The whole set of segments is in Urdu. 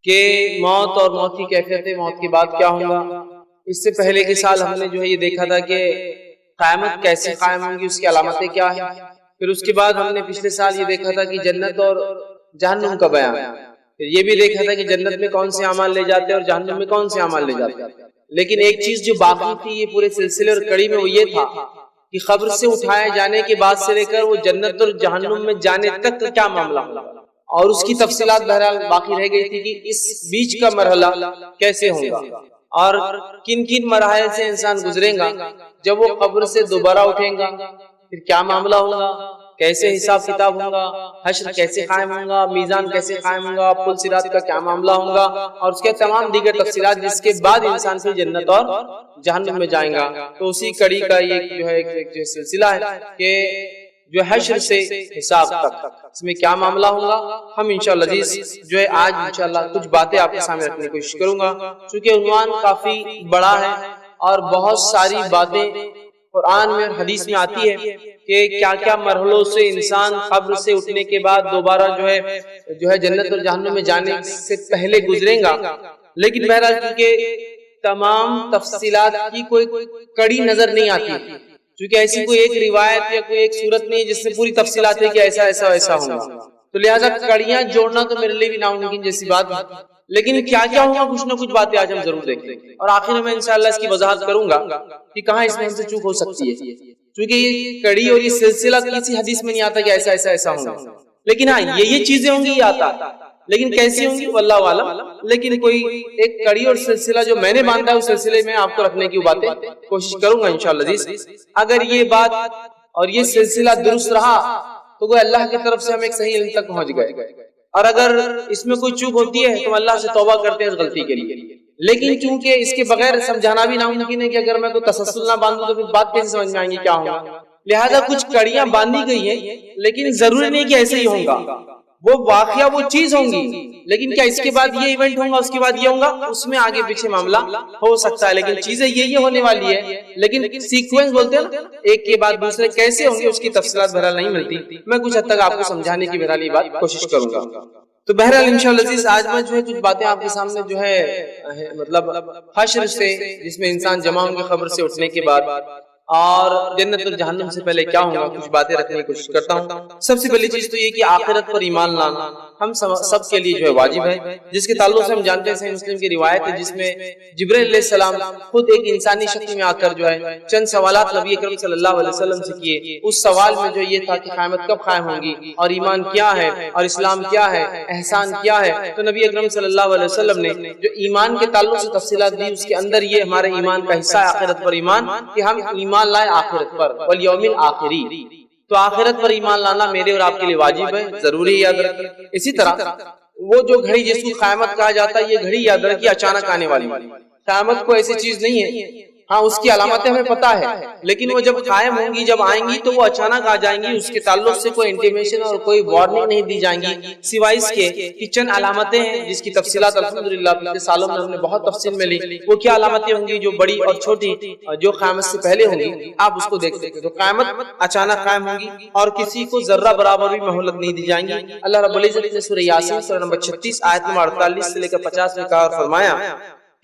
کہ موت اور موت کی کیفیت ہے، موت کے بعد کیا ہوگا۔ اس سے پہلے کے سال ہم نے جو ہے یہ دیکھا تھا کہ قیامت کیسے قائم ہوں گی، اس کی علامتیں کیا ہیں۔ پھر اس کے بعد ہم نے پچھلے سال یہ دیکھا تھا کہ جنت اور جہنم کا بیان، پھر یہ بھی دیکھا تھا کہ جنت میں کون سے اعمال لے جاتے ہیں اور جہنم میں کون سے اعمال لے جاتے ہیں۔ لیکن ایک چیز جو باقی تھی یہ پورے سلسلے اور کڑی میں، وہ یہ تھا کہ قبر سے اٹھائے جانے کے بعد سے لے کر وہ جنت اور جہنم میں جانے تک کا کیا معاملہ ہوگا، اور اس کی تفصیلات بہرحال باقی رہ گئی تھی کہ اس بیچ کا مرحلہ کیسے ہوگا اور کن کن مراحل سے انسان گزرے گا۔ جب وہ قبر سے دوبارہ اٹھیں گا پھر کیا معاملہ ہوگا، کیسے حساب کتاب ہوگا، حشر کیسے قائم ہوگا، میزان کیسے قائم ہوگا، پل صراط کا کیا معاملہ ہوگا، اور اس کے تمام دیگر تفصیلات، جس کے بعد انسان پھر جنت اور جہنم میں جائیں گا۔ تو اسی کڑی کا یہ جو ہے ایک سلسلہ ہے کہ جو حشر سے حساب تک اس میں کیا معاملہ ہوگا۔ ہم انشاءاللہ جو ہے آج انشاءاللہ کچھ باتیں آپ کے سامنے رکھنے کی کوشش کروں گا، چونکہ عنوان کافی بڑا ہے اور بہت ساری باتیں قرآن میں اور حدیث میں آتی ہے کہ کیا کیا مرحلوں سے انسان قبر سے اٹھنے کے بعد دوبارہ جو ہے جنت اور جہنم میں جانے سے پہلے گزرے گا۔ لیکن بہرحال کیونکہ تمام تفصیلات کی کوئی کڑی نظر نہیں آتی، کیونکہ ایسی کوئی ایک روایت یا کوئی ایک صورت نہیں جس سے پوری تفصیلات ہے کہ ایسا ایسا ایسا ہوگا، تو لہٰذا کڑیاں جوڑنا تو میرے لیے بھی ناممکن جیسی بات ہے۔ لیکن کیا کیا ہوگا، کچھ نہ کچھ باتیں آج ہم ضرور دیکھیں گے، اور آخر میں انشاءاللہ اس کی وضاحت کروں گا کہ کہاں اس میں ہم سے چوک ہو سکتی ہے، کیونکہ یہ کڑی اور یہ سلسلہ کسی حدیث میں نہیں آتا کہ ایسا ایسا ایسا ہوگا۔ لیکن ہاں یہ چیزیں ہوں گی، یہ آتا، لیکن کیسی ہوں گی واللہ عالم۔ لیکن کوئی ایک کڑی اور سلسلہ جو میں نے باندھا ہے اس سلسلے میں آپ کو رکھنے کی باتیں کوشش کروں گا انشاءاللہ۔ اگر یہ بات اور یہ سلسلہ درست رہا تو وہ اللہ کی طرف سے ہم ایک صحیح علم تک پہنچ گئے، اور اگر اس میں کوئی چوک ہوتی ہے تو اللہ سے توبہ کرتے ہیں اس غلطی کے لیے۔ لیکن چونکہ اس کے بغیر سمجھانا بھی ناممکن ہے کہ اگر میں کوئی تسلسل نہ باندھوں تو پھر بات کیسے سمجھ میں آئیں گی کیا ہوگا، لہذا کچھ کڑیاں باندھی گئی ہیں، لیکن ضروری نہیں کہ ایسے ہی ہوگا، وہ واقعہ وہ چیز ہوں گی، لیکن کیا اس کے بعد یہ ایونٹ ہوگا اس کے بعد یہ ہوگا، اس میں آگے پیچھے معاملہ ہو سکتا ہے، لیکن چیزیں یہ ہونے والی ہے۔ لیکن سیکوینس بولتے ہیں نا، ایک کے بعد دوسرے کیسے ہوں گے اس کی تفصیلات بہرحال نہیں ملتی۔ میں کچھ حد تک آپ کو سمجھانے کی بہرحال یہ بات کوشش کروں گا۔ تو بہرحال انشاءاللہ آج میں جو ہے کچھ باتیں آپ کے سامنے جو ہے مطلب حشر سے، جس میں انسان جمع ہوں گے قبر سے اٹھنے کے بعد، اور جنت اور جہنم سے پہلے کیا ہوگا، کچھ باتیں رکھنے کی کوشش کرتا ہوں۔ سب سے پہلی چیز تو یہ کہ آخرت پر ایمان لانا ہم سب کے لیے جو ہے واجب ہے، جس کے تعلق سے ہم جانتے ہیں صحیح مسلم کی روایت ہے جس میں جبرائیل علیہ السلام خود ایک انسانی شکل میں آ کر جو ہے چند سوالات نبی اکرم صلی اللہ علیہ وسلم سے کیے۔ اس سوال میں جو یہ تھا کہ قیامت کب قائم ہوگی، اور ایمان کیا ہے، اور اسلام کیا ہے، احسان کیا ہے۔ تو نبی اکرم صلی اللہ علیہ وسلم نے جو ایمان کے تعلق سے تفصیلات دی، اس کے اندر یہ ہمارے ایمان کا حصہ ہے آخرت پر ایمان، کہ ہم ایمان لائے آخرت پر والیوم الآخری۔ تو آخرت پر ایمان لانا میرے اور آپ کے لیے واجب ہے، ضروری ہے، یاد رکھیں۔ اسی طرح وہ جو گھڑی جس کو قیامت کہا جاتا ہے، یہ گھڑی یاد رکھیے اچانک آنے والی، قیامت کو ایسی چیز نہیں ہے، ہاں اس کی علامتیں ہمیں پتہ ہے، لیکن وہ جب قائم ہوں گی، جب آئیں گی تو وہ اچانک آ جائیں گی، اس کے تعلق سے کوئی انٹیمیشن اور کوئی وارننگ نہیں دی جائیں گی، سوائے اس کے کہ چند علامتیں ہیں جس کی تفصیلات الحمدللہ پچھلے سالوں میں ہم نے بہت تفصیل میں لی۔ وہ کیا علامتیں ہوں گی جو بڑی اور چھوٹی جو قیامت سے پہلے ہوں گی، آپ اس کو دیکھ سکتے ہیں۔ تو قیامت اچانک قائم ہوں گی اور کسی کو ذرہ برابر بھی مہلت نہیں دی جائیں گی۔ اللہ رب العزت نے سورہ یاسین سورہ نمبر 36 آیت نمبر 48 سے لے کر 50 میں کہا اور فرمایا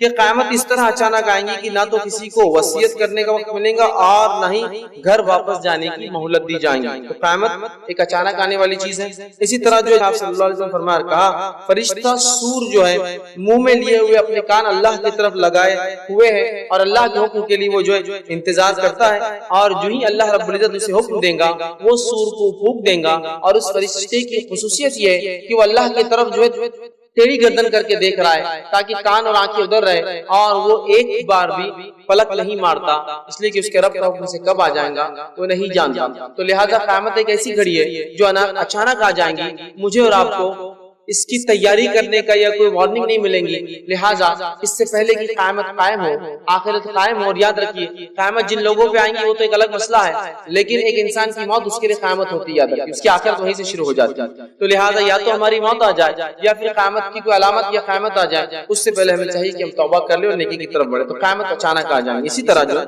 کہ قیامت اس طرح اچانک آئیں گی کہ نہ تو کسی کو وصیت کرنے کا وقت ملے گا اور نہ ہی گھر واپس جانے کی مہلت دی جائیں گی۔ تو قیامت ایک اچانک آنے والی چیز ہے۔ اسی طرح جو آپ صلی اللہ علیہ وسلم فرمایا کہا، فرشتہ سور جو ہے منہ میں لیے ہوئے اپنے کان اللہ کی طرف لگائے ہوئے ہے، اور اللہ کے حکم کے لیے وہ جو ہے انتظار کرتا ہے، اور جو ہی اللہ رب العزت اسے حکم دیں گا وہ سور کو پھونک دیں گا۔ اور اس فرشتے کی خصوصیت یہ ہے کہ وہ اللہ کی طرف جو ہے ٹیڑھی گردن کر کے دیکھ رہا ہے تاکہ کان اور آنکھیں ادھر رہے، اور وہ ایک بار بھی پلک نہیں مارتا، اس لیے کہ اس کے رب کا حکم سے کب آ جائیں گا وہ نہیں جانتا۔ تو لہذا قیامت ایک ایسی گھڑی ہے جو اچانک آ جائیں گی، مجھے اور آپ کو اس کی تیاری کرنے کا یا کوئی وارننگ نہیں ملیں گی، لہٰذا اس سے پہلے کہ قیامت قائم ہو، آخرت قائم ہو، اور یاد رکھیے قیامت جن لوگوں پہ آئیں گی وہ تو ایک الگ مسئلہ ہے، لیکن ایک انسان کی موت اس کے لیے قیامت ہوتی ہے، یاد رکھیے اس کی آخرت وہیں سے شروع ہو جاتی ہے۔ تو لہٰذا یا تو ہماری موت آ جائے یا پھر قیامت کی کوئی علامت یا قیامت آ جائے، اس سے پہلے ہمیں چاہیے کہ ہم توبہ کر لیں اور نیکی کی طرف بڑھیں۔ تو قیامت اچانک آ جائیں گے۔ اسی طرح جو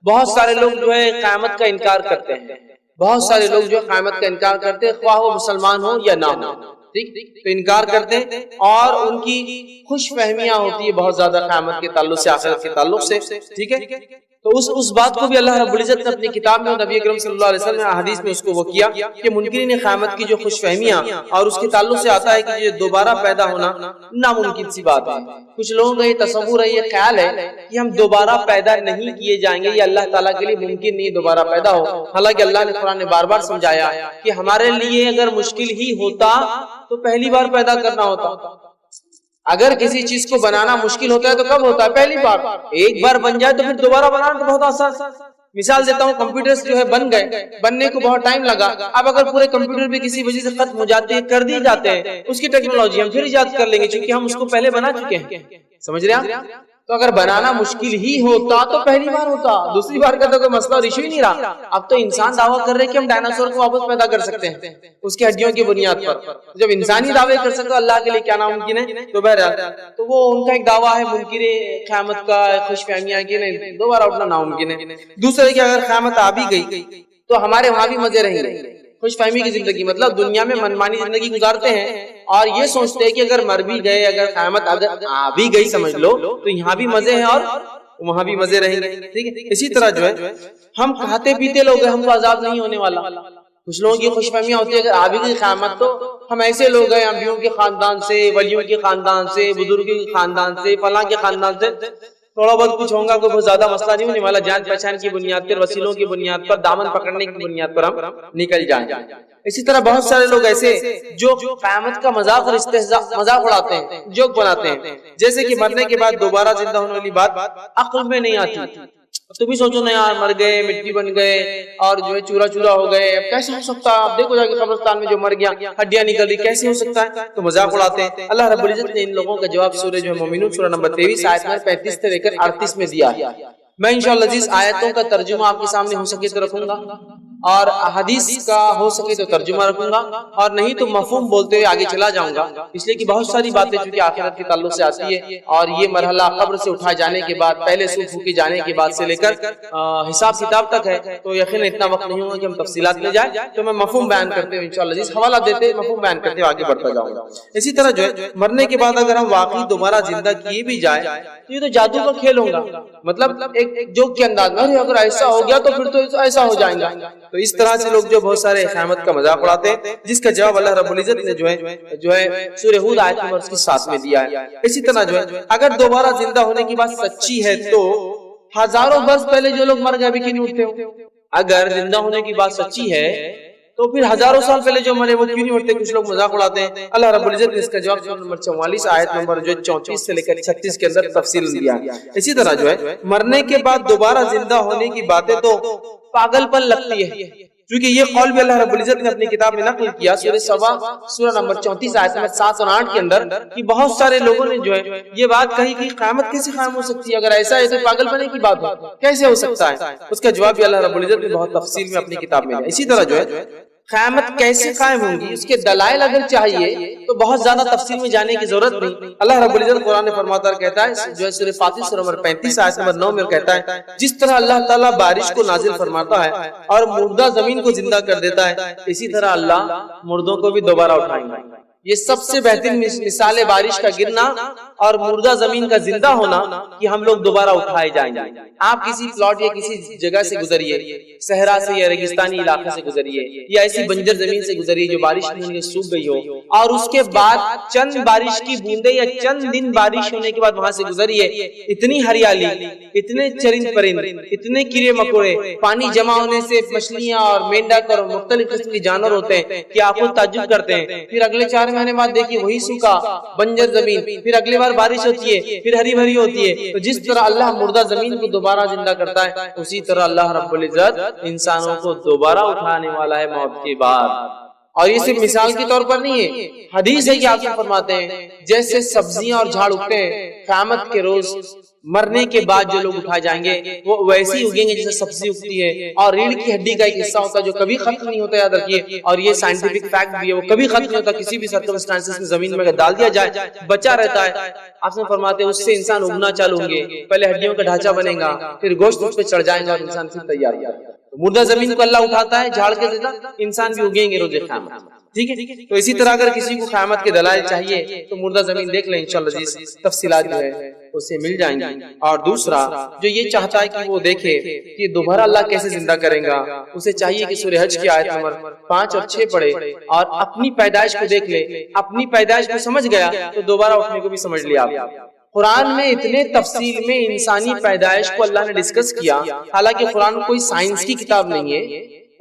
بہت سارے لوگ جو ہے قیامت کا انکار کرتے ہیں، بہت سارے لوگ جو قیامت کا انکار کرتے ہیں، خواہ وہ مسلمان ہو یا نہ ہو۔ ٹھیک، تو انکار کرتے ہیں اور ان کی خوش فہمیاں ہوتی ہے بہت زیادہ قیامت کے تعلق سے، آخرت کے تعلق سے، ٹھیک ہے۔ تو اس بات کو بھی اللہ رب العزت نے اپنی کتاب میں، نبی اکرم صلی اللہ علیہ وسلم نے حدیث میں اس کو وہ کیا کہ منکرین قیامت کی جو خوش فہمیاں اور اس کے تعلق سے آتا ہے کہ یہ دوبارہ پیدا ہونا ناممکن سی بات ہے۔ کچھ لوگوں کا یہ تصور ہے، یہ خیال ہے کہ ہم دوبارہ پیدا نہیں کیے جائیں گے، یہ اللہ تعالیٰ کے لیے ممکن نہیں دوبارہ پیدا ہو۔ حالانکہ اللہ نے قرآن میں بار بار سمجھایا کہ ہمارے لیے اگر مشکل ہی ہوتا تو پہلی بار پیدا کرنا ہوتا۔ اگر کسی چیز کو بنانا مشکل ہوتا ہے تو کب ہوتا ہے؟ پہلی بار۔ ایک بار بن جائے تو پھر دوبارہ بنانا تو بہت آسان۔ مثال دیتا ہوں، کمپیوٹرز جو ہے بن گئے، بننے کو بہت ٹائم لگا، اب اگر پورے کمپیوٹر بھی کسی وجہ سے ختم ہو جاتے ہیں، کر دیے جاتے ہیں، اس کی ٹیکنالوجی ہم پھر ایجاد کر لیں گے چونکہ ہم اس کو پہلے بنا چکے ہیں۔ سمجھ رہے ہیں؟ تو اگر بنانا مشکل ہی ہوتا تو پہلی بار ہوتا، دوسری بار کا تو کوئی مسئلہ اور ایشو ہی نہیں رہا۔ اب تو انسان دعویٰ کر رہے کہ ہم ڈائناسور کو واپس پیدا کر سکتے ہیں اس کی ہڈیوں کی بنیاد پر۔ جب انسانی دعوے کر سکتے اللہ کے لیے کیا ناممکن ہے؟ تو بہرحال تو وہ ان کا ایک دعویٰ ہے منکر قیامت کا، خوش فہمیاں کی نہیں، دوبارہ اٹھنا ناممکن ہے۔ دوسرے کہ اگر قیامت آ بھی گئی تو ہمارے وہاں بھی مزے رہیں گے، خوش فہمی کی زندگی، مطلب دنیا میں منمانی زندگی گزارتے ہیں اور یہ سوچتے ہیں کہ اگر مر بھی گئے، اگر قیامت اگر آ بھی گئی سمجھ لو تو یہاں بھی مزے ہیں اور وہاں بھی مزے رہیں گے، ٹھیک ہے۔ اسی طرح جو ہے ہم کھاتے پیتے لوگ ہیں، ہم کو عذاب نہیں ہونے والا۔ کچھ لوگوں کی خوش فہمیاں ہوتی ہے اگر آ بھی گئی قیامت تو ہم ایسے لوگ ہیں، انبیوں کے خاندان سے، ولیوں کے خاندان سے، بزرگوں کے خاندان سے، فلاں کے خاندان سے، تھوڑا بہت کچھ ہوگا، کوئی بہت زیادہ مسئلہ نہیں ہونے والا، جان پہچان کی بنیاد پر، وسیلوں کی بنیاد پر، دامن پکڑنے کی بنیاد پر ہم نکل جائیں۔ اسی طرح بہت سارے لوگ ایسے جو قیامت کا مذاق اور استہزاء مذاق اڑاتے ہیں، جوک بناتے ہیں، جیسے کہ مرنے کے بعد دوبارہ زندہ ہونے والی بات عقل میں نہیں آتی۔ تم ہی سوچو نا یار، مر گئے، مٹی بن گئے اور جو ہے چورا چورا ہو گئے، اب کیسے ہو سکتا ہے؟ آپ دیکھو جا کے قبرستان میں جو مر گیا ہڈیاں نکل رہی، کیسے ہو سکتا ہے؟ تو مذاق اڑاتے ہیں۔ اللہ رب العزت نے ان لوگوں کا جواب سورہ جو ہے مومنون سورہ نمبر 23 آیت نمبر 35 سے لے کر 38 میں دیا ہے۔ میں انشاءاللہ عزیز آیتوں کا ترجمہ آپ کے سامنے ہو سکے تو رکھوں گا اور حدیث کا ہو سکے تو ترجمہ رکھوں گا، اور نہیں تو مفہوم بولتے ہوئے آگے چلا جاؤں گا، اس لیے کہ بہت ساری باتیں چونکہ آخرت کے تعلق سے آتی ہے اور یہ مرحلہ قبر سے اٹھائے جانے کے بعد، پہلے سور پھونکے جانے کے بعد سے لے کر حساب کتاب تک ہے، تو یقیناً اتنا وقت نہیں ہوگا کہ ہم تفصیلات میں جائیں، تو میں مفہوم بیان کرتے ہوئے انشاءاللہ عزیز حوالہ دیتے مفہوم بیان کرتے ہوئے آگے بڑھتا جاؤں گا۔ اسی طرح جو ہے مرنے کے بعد اگر ہم واقعی دوبارہ زندہ کیے بھی جائے تو یہ تو جادو کا کھیل ہوگا، مطلب ایک جوک کے انداز میں اگر ایسا ہو گیا تو پھر تو ایسا ہو جائیں گا۔ تو اس طرح سے لوگ جو بہت سارے قیامت کا مذاق اڑاتے ہیں، جس کا جواب اللہ رب العزت نے جو ہے سورہ ہود آیت نمبر 7 میں دیا ہے۔ اسی طرح جو ہے اگر دوبارہ زندہ ہونے کی بات سچی ہے تو ہزاروں برس پہلے جو لوگ مر گئے ابھی کیوں نہیں اٹھتے ہو؟ اگر زندہ ہونے کی بات سچی ہے تو پھر ہزاروں سال پہلے جو مرے وہ کیوں نہیں اٹھتے؟ کچھ لوگ مذاق اڑاتے ہیں۔ اللہ رب العزت نے اس کا جواب سورہ نمبر 44 آیت نمبر جو 34 سے لے کر 36 کے اندر تفصیل دیا ہے۔ اسی طرح جو ہے مرنے کے بعد دوبارہ زندہ ہونے کی باتیں تو پاگل پن لگتی ہے، کیونکہ یہ قول بھی اللہ رب العزت نے اپنی کتاب میں نقل کیا سورہ سبا سورہ نمبر 34 آیت نمبر 7 اور 8 کے اندر کہ بہت سارے لوگوں نے جو ہے یہ بات کہی کہ قیامت کیسے قائم ہو سکتی ہے؟ اگر ایسا ہے تو پاگل پنے کی بات ہو، کیسے ہو سکتا ہے؟ اس کا جواب بھی اللہ رب العزت نے بہت تفصیل میں اپنی کتاب میں دیا۔ اسی طرح جو ہے قیامت کیسے قائم ہوگی اس کے دلائل اگر چاہیے تو بہت زیادہ تفصیل میں جانے کی ضرورت نہیں۔ اللہ رب العزت قرآن فرماتا ہے، کہتا ہے جو ہے سورہ فاطر سورہ نمبر 35 آیت نمبر 9 میں کہتا ہے جس طرح اللہ تعالیٰ بارش کو نازل فرماتا ہے اور مردہ زمین کو زندہ کر دیتا ہے، اسی طرح اللہ مردوں کو بھی دوبارہ اٹھائیں گے۔ یہ سب سے بہترین مثال ہے بارش کا گرنا اور مردہ زمین کا زندہ ہونا کہ ہم لوگ دوبارہ اٹھائے جائیں گے۔ آپ کسی پلاٹ یا کسی جگہ سے گزریے، صحرا سے یا ریگستانی علاقے سے گزریے یا ایسی بنجر زمین سے گزریے جو بارش نہیں سوکھ گئی ہو، اور اس کے بعد چند بارش کی بوندیں یا چند دن بارش ہونے کے بعد وہاں سے گزریے، اتنی ہریالی، اتنے چرند پرند، اتنے کیڑے مکوڑے، پانی جمع ہونے سے مچھلیاں اور مینڈک اور مختلف قسم کے جانور ہوتے ہیں کہ آپ کو تعجب کرتے ہیں۔ پھر اگلے 4 مہینے بعد دیکھیے وہی سوکھا بنجر زمین، پھر اگلی بار بارش ہوتی ہے، پھر ہری بھری ہوتی ہے۔ تو جس طرح اللہ مردہ زمین کو دوبارہ زندہ کرتا ہے، اسی طرح اللہ رب العزت انسانوں کو دوبارہ اٹھانے والا ہے موت کے بعد۔ اور یہ صرف مثال کے طور پر نہیں ہے، حدیث ہے کہ آپ فرماتے ہیں جیسے سبزیاں اور جھاڑ اگتے ہیں قیامت کے روز، مرنے کے بعد جو لوگ اٹھائے جائیں گے وہ ویسے ہی اگیں گے جیسے سبزی اگتی ہے، اور ریڑھ کی ہڈی کا ایک حصہ ہوتا ہے جو کبھی ختم نہیں ہوتا، یاد رکھیے، اور یہ سائنٹیفک فیکٹ بھی ہے، وہ کبھی ختم نہیں ہوتا، کسی بھی سرکمسٹانسز میں زمین میں ڈال دیا جائے بچا رہتا ہے۔ آپ نے فرماتے ہیں اس سے انسان اگنا چالو ہوں گے، پہلے ہڈیوں کا ڈھانچہ بنے گا، پھر گوشت اس پہ چڑھ جائے گا اور انسان پھر تیار ہوگا۔ مردہ زمین کو اللہ اٹھاتا ہے جھاڑ کے زندہ، انسان بھی اگیں گے روز قیامت۔ ٹھیک ہے. تو اسی طرح اگر کسی کو قیامت کے دلائل چاہیے تو مردہ زمین دیکھ لیں، انشاءاللہ جی تفصیلات جو ہے اسے مل جائیں گی. اور دوسرا جو یہ چاہتا ہے کہ وہ دیکھے کہ دوبارہ اللہ کیسے زندہ کریں گا، اسے چاہیے کہ سورہ حج کی آیت نمبر 5 اور 6 پڑھے اور اپنی پیدائش کو دیکھ لے. اپنی پیدائش کو سمجھ گیا تو دوبارہ اٹھنے کو بھی سمجھ لیا. قرآن میں اتنے تفصیل میں انسانی پیدائش کو اللہ نے ڈسکس کیا، حالانکہ قرآن کوئی سائنس کی کتاب نہیں ہے،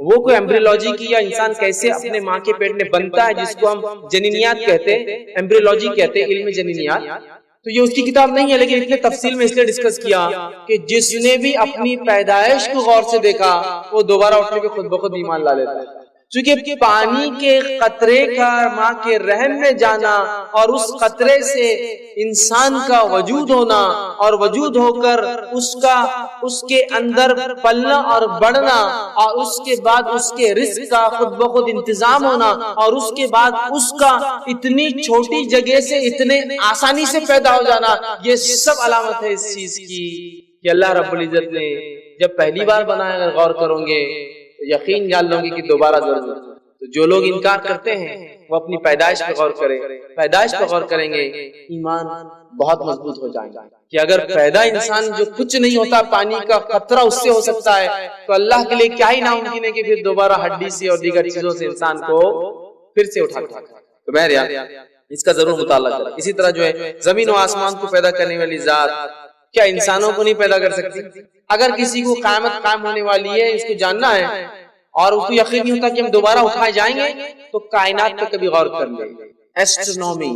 وہ کوئی ایمبریولوجی کی یا انسان کیسے اپنے ماں کے پیٹ میں بنتا ہے جس کو ہم جنینیات کہتے ہیں، ایمبریولوجی کہتے ہیں، علم جنینیات، تو یہ اس کی کتاب نہیں ہے. لیکن اتنے تفصیل میں اس لیے ڈسکس کیا کہ جس نے بھی اپنی پیدائش کو غور سے دیکھا وہ دوبارہ اٹھنے پہ خود بخود ایمان لا لیتا ہے. چونکہ پانی کے قطرے کا ماں کے رحم میں جانا اور اس قطرے سے انسان کا وجود ہونا اور وجود ہو کر اس کے اندر پلنا اور بڑھنا اور اس کے بعد اس کے رزق کا خود بخود انتظام ہونا اور اس کے بعد اس کا اتنی چھوٹی جگہ سے اتنے آسانی سے پیدا ہو جانا، یہ سب علامت ہے اس چیز کی کہ اللہ رب العزت نے جب پہلی بار بنایا. اگر غور کرو گے یقین جان لوں گے کہ دوبارہ ضرور. تو جو لوگ انکار کرتے ہیں وہ اپنی پیدائش پہ غور کریں، پیدائش پہ غور کریں گے ایمان بہت مضبوط ہو جائے گا کہ اگر پیدا انسان جو کچھ نہیں ہوتا، پانی کا قطرہ اس سے ہو سکتا ہے، تو اللہ کے لیے کیا ہی ناممکن ہے کہ پھر دوبارہ ہڈی سے اور دیگر چیزوں سے انسان کو پھر سے اٹھا. تو بہرحال اس کا ضرور مطالعہ کریں. اسی طرح جو ہے زمین و آسمان کو پیدا کرنے والی ذات کیا انسانوں کو نہیں پیدا کر سکتی؟ اگر کسی کو قیامت قائم ہونے والی ہے، اس کو جاننا ہے اور اس کو یقین نہیں ہوتا کہ ہم دوبارہ اٹھائے جائیں گے، تو کائنات پہ کبھی غور کر لیں. ایسٹرونومی،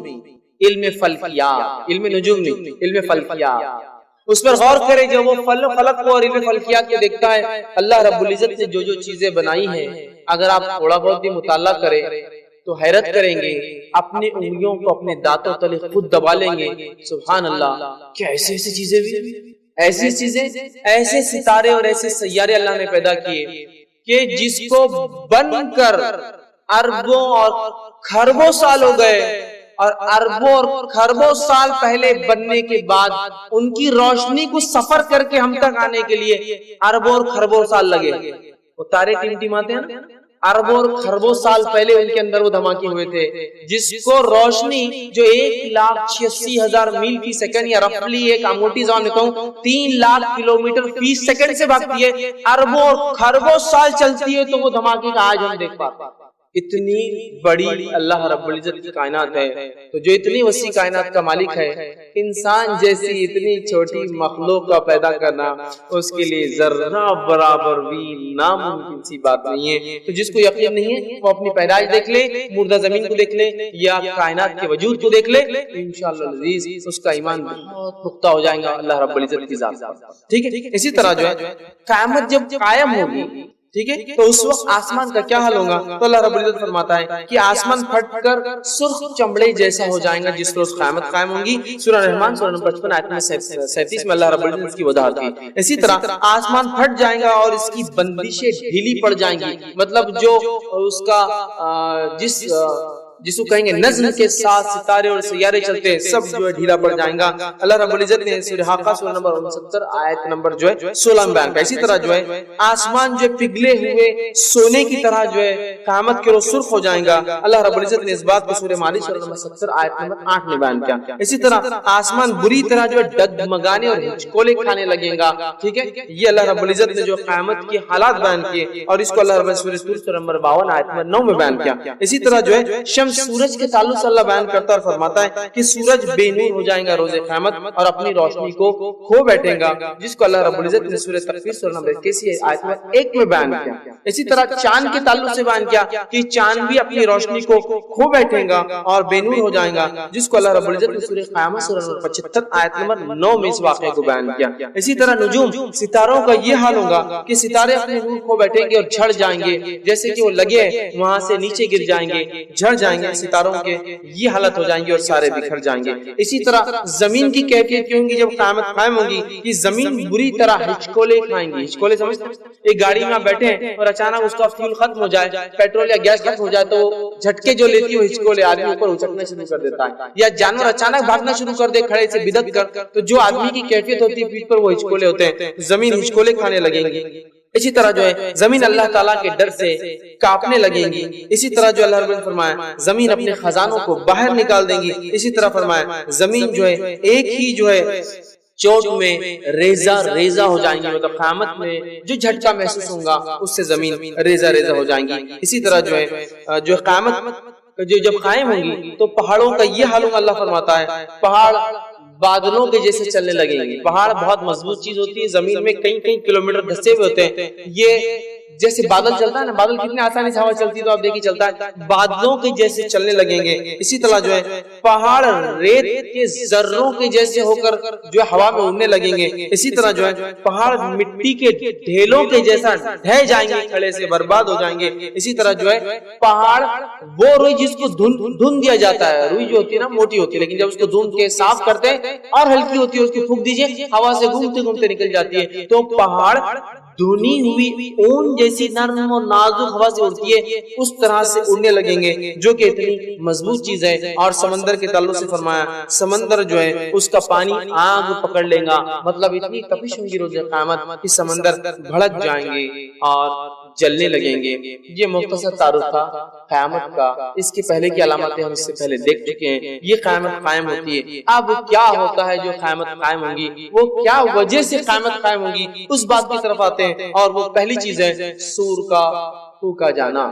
علم فلکیات، علم نجوم نہیں، علم فلکیات، اس پر غور کرے. جو وہ فلک کو اور علم فلکیات کو دیکھتا ہے، اللہ رب العزت نے جو چیزیں بنائی ہیں اگر آپ تھوڑا بہت بھی مطالعہ کریں تو حیرت کریں گے. اپنی انگلیوں کو اپنے دانتوں تلے خود دبا لیں گے. سبحان اللہ، کیا ایسی چیزیں بھی، ایسی چیزیں، ایسے ستارے اور ایسے سیارے اللہ نے پیدا کیے کہ جس کو بن کر اربوں اور کھربوں سال ہو گئے، اور اربوں اور کھربوں سال پہلے بننے کے بعد ان کی روشنی کو سفر کر کے ہم تک آنے کے لیے اربوں اور کھربوں سال لگے. وہ تارے ٹمٹماتے ہیں نا، اربوں اور کھربوں سال پہلے ان کے اندر وہ دھماکے ہوئے تھے، جس کو روشنی جو 1,86,000 میل فی سیکنڈ یا رفلی ایک موٹی زبان میں کہوں 3 لاکھ کلومیٹر فی سیکنڈ سے بھاگتی ہے، اربوں اور کھربوں سال چلتی ہے، تو وہ دھماکے کا آج ہم دیکھ پاتے ہیں. اتنی بڑی اللہ رب العزت کی کائنات ہے. تو جو اتنی وسیع کائنات کا مالک ہے، انسان جیسی اتنی چھوٹی مخلوق کا پیدا کرنا اس کے لیے ذرہ برابر بھی ناممکن سی بات نہیں ہے. تو جس کو یقین نہیں ہے وہ اپنی پیدائش دیکھ لے، مردہ زمین کو دیکھ لے یا کائنات کے وجود کو دیکھ لے، انشاءاللہ العزیز اس کا ایمان بہت پختہ ہو جائے گا اللہ رب العزت کی ذات. ٹھیک ہے. اسی طرح جو ہے قیامت جب قائم ہوگی، ٹھیک ہے، تو اس وقت آسمان کا کیا حال ہوگا؟ تو اللہ رب العزت فرماتا ہے کہ آسمان پھٹ کر سرخ چمڑے جیسا ہو جائیں گا جس روز قیامت قائم ہوگی. سورہ رحمان سورہ نمبر 55 آیت نمبر 37 میں اللہ رب العزت اس کی وضاحت کی. اسی طرح آسمان پھٹ جائے گا اور اس کی بندشیں ڈھیلی پڑ جائیں گی، مطلب جو اس کا جس کو کہیں گے نظم کے ساتھ ستارے اور سیارے چلتے ہیں، سب جو ہے ڈھیلا پڑ جائیں گا. اللہ رب العزت نے سورہ حاقہ سورہ نمبر 69 آیت نمبر جو ہے 16 میں بیان کیا. اسی طرح جو ہے آسمان جو پگھلے ہوئے سونے کی طرح جو ہے قیامت کے روز سرخ ہو جائیں گا. اللہ رب العزت نے اس بات کو سورہ مائدہ سورہ نمبر 70 آیت نمبر 8 میں بیان کیا. اسی طرح آسمان بری طرح جو ہے ڈگمگانے اور ہچکولے کھانے لگے گا. ٹھیک ہے، یہ اللہ رب العزت نے جو قیامت کے حالات بیان کیے اور اس کو اللہ رب العزت سورہ نمبر 52 آیت نمبر 9 میں بیان کیا. اسی طرح جو ہے سورج کے تعلق سے اللہ بیان کرتا اور فرماتا ہے کہ سورج بے نور ہو جائے گا روز قیامت اور اپنی روشنی کو کھو بیٹھے گا، جس کو اللہ رب العزت نے سورہ تکویر سورہ نمبر 81 آیت نمبر 1 میں بیان کیا. اسی طرح چاند کے تعلق سے بیان کیا کہ چاند بھی اپنی روشنی کو کھو بیٹھے گا اور بے نور ہو جائے گا، جس کو اللہ رب العزت نے سورہ قیامت سورہ نمبر 75 آیت نمبر 9 میں اس واقعے کو بیان کیا. اسی طرح نجوم ستاروں کا یہ حال ہوگا کہ ستارے اپنے نور کھو بیٹھیں گے اور جھڑ جائیں گے، جیسے کہ وہ لگے وہاں سے نیچے گر جائیں گے، جھڑ جائیں گے. ستاروں کے یہ حالت ہو جائیں گی اور سارے بکھر جائیں گے. اسی طرح زمین کی کیفیت کیوں گی جب قیامت قائم ہوگی کہ زمین بری طرح ہچکولے کھائیں گی. ہچکولے سمجھتے ہیں؟ ایک گاڑی میں بیٹھے ہیں اور اچانک اس کا فیول ختم ہو جائے، پیٹرول یا گیس ختم ہو جائے تو جھٹکے جو لیتی ہے وہ ہچکولے آدمی اوپر اچکنا شروع کر دیتا ہے، یا جانور اچانک بھاگنا شروع کر دے کھڑے سے بدک کر، تو جو آدمی کی کیفیت ہوتی ہے پیٹھ پر وہ ہچکولے ہوتے ہیں. زمین ہچکولے کھانے لگیں گی. اسی طرح جو ہے زمین اللہ تعالیٰ کے ڈر سے کانپنے لگیں گی. اسی طرح جو اللہ رب العزت فرمایا زمین اپنے خزانوں کو باہر نکال دیں گی. اسی طرح فرمایا زمین جو ہے ایک ہی جو ہے چوٹ میں ریزہ ہو جائیں گی. مطلب قیامت میں جو جھٹکا محسوس ہوگا اس سے زمین ریزہ ہو جائیں گی. اسی طرح جو ہے جو قیامت جو جب قائم ہوں گی تو پہاڑوں کا یہ حال ہوگا. اللہ فرماتا ہے پہاڑ بادلوں کے جیسے چلنے لگیں گے. پہاڑ بہت مضبوط چیز ہوتی ہے, زمین میں کئی کلومیٹر دھسے ہوئے ہوتے ہیں. یہ جیسے بادل چلتا ہے نا, بادل کتنے آسانی سے ہوا چلتی ہے تو آپ دیکھیں چلتا ہے, بادلوں کے جیسے چلنے لگیں گے. اسی طرح جو ہے پہاڑ ریت کے ذروں کے جیسے ہو کر جو ہوا میں اڑنے لگیں گے. اسی طرح جو ہے پہاڑ مٹی کے ڈھیلوں کے جیسا ڈھہ جائیں گے, کھڑے سے برباد ہو جائیں گے. اسی طرح جو ہے پہاڑ وہ روئی جس کو دھن دیا جاتا ہے, روئی جو ہوتی ہے نا موٹی ہوتی ہے, لیکن جب اس کو دھن کے صاف کرتے ہیں اور ہلکی ہوتی ہے اس کو پھونک دیجئے ہوا سے گھومتے نکل جاتی ہے. تو پہاڑ دھنی ہوئی اون جیسی نرم اور نازک ہوا سے اڑتی ہے اس طرح سے اڑنے لگیں گے, جو کہ اتنی مضبوط چیز ہے. اور سمندر کے تعلق سے فرمایا سمندر جو ہے اس کا پانی آگ پکڑ لے گا. مطلب اتنی تپش ہوگی روز قیامت کہ سمندر بھڑک جائیں گے اور جلنے لگیں گے. یہ مختصر تعارف تھا قیامت کا. اس کی پہلے کی علامتیں ہم اس سے پہلے دیکھ چکے ہیں. یہ قیامت قائم ہوتی ہے. اب کیا ہوتا ہے جو قیامت قائم ہوگی, وہ کیا وجہ سے قیامت قائم ہوگی, اس بات کی طرف آتے ہیں. اور وہ پہلی چیز ہے سور کا پھونکا جانا.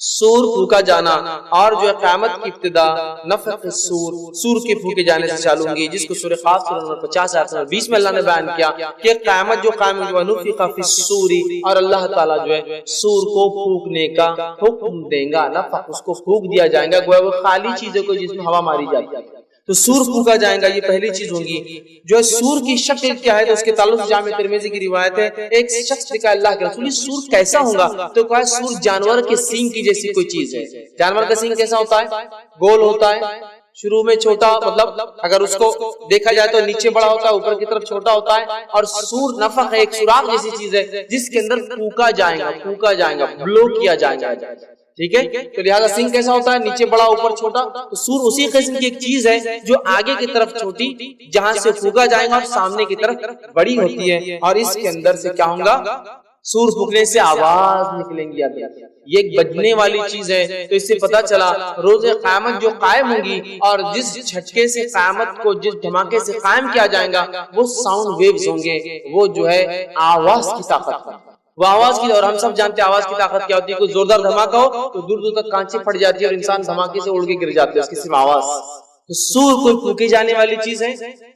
سور پھونکا جانا. اور جو قیامت کی ابتدا نفخ سور کے پھونکے جانے سے چالو ہوگی, جس کو سورہ قاف سورہ نمبر 50 آیت نمبر 20 میں اللہ نے بیان کیا کہ قیامت جو قائم ہوگی ونفخ فی الصور, اور اللہ تعالیٰ جو ہے سور کو پھونکنے کا حکم دے گا. نفخ اس کو پھونک دیا جائے گا, گویا وہ خالی چیزوں کو جس میں ہوا ماری جاتی ہے تو سور پھونکا جائے گا. یہ پہلی چیز ہوگی. جو ہے سور کی شکل کیا ہے تو اس کے تعلق سے جامع ترمذی کی روایت ہے, ایک شخص نے کہا اللہ کے رسول سور کیسا ہوگا, تو کہا سور جانور کے سینگ کی جیسی کوئی چیز ہے. جانور کا سینگ کیسا ہوتا ہے, گول ہوتا ہے, شروع میں چھوٹا, مطلب اگر اس کو دیکھا جائے تو نیچے بڑا ہوتا ہے, اوپر کی طرف چھوٹا ہوتا ہے. اور سور نفخ ایک سوراخ جیسی چیز ہے جس کے اندر پھونکا جائے گا, بلو کیا جائے گا. ٹھیک ہے, تو لہذا سینگ کیسا ہوتا ہے, نیچے بڑا اوپر چھوٹا. تو سور اسی قسم کی ایک چیز ہے جو آگے کی طرف چھوٹی, جہاں سے پھونکا جائے گا, اور سامنے کی طرف بڑی ہوتی ہے. اور اس کے اندر سے کیا ہوگا, سور پھونکنے سے آواز نکلیں گی. یہ ایک بجنے والی چیز ہے. تو اس سے پتا چلا روز قیامت جو قائم ہوگی اور جس جھٹکے سے قیامت کو جس دھماکے سے قائم کیا جائے گا وہ ساؤنڈ ویوز ہوں گے, وہ جو ہے آواز کی طاقت کا, وہ آواز کی. اور ہم سب جانتے ہیں آواز کی طاقت کیا ہوتی ہے. کوئی زوردار دھماکہ ہو تو دور دور تک کانچیں پھٹ جاتی ہے اور انسان دھماکے سے اڑ کے گر جاتے ہیں, اس کی صرف آواز. تو سور کوئی پھونکی جانے والی چیز ہے,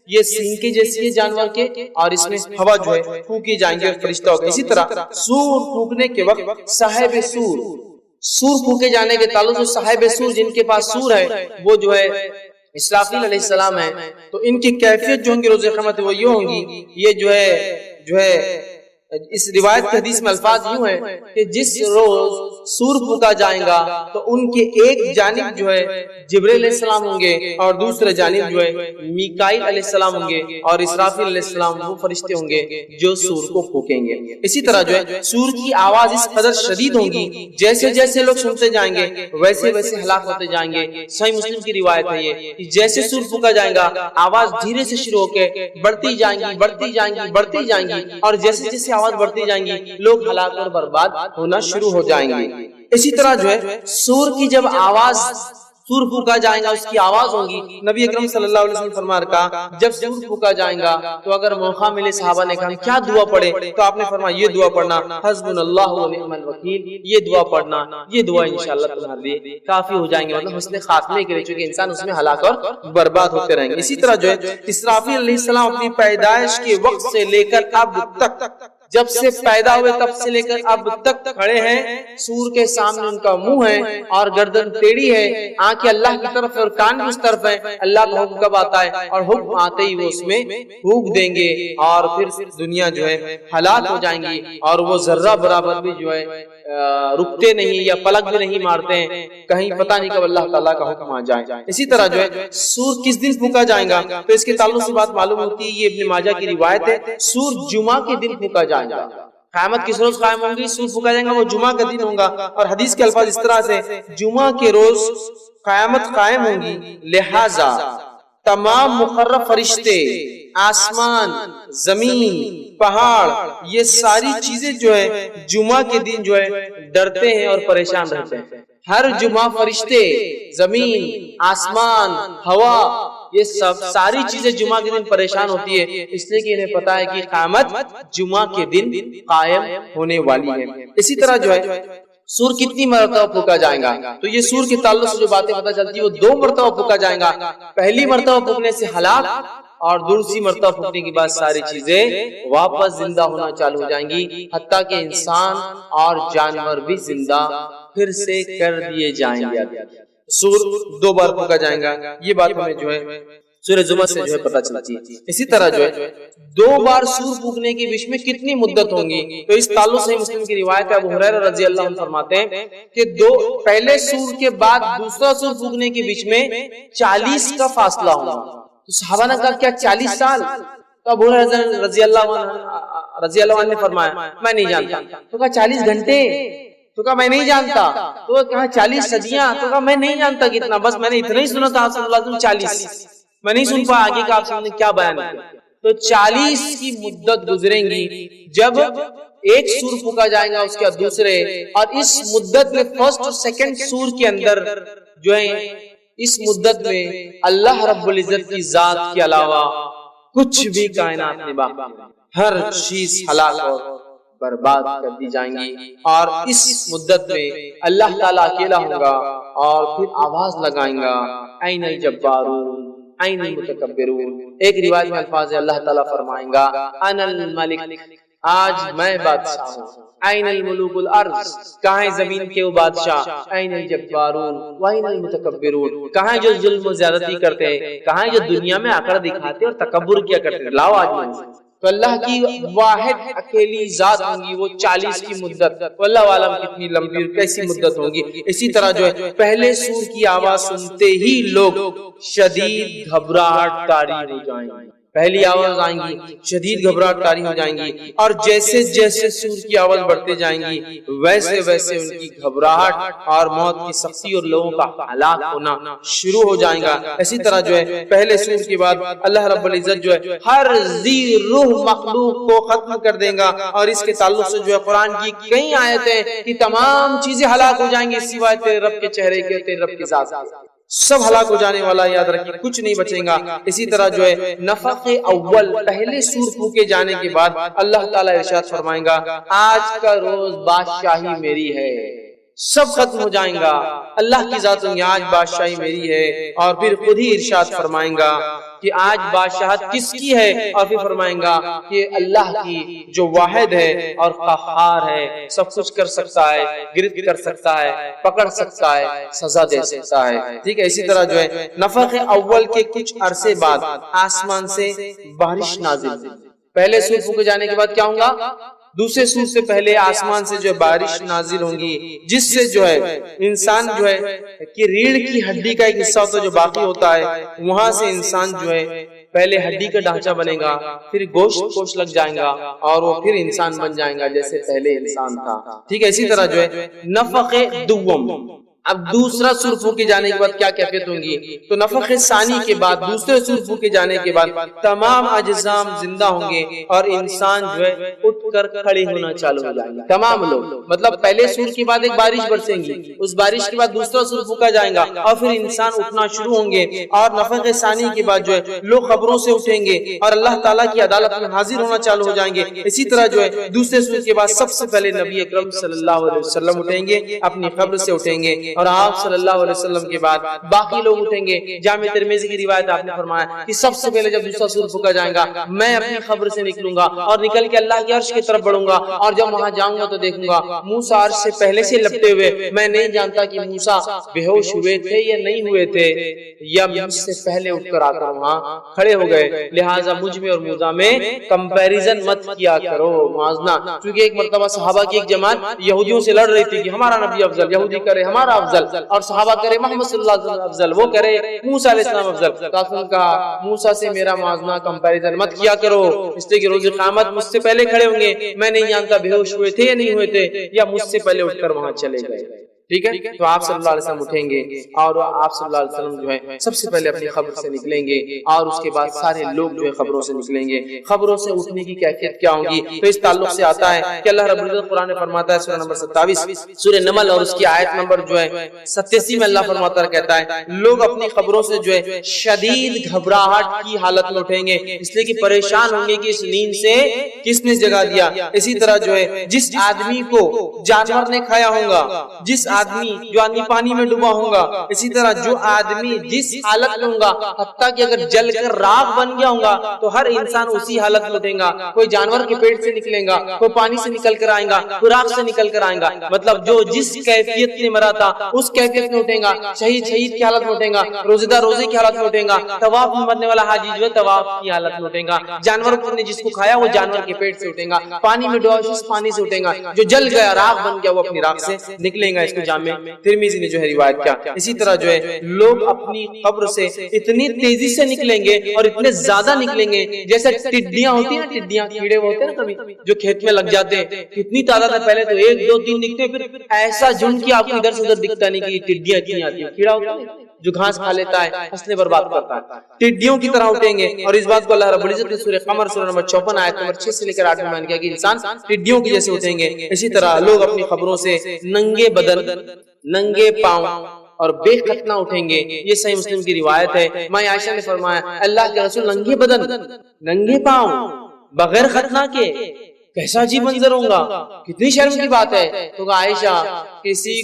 یہ سینگ کے جیسی ہے جانور کے, اور اس میں ہوا جو ہے پھونکی جائیں گے اور فرشتہ ہوگا. اسی طرح سور پھونکنے کے وقت صاحب سور پھونکے جانے کے تعلق سے صاحب سور, جن کے پاس سور ہے, وہ جو ہے اسرافیل علیہ السلام ہے. تو ان کی کیفیت جو ہوں گی روز قیامت وہ یہ ہوں گی. یہ جو ہے اس روایت کے حدیث میں الفاظ یوں ہیں کہ جس روز سور پھونکا جائے گا تو ان کے ایک جانب جو ہے جبرائیل علیہ السلام ہوں گے, اور دوسرے جانب جو ہے میکائیل علیہ السلام ہوں گے, اور اسرافیل علیہ السلام وہ فرشتے ہوں گے جو سور کو پھونکیں گے. اسی طرح جو ہے سور کی آواز اس قدر شدید ہوگی, جیسے جیسے لوگ سنتے جائیں گے ویسے ویسے ہلاک ہوتے جائیں گے. صحیح مسلم کی روایت ہے یہ کہ جیسے سور پھونکا جائے گا آواز دھیرے سے شروع ہو کے بڑھتی جائیں گی, اور جیسے جیسے آواز بڑھتی جائیں گی لوگ ہلاک اور برباد ہونا شروع ہو جائیں گے. اسی طرح جو ہے سور کی جب آواز سور پھونکا جائے گا اس کی آواز ہوگی. نبی اکرم صلی اللہ علیہ وسلم فرما رہا جب سور پھونکا جائے گا تو اگر موقع ملے, صحابہ نے کہا کیا دعا پڑھے, تو آپ نے فرمایا یہ دعا پڑھنا حسبنا اللہ و نعم الوکیل, یہ دعا پڑھنا, یہ دعا انشاءاللہ تمہارے لیے کافی ہو جائیں گے, مطلب حسن خاتمے کے لیے, چونکہ انسان اس میں ہلاک اور برباد ہوتے رہیں گے. اسی طرح جو ہے اسرافیل علیہ السلام اپنی پیدائش کے وقت سے لے کر اب تک, جب سے پیدا ہوئے تب سے لے کر اب تک کھڑے ہیں. سور کے سامنے ان کا منہ ہے اور گردن ٹیڑھی ہے, آنکھیں اللہ کی طرف اور کان بھی اس طرف ہیں. اللہ کا حکم کب آتا ہے, اور حکم آتے ہی وہ اس میں پھونک دیں گے, اور پھر دنیا جو ہے ہلاک ہو جائیں گی, اور وہ ذرہ برابر بھی جو ہے رکتے نہیں یا پلک بھی نہیں مارتے ہیں, کہیں پتہ نہیں کب اللہ تعالیٰ کا حکم آ جائے. اسی طرح جو ہے سور کس دن پھونکا جائے گا, تو اس کے تعلق سے بات معلوم ہوتی ہے, یہ ابن ماجہ کی روایت ہے. سور جمعہ کے دن پھونکا جائے گا. قیامت کس روز قائم ہوں گی, سور پھونکا جائے گا, وہ جمعہ کا دن ہوگا. اور حدیث کے الفاظ اس طرح سے جمعہ کے روز قیامت قائم ہوں گی, لہذا تمام مقرب فرشتے آسمان، زمین، پہاڑ، یہ ساری چیزیں جو ہے جمعہ کے دن جو ہے ڈرتے ہیں اور پریشان رہتے ہیں. ہر جمعہ فرشتے، زمین، آسمان، ہوا، یہ سب ساری چیزیں جمعہ کے دن پریشان ہوتی ہے، اس لیے کہ انہیں پتا ہے کہ قیامت جمعہ کے دن قائم ہونے والی ہے. اسی طرح جو ہے سور کتنی مرتبہ پھونکا جائے گا، تو یہ سور کے تعلق سے جو باتیں پتہ چلتی ہے وہ 2 مرتبہ پھونکا جائے گا. پہلی مرتبہ پھونکنے سے ہلاک، اور دوسری مرتبہ پھونکنے کے بعد ساری چیزیں واپس زندہ ہونا چالو ہو جائیں گی، حتیٰ کہ انسان اور جانور بھی زندہ پھر سے کر دیے جائیں گے. سور 2 بار پھونکا جائے گا، یہ بات ہمیں جو ہے سورہ زمر سے جو ہے پتہ چلتی ہے. اسی طرح جو ہے 2 بار سور پھونکنے کے بیچ میں کتنی مدت ہوں گی، تو اس تعلق سے مسلم کی روایت ہے، ابو ہریرہ رضی اللہ عنہ فرماتے ہیں کہ پہلے سور کے بعد دوسرا سور پھونکنے کے بیچ میں 40 کا فاصلہ ہوگا. تو صحابہ نے کہا کیا 40 سال؟ تو ابو ہریرہ رضی اللہ عنہ نے فرمایا میں نہیں جانتا. تو کہا 40 گھنٹے؟ تو کہا میں نہیں جانتا. تو کہا 40 صدیاں؟ تو کہا میں نہیں جانتا کتنا، بس میں نے اتنا ہی سنا تھا آپ صلی اللہ علیہ وسلم 40. میں نہیں سن پا آگے کا آپ نے کیا بیان کیا. تو 40 کی مدت گزریں گی جب ایک سور پھونکا جائے گا اس کے دوسرے، اور اس مدت میں فرسٹ اور سیکنڈ سور کے اندر جو ہے اس مدت میں اللہ رب العزت کی ذات کے علاوہ کچھ بھی کائنات میں باقی نہیں، ہر چیز ہلاک اور برباد کر دی جائیں گی. اور اس مدت میں اللہ تعالیٰ اکیلا ہوگا اور پھر آواز لگائیں گا این الجبارون این المتکبرون. ایک روایت میں الفاظ ہے اللہ تعالیٰ فرمائیں گا انا الملک، آج میں بادشاہ ہوں. این الملوک الارض، کہاں ہے زمین کے وہ بادشاہ؟ این الجبارون وین المتکبرون، کہاں ہے جو ظلم و زیادتی کرتے ہیں، کہاں ہے جو دنیا میں آکر دکھاتے اور تکبر کیا کرتے ہیں؟ لاؤ آج میں. تو اللہ کی واحد اکیلی ذات ہوں گی وہ 40 کی مدت. واللہ عالم کتنی لمبی اور کیسی مدت ہوگی. اسی طرح جو ہے پہلے سور کی آواز سنتے ہی لوگ شدید گھبراہٹ طاری ہو جائیں گی. پہلی آواز آئیں گی شدید گھبراہٹ طاری ہو جائیں گی، اور جیسے جیسے سور کی آواز بڑھتے جائیں گی ویسے ویسے ان کی گھبراہٹ اور موت کی سختی اور لوگوں کا ہلاک ہونا شروع ہو جائیں گا. اسی طرح جو ہے پہلے سور کے بعد اللہ رب العزت جو ہے ہر ذی روح مخلوق کو ختم کر دیں گا، اور اس کے تعلق سے جو ہے قرآن کی کئی آیتیں کہ تمام چیزیں ہلاک ہو جائیں گی سوائے تیرے رب کے چہرے کے، تیرے رب کی ذات، سب ہلاک ہو جانے والا، یاد رکھیے کچھ نہیں بچے گا. اسی طرح جو ہے نفخ اول، پہلے سور پھونکے جانے کے بعد اللہ تعالیٰ ارشاد فرمائیں گا آج کا روز بادشاہی میری ہے. سب ختم ہو جائیں گا، اللہ کی ذات ہوں گی آج بادشاہی میری ہے. اور پھر خود ہی ارشاد فرمائیں گا کہ آج بادشاہت کس کی ہے، اور پھر فرمائیں گا کہ اللہ کی جو واحد ہے اور قہار ہے، سب کچھ کر سکتا ہے، گرفت کر سکتا ہے، پکڑ سکتا ہے، سزا دے سکتا ہے. ٹھیک ہے. اسی طرح جو ہے نفخ اول کے کچھ عرصے بعد آسمان سے بارش نازل ہوگی. پہلے سور پھونکے جانے کے بعد کیا ہوگا؟ دوسرے سور سے پہلے آسمان سے جو ہے بارش نازل ہوں گی، جس سے جو ہے انسان جو ہے کہ ریڑھ کی ہڈی کا ایک حصہ ہوتا ہے جو باقی ہوتا ہے، وہاں سے انسان جو ہے پہلے ہڈی کا ڈھانچہ بنے گا، پھر گوشت لگ جائیں گا، اور وہ پھر انسان بن جائیں گا جیسے پہلے انسان تھا. ٹھیک ہے. اسی طرح جو ہے نفخ دوم، اب دوسرا سور پھونکے جانے کے بعد کیا کیفیت ہوں گی؟ تو نفخ ثانی کے بعد دوسرے سور پھونکے جانے کے بعد تمام اجسام زندہ ہوں گے، اور انسان جو ہے اٹھ کر کھڑے ہونا چالو ہو جائیں گے تمام لوگ. مطلب پہلے سور کے بعد ایک بارش برسیں گی، اس بارش کے بعد دوسرا سور پھونکا جائے گا، اور پھر انسان اٹھنا شروع ہوں گے. اور نفخ ثانی کے بعد جو ہے لوگ قبروں سے اٹھیں گے اور اللہ تعالیٰ کی عدالت میں حاضر ہونا چالو ہو جائیں گے. اسی طرح جو ہے دوسرے سور کے بعد سب سے پہلے نبی اکرم صلی اللہ علیہ وسلم اٹھیں گے، اپنی قبر سے اٹھیں گے، اور آپ صلی اللہ علیہ وسلم کے بعد باقی لوگ اٹھیں گے. جامع ترمذی کی روایت آپ نے فرمایا کہ سب سے پہلے جب دوسرا سور پھونکا جائے گا میں اپنی قبر سے نکلوں گا اور نکل کے اللہ کے عرش کی طرف بڑھوں گا، اور جب وہاں جاؤں گا تو دیکھوں گا موسیٰ عرش سے پہلے سے لپٹے ہوئے. میں نہیں جانتا کہ موسیٰ بے ہوش ہوئے تھے یا نہیں ہوئے تھے، یا مجھ سے پہلے اٹھ کر آ کر وہاں کھڑے ہو گئے. لہٰذا مجھ میں اور موسیٰ میں کمپیریزن مت کیا کرو، موازنہ. کیونکہ ایک مرتبہ صحابہ کی ایک جماعت یہودیوں سے لڑ رہی تھی کہ ہمارا نبی افضل، یہودی کرے ہمارا افضل، اور صحابہ کرے محمد صلی اللہ علیہ وسلم افضل، وہ کرے موسیٰ علیہ السلام افضل. تو کہا موسیٰ سے میرا موازنہ کمپیریزن مت کیا کرو، اس لیے کہ روز قیامت مجھ سے پہلے کھڑے ہوں گے. میں نہیں جانتا بے ہوش ہوئے تھے یا نہیں ہوئے تھے، یا مجھ سے پہلے اٹھ کر وہاں چلے گئے. ٹھیک ہے. تو آپ صلی اللہ علیہ وسلم اٹھیں گے اور آپ صلی اللہ علیہ وسلم جو ہے سب سے پہلے اپنی قبر سے نکلیں گے اور اس کے بعد سارے لوگ جو ہے قبروں سے نکلیں گے. قبروں سے اٹھنے کی کیفیت کیا ہوگی؟ تو اس تعلق سے آتا ہے کہ اللہ رب العزت قرآن فرماتا ہے سورہ نمبر 27 سورہ نمل اور اس کی آیت نمبر جو ہے 87 میں اللہ فرماتا ہے کہتا ہے لوگ اپنی قبروں سے جو ہے شدید گھبراہٹ کی حالت میں اٹھیں گے، اس لیے کہ پریشان ہوں گے کہ اس نیند سے کس نے جگا دیا. اسی طرح جو ہے جس آدمی کو جانور نے کھایا ہوگا، جس آدمی جو آدمی پانی میں ڈوبا ہوگا، اسی طرح جو آدمی جس حالت میں ہوگا حتیٰ کہ اگر جل کر راغ بن گیا ہوگا تو ہر انسان اسی حالت میں اٹھے گا. کوئی جانور کے پیٹ سے نکلے گا، کوئی پانی سے نکل کر آئے گا، کوئی راغ سے نکل کر آئے گا. مطلب جو جس کیفیت میں مرا تھا اس کیفیت میں اٹھے گا. شہید کی حالت میں اٹھے گا، روزہ دار روزے کی حالت میں اٹھے گا، طواف میں مرنے والا حاجی جو ہے طواف کی حالت میں اٹھے گا. جانور نے جس کو کھایا وہ جانور کے پیٹ سے اٹھے گا، پانی میں ڈوبا اس پانی سے اٹھے گا، جو جل گیا راغ بن گیا وہ اپنی راغ سے نکلے گا. اس کو جامع ترمذی نے جو ہے روایت کیا. اسی طرح جو ہے لوگ اپنی قبر سے اتنی تیزی سے نکلیں گے اور اتنے زیادہ نکلیں گے جیسے ٹڈیاں ہوتی ہیں نا، ٹڈیاں کیڑے ہوتے ہیں نا کبھی جو کھیت میں لگ جاتے ہیں، کتنی تعداد ہے، پہلے تو 1 2 3 دکھتے، پھر ایسا جھنڈ کی آپ کو ادھر سے ادھر دکھتا نہیں کہ ٹڈیاں اتنی آتی ہیں. کیڑا ہوتا ہے جو گھاس کھا لیتا ہے، فصلیں برباد کرتا ہے، ٹڈیوں کی طرح اٹھیں گے. اور اس بات کو اللہ رب العزت نے سورہ قمر سورہ نمبر 54 آیت نمبر 6 سے لے کر 8 میں بیان کیا کہ انسان ٹڈیوں کی جیسے اٹھیں گے. اسی طرح لوگ اپنی قبروں سے ننگے بدن، ننگے پاؤں اور بے ختنہ اٹھیں گے. یہ صحیح مسلم کی روایت ہے. ماں عائشہ نے فرمایا اللہ کے رسول ننگے بدن، ننگے پاؤں، بغیر ختنہ کے کیسا عجیب منظر ہوگا، کتنی شرم کی بات ہے. تو عائشہ کسی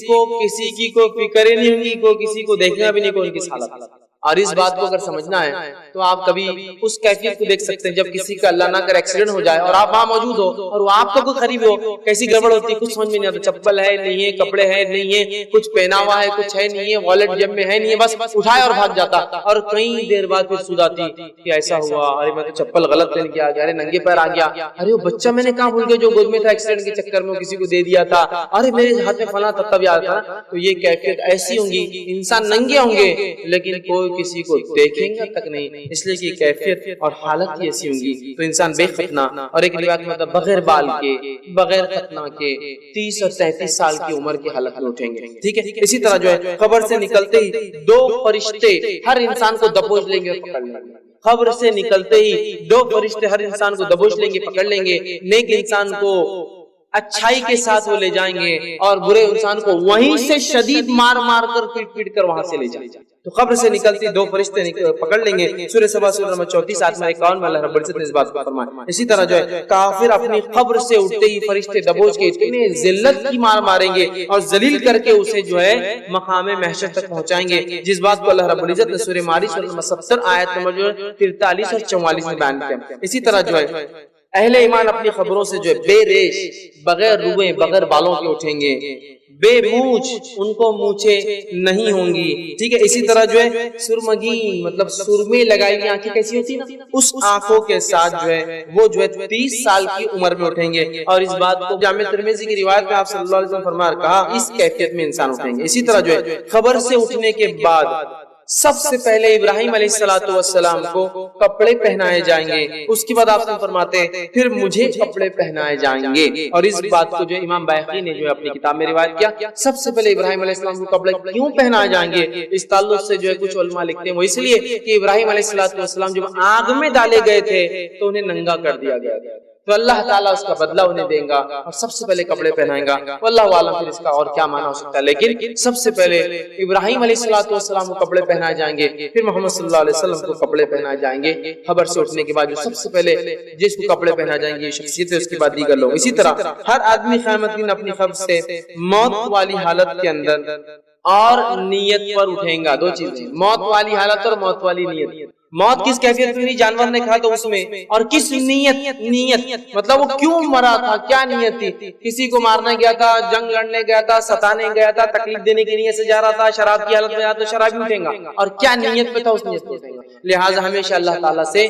کی کوئی فکر ہی نہیں ہوگی، کوئی کسی کو دیکھنا بھی نہیں کوئی ان کی حالت. اور اس بات کو اگر سمجھنا ہے تو آپ کبھی اس کیفیت کو دیکھ سکتے ہیں جب کسی کا اللہ نہ کر ایکسیڈنٹ ہو جائے اور آپ وہاں موجود ہو اور وہ آپ کا کوئی قریب ہو، کیسی گڑبڑ ہوتی ہے کچھ سمجھ میں نہیں آتا. چپل ہے نہیں ہے، کپڑے ہے نہیں ہے، کچھ پہنا ہوا ہے کچھ ہے نہیں ہے، والٹ جیب میں ہے نہیں ہے، بس اٹھائے اور بھاگ جاتا. اور کئی دیر بعد پھر سود آتی کہ ایسا ہوا، ارے میں تو چپل غلط پہن کے آ گیا، ارے ننگے پیر آ گیا، ارے وہ بچہ میں نے کہاں بھول گیا جو گود میں تھا، ایکسیڈنٹ کے چکر میں کسی کو دے دیا تھا، ارے میرے ہاتھ میں فلاں تھا تب یاد تھا. تو یہ کیفیت ایسی ہوں گی، انسان ننگے ہوں گے لیکن کوئی کسی کو دیکھیں گا تک نہیں، اس لیے کہ کیفیت اور حالت ہی ایسی ہوں گی. تو انسان بے ختنہ اور ایک روایت میں بغیر بال کے، بغیر ختنہ کے 30 اور 33 سال کی عمر کی حالت میں اٹھیں گے. ٹھیک ہے. اسی طرح جو ہے قبر سے نکلتے ہی 2 فرشتے ہر انسان کو دبوچ لیں گے اور پکڑ لیں گے. قبر سے نکلتے ہی 2 فرشتے ہر انسان کو دبوچ لیں گے، پکڑ لیں گے. نیک انسان کو اچھائی کے ساتھ وہ لے جائیں گے اور برے انسان کو وہیں سے شدید مار مار کر پیٹ پیٹ کر وہاں سے لے جائیں گے. تو قبر سے نکلتی 2 فرشتے پکڑ لیں گے. سورہ سبا سورہ نمبر 34 آیت نمبر 51 میں اللہ رب العزت نے اس بات کو فرمایا. اسی طرح جو ہے کافر اپنی قبر سے اٹھتے ہی فرشتے دبوچ کے اتنے ذلت کی مار ماریں گے اور ذلیل کر کے اسے جو ہے مقام محشر تک پہنچائیں گے، جس بات کو اللہ رب العزت نے سورہ معارج سورہ نمبر 70 آیت نمبر 43 اور 44 میں بیان کیا. اسی طرح جو ہے اہل ایمان اپنی قبروں سے جو ہے بے ریش، بغیر روئے، بغیر بالوں کے اٹھیں گے، بے مونچھ، ان کو مونچھیں نہیں ہوں گی. ٹھیک ہے. اسی طرح جو ہے سرمگین مطلب سرمے لگائی ہوئی آنکھیں کیسی ہوتی نا، اس آنکھوں کے ساتھ جو ہے وہ جو ہے 30 سال کی عمر میں اٹھیں گے. اور اس بات کو جامع ترمذی کی روایت میں آپ صلی اللہ علیہ وسلم فرمایا کہا اس کیفیت میں انسان اٹھیں گے. اسی طرح جو ہے قبر سے اٹھنے کے بعد سب سے پہلے ابراہیم علیہ السلام کو کپڑے پہنائے جائیں گے. اس کے بعد آپ سے فرماتے ہیں پھر مجھے کپڑے پہنائے جائیں گے. اور اس بات کو جو امام بایہقی نے جو اپنی کتاب میں روایت کیا، سب سے پہلے ابراہیم علیہ السلام کو کپڑے کیوں پہنائے جائیں گے، اس تعلق سے جو ہے کچھ علماء لکھتے ہیں وہ اس لیے کہ ابراہیم علیہ السلام جب آگ میں ڈالے گئے تھے تو انہیں ننگا کر دیا گیا، تو اللہ تعالیٰ اس کا بدلہ انہیں دیں گا اور سب سے پہلے کپڑے پہنائیں گا. واللہ عالم پھر اس کا اور کیا معنی ہو سکتا ہے، لیکن سب سے پہلے ابراہیم علیہ السلام کو کپڑے پہنائے جائیں گے، پھر محمد صلی اللہ علیہ وسلم کو کپڑے پہنائے جائیں گے. خبر سے اٹھنے کے بعد جو سب سے پہلے جس کو کپڑے پہنائے جائیں گے یہ شخصیت ہے، اس کے بعد دیگر لوگ. اسی طرح ہر آدمی قیامت دن اپنی قبر سے موت والی حالت کے اندر اور نیت پر اٹھیں گا. 2 چیزیں، موت والی حالت اور موت والی نیت. موت کس کیفیت میں جانور نے کھا تو اس میں، اور کس نیت مطلب وہ کیوں مرا تھا، کیا نیت تھی. کسی کو مارنے گیا تھا، جنگ لڑنے گیا تھا، ستانے گیا تھا، تکلیف دینے کی نیت سے جا رہا تھا، شراب کی حالت میں جا تو شراب بھی اٹھیں گا، اور کیا نیت پہ تھا اس نیت پہ اٹھیں گا. لہٰذا ہمیشہ اللہ تعالیٰ سے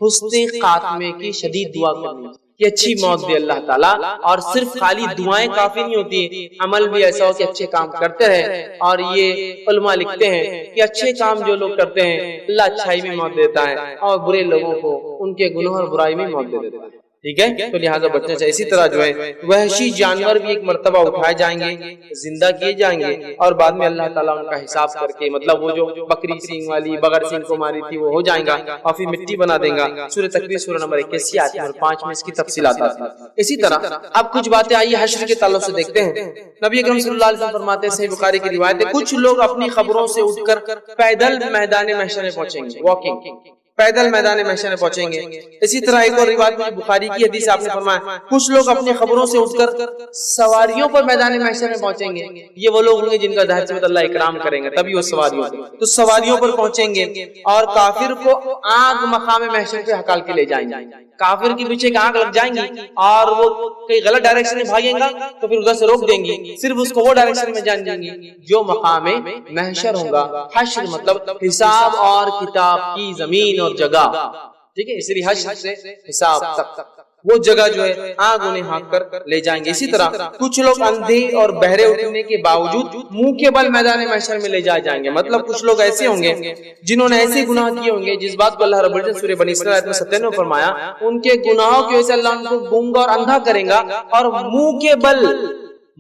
حسن خاتمے کی شدید دعا کرنی کہ اچھی موت دے اللہ تعالیٰ. اور صرف خالی دعائیں کافی نہیں ہوتی، عمل بھی ایسا ہو کہ اچھے کام کرتے رہیں. اور یہ علماء لکھتے ہیں کہ اچھے کام جو لوگ کرتے ہیں اللہ اچھائی میں موت دیتا ہے اور برے لوگوں کو ان کے گناہ اور برائی میں موت دے دیتا ہے. ٹھیک ہے، تو لہٰذا بچنا چاہیے۔ اسی طرح جو ہے وحشی جانور بھی ایک مرتبہ اٹھائے جائیں گے، زندہ کیے جائیں گے، اور بعد میں اللہ تعالیٰ ان کا حساب کر کے، مطلب وہ جو بکری سینگ والی بغیر سینگ کو ماری تھی وہ ہو جائیں گا اور پھر مٹی بنا دیں گا۔ سورہ تکویر سورہ نمبر 81 آیت نمبر 5 میں اس کی تفصیلات آتی ہیں۔ اسی طرح اب کچھ باتیں آئی حشر کے تعلق سے دیکھتے ہیں۔ نبی اکرم صلی اللہ علیہ وسلم فرماتے ہیں، صحیح بخاری کی روایت ہے، کچھ لوگ اپنی خبروں سے اٹھ کر پیدل میدان محشر میں پہنچیں گے، واکنگ، پیدل میدان محشر میں پہنچیں گے۔ اسی طرح ایک اور روایت میں بخاری کی حدیث آپ نے فرمایا، کچھ لوگ اپنی خبروں سے اٹھ کر سواریوں پر میدان محشر میں پہنچیں گے۔ یہ وہ لوگ ہوں گے جن کا ظاہر سی اللہ اکرام کریں گے، تبھی وہ سواریوں تو سواریوں پر پہنچیں گے، اور کافر کو آگ مقام محشر پہ ہکال کے لے جائیں گے۔ کافر کے پیچھے ایک آگ لگ جائیں گی اور وہ کئی غلط ڈائریکشن میں بھاگیں گا تو پھر ادھر سے روک دیں گی، صرف اس کو وہ ڈائریکشن میں جان دیں گی جو مقام محشر ہوگا۔ حشر مطلب حساب اور کتاب کی زمین اور جگہ، ٹھیک ہے، اس لیے حشر سے حساب تک وہ جگہ جو ہے آگ انہیں ہانک کر لے جائیں گے۔ اسی طرح کچھ لوگ اندھے اور بہرے ہونے کے باوجود منہ کے بل میدان محشر میں لے جائے جائیں گے، مطلب کچھ لوگ ایسے ہوں گے جنہوں نے ایسے گناہ کیے ہوں گے جس بات کو اللہ رب العزت سورہ بنی اسرائیل میں 97 فرمایا، ان کے گناہوں کی وجہ سے اللہ ان کو گونگا اور اندھا کرے گا، اور منہ کے بل،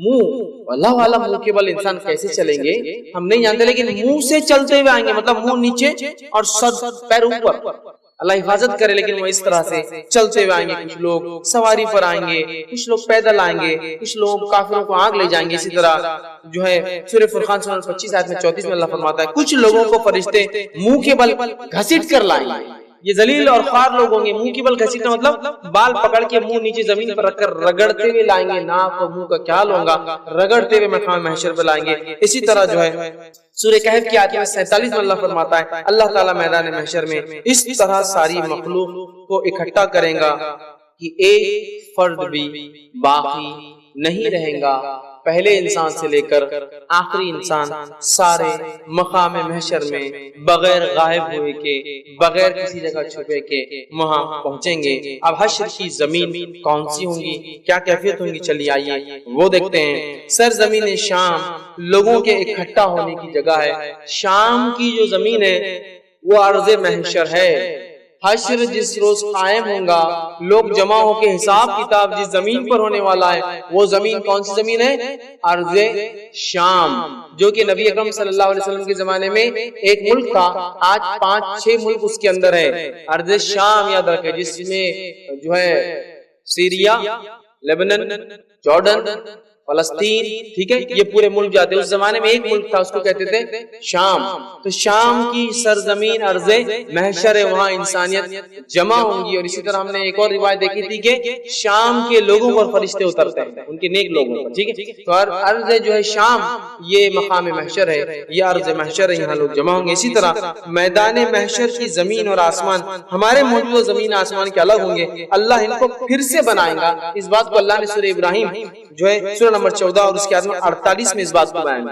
منہ اللہ والا منہ کے بل انسان کیسے چلیں گے ہم نہیں جانتے، لیکن منہ سے چلتے ہوئے آئیں گے، مطلب منہ نیچے اور سر پیر اوپر، اللہ حفاظت کرے، لیکن وہ اس طرح سے چلتے ہوئے آئیں گے۔ کچھ لوگ سواری پر آئیں گے، کچھ لوگ پیدل آئیں گے، کچھ لوگ کافروں کو آگ لے جائیں گے۔ اسی طرح جو ہے سورہ فرقان سورہ 25 آیت میں 34 میں اللہ فرماتا ہے، کچھ لوگوں کو فرشتے منہ کے بل گھسیٹ کر لائیں گے۔ یہ ذلیل اور خوار لوگ ہوں گے۔ منہ کی بل گھسیٹنا مطلب بال پکڑ کے منہ نیچے زمین پر رکھ کر رگڑتے ہوئے لائیں گے، ناک اور منہ کا کیا ہوگا، رگڑتے ہوئے مقام محشر پر لائیں گے۔ اسی طرح جو ہے سورہ کہف کی آیت میں 47 میں اللہ فرماتا ہے، اللہ تعالیٰ میدان محشر میں اس طرح ساری مخلوق کو اکٹھا کرے گا کہ ایک فرد بھی باقی نہیں رہے گا، پہلے انسان سے لے کر آخری انسان سارے مقام محشر میں بغیر غائب ہوئے کے، بغیر کسی جگہ چھپے کے وہاں پہنچیں گے۔ اب حشر کی زمین کون سی ہوں گی، کیا کیفیت ہوں گی، چلیے آئیے وہ دیکھتے ہیں۔ سرزمین شام لوگوں کے اکٹھا ہونے کی جگہ ہے۔ شام کی جو زمین ہے وہ ارض محشر ہے۔ حشر جس روز قائم ہوگا، لوگ جمع ہو کے حساب کتاب جس زمین پر ہونے والا ہے، وہ زمین کون سی زمین ہے، ارض شام، جو کہ نبی اکرم صلی اللہ علیہ وسلم کے زمانے میں ایک ملک تھا، آج 5-6 ملک اس کے اندر ہے۔ ارض شام یاد رکھے، جس میں جو ہے سیریا، لیبنان، جارڈن، فلسطین، ٹھیک ہے، یہ پورے ملک جاتے ہیں۔ اس زمانے میں ایک ملک تھا، اس کو کہتے تھے شام۔ تو شام کی سرزمین ارض محشر ہے، وہاں انسانیت جمع ہوں گی۔ اور اسی طرح ہم نے ایک اور روایت دیکھی تھی کہ شام کے لوگوں پر فرشتے اترتے ہیں، ان کے نیک لوگوں پر، ٹھیک ہے۔ تو ارض جو ہے شام یہ مقام محشر ہے، یہ ارض محشر ہے، یہاں لوگ جمع ہوں گے۔ اسی طرح میدان محشر کی زمین اور آسمان ہمارے موجودہ زمین آسمان کے الگ ہوں گے، اللہ ان کو پھر سے بنائے گا۔ اس بات کو اللہ نے سورہ ابراہیم جو ہے سورہ نمبر 14 اور اس کے آیت 48 میں اس بات کو بیان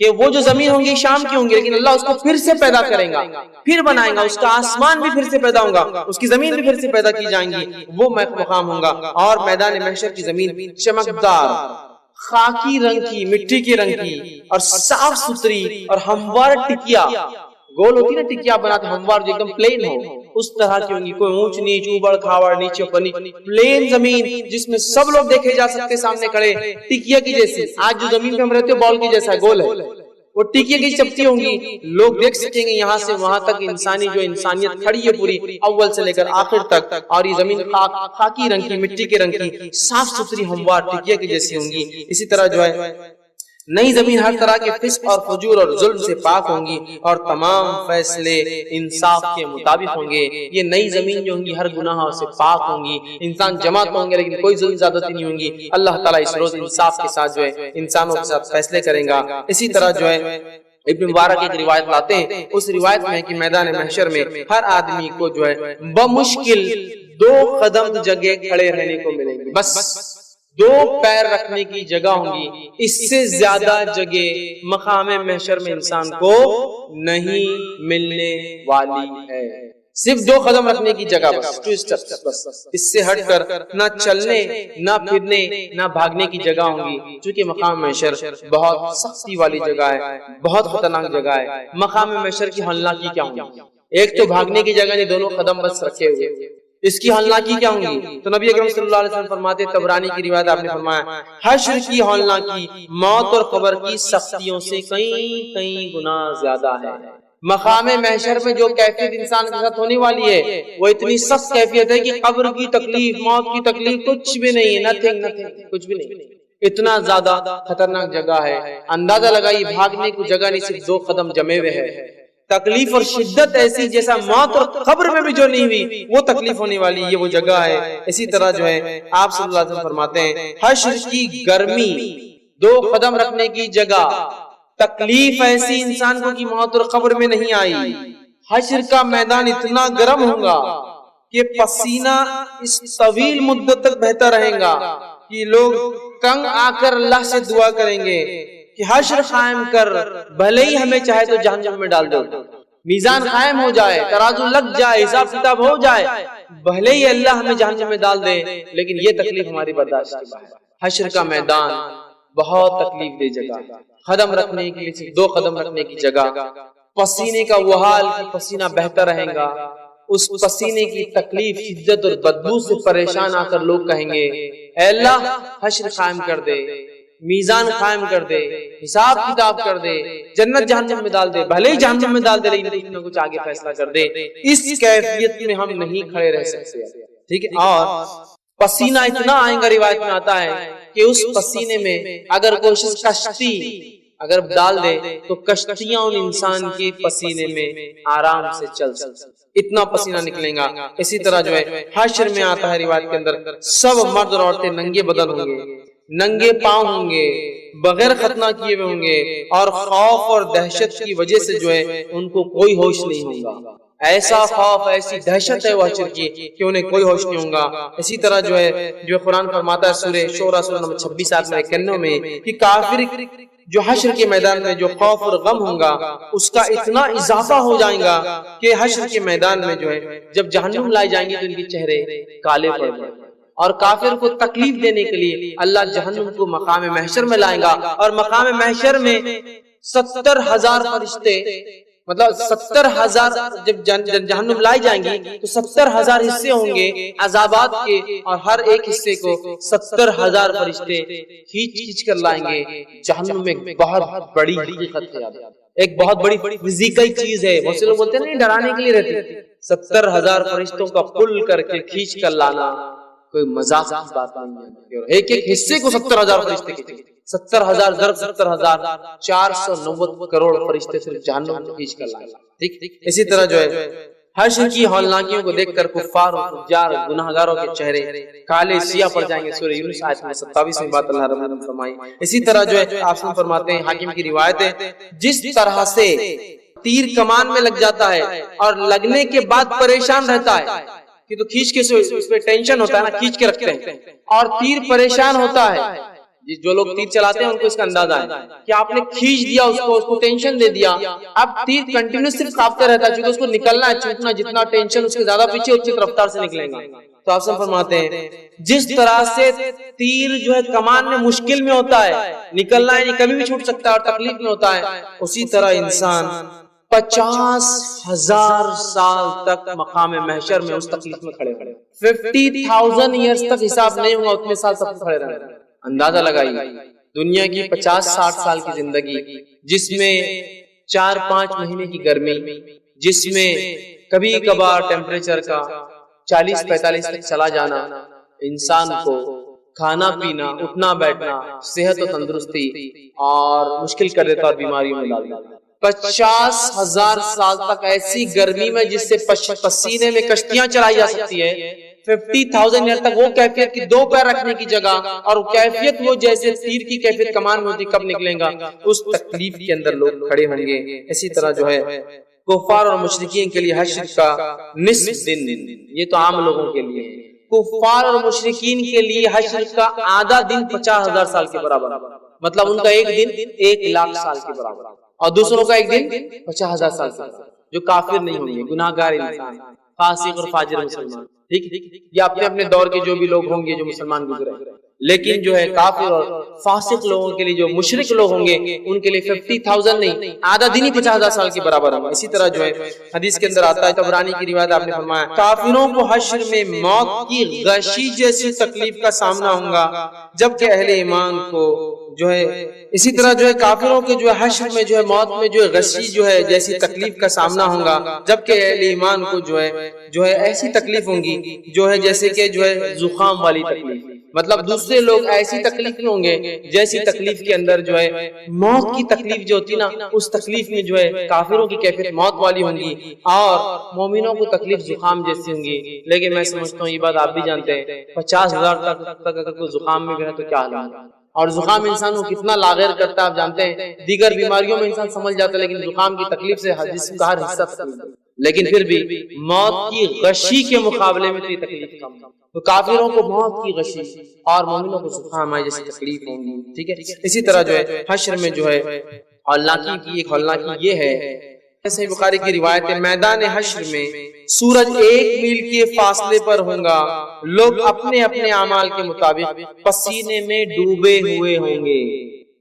کہ وہ جو زمین ہوں گی شام کی ہوں گی، لیکن اللہ اس کو پھر سے پیدا کریں گا، پھر بنائیں گا، اس کا آسمان بھی پھر سے پیدا ہوگا، اس کی زمین بھی پھر سے پیدا کی جائیں گی، وہ مقام ہوگا۔ اور میدان محشر کی زمین چمکدار، خاکی رنگ کی، مٹی کے رنگ کی اور صاف ستھری اور ہموار ٹکیا، گول ہوتی نا ٹکیا بناتے ہموار جو ایک دم پلین ہو، اس طرح کی ہوں گی، کوئی اونچ نیچ، اوبڑ کھاوڑ، نیچے اوپر نیچے، پلین زمین جس میں سب لوگ دیکھے جا سکتے سامنے کھڑے، ٹکیا کی جیسی۔ آج جو زمین پہ ہم رہتے ہیں بال کی جیسا گول ہے، وہ ٹکیا کی چپٹی ہوں گی، لوگ دیکھ سکیں گے یہاں سے وہاں تک انسانی جو انسانیت کھڑی ہے پوری، اول سے لے کر آخر تک۔ اور یہ زمین خاکی رنگ کی، مٹی کے رنگ کی، صاف ستھری ہموار ٹکیا کی جیسی ہوں گی۔ اسی طرح جو ہے نئی زمین ہر طرح کے فسق اور فجور اور ظلم سے پاک ہوں گی، اور تمام فیصلے انصاف کے مطابق ہوں گے۔ یہ نئی زمین جو ہوں گی ہر گناہ سے پاک ہوں گی، انسان جماعت ہوں گے لیکن کوئی ظلم زیادتی نہیں ہوں گی۔ اللہ تعالیٰ اس روز انصاف کے ساتھ جو ہے انسانوں کے ساتھ فیصلے کریں گا۔ اسی طرح جو ہے ابن مبارک ایک روایت لاتے ہیں، اس روایت میں ہے کہ میدان محشر میں ہر آدمی کو جو ہے بمشکل 2 قدم جگہ کھڑے رہنے کو ملیں گے، بس 2 پیر رکھنے کی جگہ ہوں گی، اس سے زیادہ جگہ مقام محشر میں انسان کو نہیں ملنے والی ہے۔ صرف 2 قدم رکھنے کی جگہ، بس 2 سٹیپس، بس اس سے ہٹ کر نہ چلنے، نہ پھرنے، نہ بھاگنے کی جگہ ہوں گی، چونکہ مقام محشر بہت سختی والی جگہ ہے، بہت خطرناک جگہ ہے۔ مقام محشر کی ہولناکی کیا ہوں گی؟ ایک تو بھاگنے کی جگہ نہیں، 2 قدم بس رکھے ہوئے، اس کی ہولناکی کیا ہوں گی؟ تو نبی اکرم صلی اللہ علیہ وسلم فرماتے، طبرانی کی روایت آپ نے فرمایا، حشر کی ہولناکی موت اور قبر کی سختیوں سے کئی گنا زیادہ ہے۔ مقام محشر میں جو کیفیت انسان کے ساتھ ہونے والی ہے وہ اتنی سخت کیفیت ہے کہ قبر کی تکلیف، موت کی تکلیف کچھ بھی نہیں ہے، نتھنگ کچھ بھی نہیں، اتنا زیادہ خطرناک جگہ ہے۔ اندازہ لگائیے، بھاگنے کو جگہ نہیں، صرف 2 قدم جمے ہوئے ہے۔ تکلیف اور شدت ایسی جیسا موت اور قبر میں بھی جو نہیں ہوئی وہ تکلیف ہونے والی یہ وہ جگہ ہے۔ اسی طرح جو ہے آپ صلی اللہ علیہ وسلم فرماتے ہیں، حشر کی گرمی، 2 قدم رکھنے کی جگہ، تکلیف ایسی انسان کو کہ موت اور قبر میں نہیں آئی۔ حشر کا میدان اتنا گرم ہوگا کہ پسینہ اس طویل مدت تک بہتا رہے گا کہ لوگ تنگ آ کر اللہ سے دعا کریں گے کہ حشر قائم کر، بھلے ہی ہمیں چاہے تو جہنم میں ڈال دو، میزان قائم ہو جائے، ترازو لگ جائے، حساب کتاب ہو جائے، بھلے ہی اللہ ہمیں جہنم میں ڈال دے، لیکن یہ تکلیف ہماری برداشت کی بات ہے۔ حشر کا میدان بہت تکلیف دہ جگہ، قدم رکھنے کے لیے 2 قدم رکھنے کی جگہ، پسینے کا وہ حال کہ پسینہ بہتا رہے گا، اس پسینے کی تکلیف، شدت اور بدبو سے پریشان آ کر لوگ کہیں گے، اے اللہ حشر قائم کر دے، میزان قائم کر دے، حساب کتاب کر دے، جنت جہنم میں ڈال دے، بھلے ہی جہنم میں ڈال دے لیکن کچھ نہ کچھ آگے فیصلہ کر دے۔ اس کیفیت میں ہم نہیں کھڑے رہ سکتے، ٹھیک ہے۔ اور پسینہ اتنا آئے گا، روایت میں آتا ہے کہ اس پسینے میں اگر کوئی کشتی اگر ڈال دے تو کشتیاں ان انسان کے پسینے میں آرام سے چل سکتی، اتنا پسینہ نکلے گا۔ اسی طرح جو ہے حشر میں آتا ہے روایت کے اندر، سب مرد اور عورتیں ننگے بدن ہوں گے، ننگے پاؤں ہوں گے، بغیر ختنہ کیے ہوئے ہوں گے، اور خوف اور دہشت کی وجہ سے جو ہے ان کو کوئی ہوش نہیں ہوگا۔ ایسا خوف، ایسی دہشت ہے وہ حشر کی کہ انہیں کوئی ہوش نہیں ہوگا۔ اسی طرح جو ہے قرآن فرماتا ہے سورہ شورى سورہ نمبر 26 آیت 91 میں کہ کافر جو حشر کے میدان میں جو خوف اور غم ہوگا اس کا اتنا اضافہ ہو جائے گا کہ حشر کے میدان میں جو ہے جب جہنم لائے جائیں گے تو ان کے چہرے کالے پڑ جائیں گے، اور کافر کو تکلیف دینے کے لیے اللہ جہنم کو مقام محشر میں لائے گا، اور مقام محشر میں 70,000 فرشتے، مطلب 70,000 جب جہنم لائی جائیں گی تو 70,000 حصے ہوں گے عذابات کے، اور ہر ایک حصے کو 70,000 فرشتے کھینچ کر لائیں گے جہنم میں۔ ایک بہت بڑی حقیقت ہے، ایک بہت بڑی فزیکل چیز ہے، بہت سے لوگ بولتے ہیں نہیں ڈرانے کے لیے رہتے، 70,000 فرشتوں کا پل کر کے کھینچ کر لانا کوئی مذاق کی بات نہیں ہے، ایک ایک حصے کو 70,000 فرشتے کھینچیں، 70,000 ضرب 70,000 490 کروڑ فرشتے صرف جہنم کو کھینچ کر لائیں گے، ٹھیک۔ اسی طرح جو ہے حشر کی ہولناکیوں کو دیکھ کر کفار اور فجار گناہگاروں کے چہرے کالے سیاہ پڑ جائیں گے، سورہ یونس آیت 27 میں بات اللہ رب العالمین نے فرمائی۔ اسی طرح جو ہے آپ فرماتے ہیں، حاکم کی روایت ہے، جس طرح سے تیر کمان میں لگ جاتا ہے اور لگنے کے بعد پریشان رہتا ہے کہ تو کھینچ کے اس پہ ٹینشن ہوتا ہے نا، کھینچ کے رکھتے ہیں، اور تیر پریشان ہوتا ہے، جو لوگ تیر چلاتے ہیں ان کو اس کا اندازہ ہے کہ آپ نے کھینچ دیا اس کو ٹینشن دے دیا، اب تیر کنٹینیوس صرف کاپتا رہتا ہے، چونکہ اس کو نکلنا ہے، چھوٹنا جتنا ٹینشن اس کے زیادہ پیچھے اتنی رفتار سے نکلیں گا۔ تو آپ سب فرماتے ہیں جس طرح سے تیر جو ہے کمان میں مشکل میں ہوتا ہے، نکلنا ہے، کبھی بھی چھوٹ سکتا ہے اور تکلیف میں ہوتا ہے، اسی طرح انسان 50,000 سال تک مقام محشر میں اس تکلیف میں کھڑے رہے، 50,000 ایئرز تک حساب نہیں ہوگا، اتنے سال تک کھڑے رہے۔ اندازہ لگائیے دنیا کی 50-60 سال کی زندگی، جس میں 4-5 مہینے کی گرمی، جس میں کبھی کبھار ٹیمپریچر کا 40-45 تک چلا جانا، انسان کو کھانا پینا، اٹھنا بیٹھنا، صحت و تندرستی اور مشکل کر دیتا اور بیماریوں میں ڈال دیتا۔ 50,000 سال تک ایسی گرمی میں جس سے پسینے میں کشتیاں چلائی جا سکتی ہے، 50,000 ایئر تک وہ کیفیت کی 2 پیر رکھنے کی جگہ، اور وہ کیفیت وہ جیسے تیر کی کیفیت کمان میں ہوتی کب نکلیں گا، اس تکلیف کے اندر لوگ کھڑے ہوں گے۔ اسی طرح جو ہے کفار اور مشرکین کے لیے حشر کا نصف دن، یہ تو عام لوگوں کے لیے، کفار اور مشرکین کے لیے حشر کا آدھا دن 50,000 سال کے برابر، مطلب ان کا ایک دن 1,00,000 سال کے برابر، اور دوسروں کا ایک دن 50,000 سال کے برابر، جو کافر نہیں ہوں گے، گناہگار انسان، فاسق اور فاجر مسلمان، ٹھیک، یا اپنے اپنے دور کے جو بھی لوگ ہوں گے جو مسلمان گزرے، لیکن جو ہے کافر اور فاسق لوگوں کے لیے، جو مشرک لوگ ہوں گے، ان کے لیے 50,000 نہیں، آدھا دن ہی 50,000 سال کے برابر ہوگا۔ اسی طرح جو ہے حدیث کے اندر آتا ہے، طبرانی کی روایت، آپ نے فرمایا کافروں کو حشر میں موت کی غشی جیسی تکلیف کا سامنا ہوگا، جبکہ اہل ایمان کو جو ہے اسی طرح جو ہے کافروں کے جو ہے حشر میں جو ہے موت میں جو ہے غشی جو ہے جیسی تکلیف کا سامنا ہوگا، جبکہ اہل ایمان کو جو ہے ایسی تکلیف ہوں گی جو ہے جیسے کہ جو ہے زکام والی تکلیف، مطلب دوسرے لوگ ایسی تکلیف میں ہوں گے جیسی تکلیف کے اندر جو ہے موت کی تکلیف جو ہوتی نا، اس تکلیف میں جو ہے کافروں کی کیفیت موت والی ہوں گی اور مومنوں کو تکلیف زکام جیسی ہوں گی۔ لیکن میں سمجھتا ہوں یہ بات آپ بھی جانتے ہیں، 50,000 تک اگر کوئی زکام میں گیا تو کیا حال ہے، اور زکام انسان کو کتنا لاغیر کرتا ہے آپ جانتے ہیں۔ دیگر بیماریوں میں انسان سمجھ جاتا ہے، لیکن زکام کی تکلیف سے جسم کا ہر حصہ تکلیف ہے، لیکن پھر بھی موت کی غشی کے مقابلے میں تو یہ تکلیف کم ہے۔ تو کافروں کو موت کی غشی اور مومنوں کو زکام ہے جیسی تکلیف ہوں گی، ٹھیک ہے۔ اسی طرح جو ہے حشر میں جو ہے ہولناکی کی ایک ہولناکی یہ ہے، صحیح بخاری کی روایت ہے، میدان حشر میں سورج 1 میل کے فاصلے پر ہوگا، لوگ اپنے اپنے اعمال کے مطابق پسینے میں ڈوبے ہوئے ہوں گے۔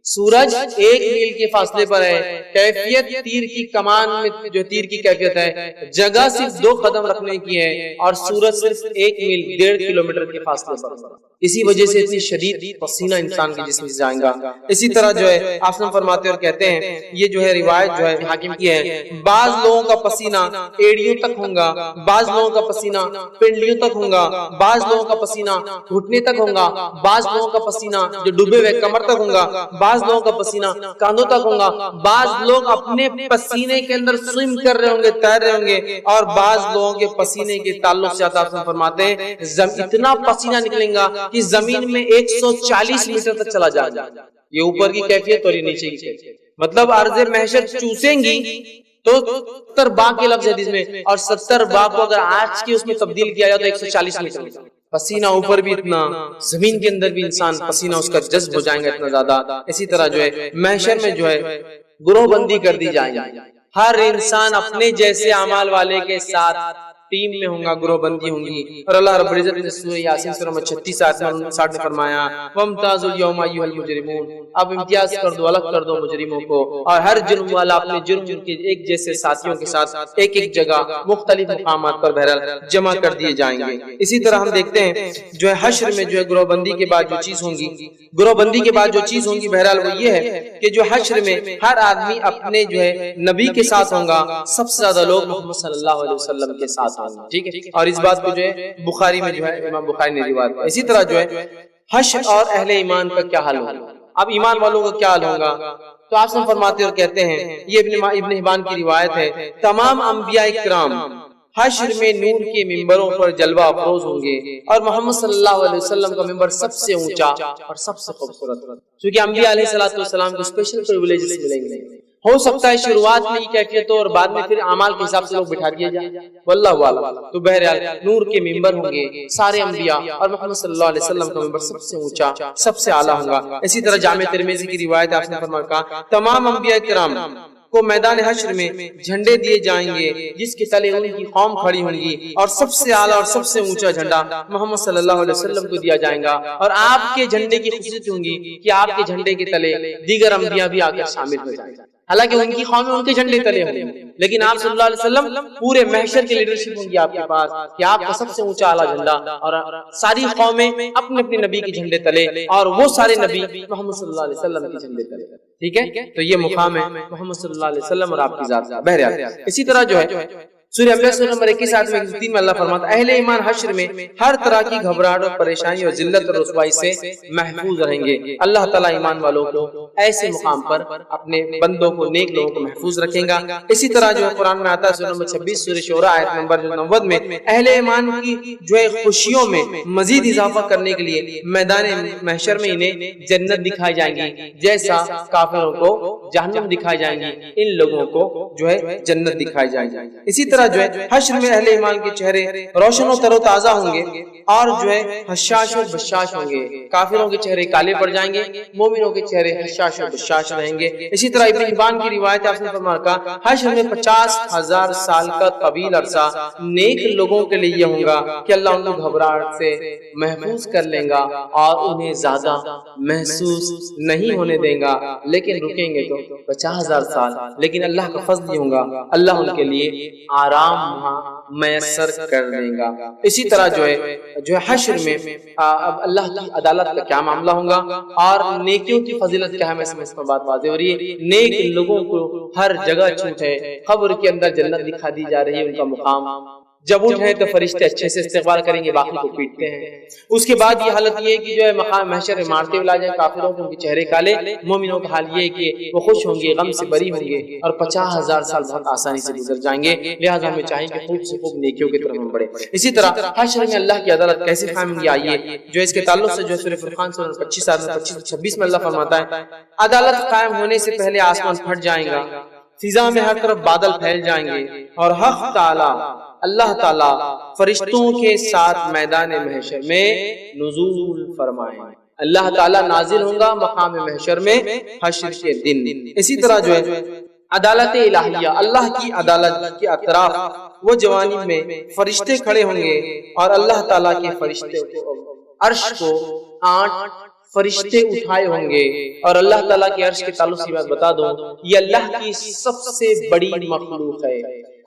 سورج 1 میل کے فاصلے پر ہے، کیفیت تیر کی کمان میں جو تیر کی کیفیت ہے، جگہ صرف 2 قدم رکھنے کی ہے، اور سورج صرف 1 میل 1.5 کلومیٹر کے فاصلے پر، اسی وجہ سے اتنی شدید پسینہ انسان کے جسم سے جائے گا۔ اسی طرح جو ہے آپ فرماتے اور کہتے ہیں، یہ جو ہے روایت جو ہے حاکم کی ہے، بعض لوگوں کا پسینہ ایڑیوں تک ہوگا، بعض لوگوں کا پسینہ پنڈلیوں تک ہوگا، بعض لوگوں کا پسینہ گھٹنے تک ہوگا، بعض لوگوں کا پسینہ جو ڈوبے ہوئے کمر تک ہوگا، بعض لوگوں کا پسینہ کاندھوں تک ہوگا، بعض لوگ اپنے پسینے کے اندر سوئم کر رہے ہوں گے، تیر رہے ہوں گے، اور بعض لوگوں کے پسینے کے تعلق سے آپ فرماتے ہیں اتنا پسینہ نکلیں گا کہ زمین میں 140 میٹر تک چلا جائے گا۔ یہ اوپر کی کیفیت اور یہ نیچے کی کیفیت، مطلب ارض محشر چوسیں گی تو 70 باغ کے لفظ حدیث میں، اور 70 باغ کو اگر آج کی اس میں تبدیل کیا جائے تو 140 میٹر پسینہ اوپر بھی اتنا، زمین کے اندر بھی انسان پسینہ اس کا جذب ہو جائیں گا اتنا زیادہ۔ اسی طرح جو ہے محشر میں جو ہے گروہ بندی کر دی جائے گی، ہر انسان اپنے جیسے اعمال والے کے ساتھ ٹیم میں ہوں گا، گروہ بندی ہوں گی۔ اور اللہ رب العزت نے سورہ یاسین سورہ 36 آیت 59 میں فرمایا وَامْتَازُوا الْيَوْمَ أَيُّهَا الْمُجْرِمُونَ، اب امتیاز کر دو، الگ کر دو مجرموں کو، اور ہر جرم والا اپنے جرم کے ایک جیسے ساتھیوں کے ساتھ ایک ایک جگہ مختلف مقامات پر بہرحال جمع کر دیے جائیں گے۔ اسی طرح ہم دیکھتے ہیں جو ہے حشر میں جو ہے گروہ بندی کے بعد جو چیز ہوں گی، گروہ بندی کے بعد جو چیز ہوں گی بہرحال وہ یہ ہے کہ جو حشر میں ہر آدمی اپنے جو ہے نبی کے ساتھ ہوں گا، سب سے زیادہ لوگ محمد صلی اللہ علیہ وسلم کے ساتھ ہوں گے، ٹھیک ہے۔ اور اس بات کو جو ہے بخاری میں جو ہے امام بخاری نے روایت کیا۔ اسی طرح جو ہے حشر اور اہل ایمان کا کیا حال ہوگا، اب ایمان والوں کا کیا حال ہوگا، تو آپ سب فرماتے اور کہتے ہیں، یہ ابن حبان کی روایت ہے، تمام انبیاء کرام حشر میں نور کے ممبروں پر جلوہ افروز ہوں گے، اور محمد صلی اللہ علیہ وسلم کا ممبر سب سے اونچا اور سب سے خوبصورت، کیونکہ انبیاء علیہ السلام کو اسپیشل پریویلیجز ملیں گے۔ ہو سکتا ہے شروعات میں یہ کیفیت ہو اور بعد میں پھر اعمال کے حساب سے لوگ بٹھا دیا جائے، واللہ اعلم۔ تو بہرحال نور کے ممبر ہوں گے سارے انبیاء، اور محمد صلی اللہ علیہ وسلم کا ممبر سب سے اونچا سب سے اعلیٰ ہوگا۔ اسی طرح جامع ترمذی کی روایت آپ نے فرمایا تمام انبیاء کرام کو میدان حشر میں جھنڈے دیے جائیں گے جس کے تلے ان کی قوم کھڑی ہوں گی، اور سب سے اعلیٰ اور سب سے اونچا جھنڈا محمد صلی اللہ علیہ وسلم کو دیا جائے گا۔ اور آپ کے جھنڈے کی خصوصیت ہوں گی کہ آپ کے جھنڈے کے تلے دیگر انبیاء بھی آ کر شامل ہو جائیں گے، حالانکہ ان کی قومیں ان کے جھنڈے تلے ہوں گے، لیکن آپ صلی اللہ علیہ وسلم پورے محشر کی لیڈرشپ ہوں گی آپ کے پاس کہ آپ کا سب سے اونچا اعلیٰ جھنڈا، اور ساری قومیں اپنے اپنے نبی کے جھنڈے تلے، اور وہ سارے نبی محمد صلی اللہ علیہ وسلم کے جھنڈے تلے، ٹھیک ہے۔ تو یہ مقام ہے محمد صلی اللہ علیہ وسلم اور آپ کی ذات کا۔ بہرحال اسی طرح جو ہے سورہ انبیاء سورہ نمبر 21 آیت میں 103 میں اللہ فرماتا ہے اہل ایمان حشر میں ہر طرح کی گھبراہٹ اور پریشانی اور ذلت اور رسوائی سے محفوظ رہیں گے۔ اللہ تعالیٰ ایمان والوں کو ایسے مقام پر اپنے بندوں کو، نیک لوگوں کو محفوظ رکھیں گا۔ اسی طرح جو قرآن میں آتا ہے سورہ نمبر 26 سورہ شعراء آیت نمبر 90 میں اہل ایمان کی جو ہے خوشیوں میں مزید اضافہ کرنے کے لیے میدان محشر میں انہیں جنت دکھائی جائیں گی، جیسا کافروں کو جہنم دکھائی جائیں گی، ان لوگوں کو جو ہے جنت دکھائی جائیں گی۔ اسی طرح جو ہے حشر میں اہل ایمان کے چہرے روشن و تر و تازہ ہوں گے، اور جو ہے حشاش اور بشاش ہوں گے. کافروں کے چہرے کالے پڑ جائیں گے, مومنوں کے چہرے حشاش اور بشاش رہیں گے. اسی طرح ابن حبان کی روایت آپ نے فرمایا حشر میں 50,000 سال کا طویل عرصہ نیک لوگوں کے لیے یہ ہوگا کہ اللہ ان کو گھبراہٹ سے محفوظ کر لیں گا اور انہیں زیادہ محسوس نہیں ہونے دیں گا, لیکن رکیں گے تو 50,000 سال. لیکن اللہ کا فضل یہ ہوگا, اللہ ان کے لیے آرام میسر کر دے گا. اسی طرح جو ہے حشر میں اب اللہ کی عدالت کا کیا معاملہ ہوگا اور نیکیوں کی فضیلت کیا ہے, میں اس پر بات واضح ہو رہی ہے. نیک لوگوں کو ہر جگہ چھوٹ ہے, قبر کے اندر جنت دکھا دی جا رہی ہے, ان کا مقام. جب اٹھے تو فرشتے اچھے سے استقبال کریں گے, باقی کو پیٹتے ہیں. اس کے بعد یہ حالت یہ ہے کہ جو ہے مقام محشر میں مارتے ہوئے لا جائیں کافروں کے, ان کے چہرے کالے. مومنوں کا حال یہ ہے کہ وہ خوش ہوں گے, غم سے بری ہوں گے اور 50,000 سال بہت آسانی سے گزر جائیں گے. لہٰذا ہمیں چاہیے کہ خوب سے خوب نیکیوں کی طرف ہم بڑھیں. اسی طرح حشر میں اللہ کی عدالت کیسے قائم ہوگی, آئیے جو اس کے تعلق سے جو سورہ فرقان سورہ 25 آیت 25-26 میں اللہ فرماتا ہے عدالت قائم ہونے سے پہلے آسمان پھٹ جائیں گا, فضا میں ہر طرف بادل پھیل جائیں گے اور حق تعالی اللہ تعالی فرشتوں کے ساتھ میدان محشر میں نزول فرمائیں. اللہ تعالی نازل ہوگا مقام محشر میں حشر کے دن. اسی طرح جو ہے عدالت الہیہ, اللہ کی عدالت کے اطراف وہ جوانب میں فرشتے کھڑے ہوں گے اور اللہ تعالیٰ کے فرشتے عرش کو 8 فرشتے اٹھائے ہوں گے. اور اللہ تعالیٰ کے عرش کے تعلق سے بات بتا دوں, یہ اللہ کی سب سے بڑی مخلوق ہے.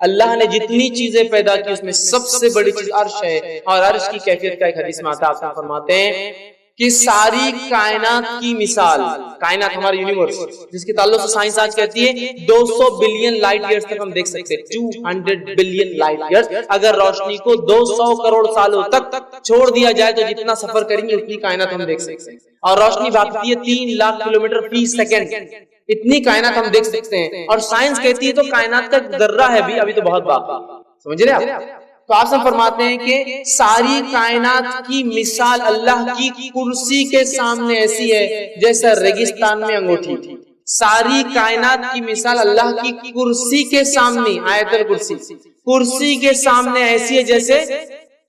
اللہ نے جتنی چیزیں پیدا کی اس میں سب سے بڑی چیز عرش ہے. اور عرش کی کیفیت کا ایک حدیث میں آتا ہے, آپ فرماتے ہیں کہ ساری کائنات کی مثال, کائنات ہمارا یونیورس جس کے تعلق سے سائنس آج کہتی ہے 200 بلین لائٹ ایئرز تک ہم دیکھ سکتے ہیں, 200 بلین لائٹ ایئرز. اگر روشنی کو 200 کروڑ سالوں تک چھوڑ دیا جائے تو جتنا سفر کریں گے اتنی کائنات ہم دیکھ سکتے ہیں. اور روشنی بھاگتی ہے 3 لاکھ کلومیٹر فی سیکنڈ, اتنی کائنات ہم دیکھ سکتے ہیں. اور سائنس کہتی ہے تو کائنات کا ذرہ ہے بھی, ابھی تو بہت باقی. سمجھ رہے آپ؟ تو آپ سب فرماتے ہیں کہ ساری کائنات کی مثال اللہ کی کرسی کے سامنے ایسی ہے جیسا ریگستان میں انگوٹھی. ساری کائنات کی مثال اللہ کی کرسی کے سامنے, آیت الکرسی کرسی کے سامنے ایسی ہے جیسے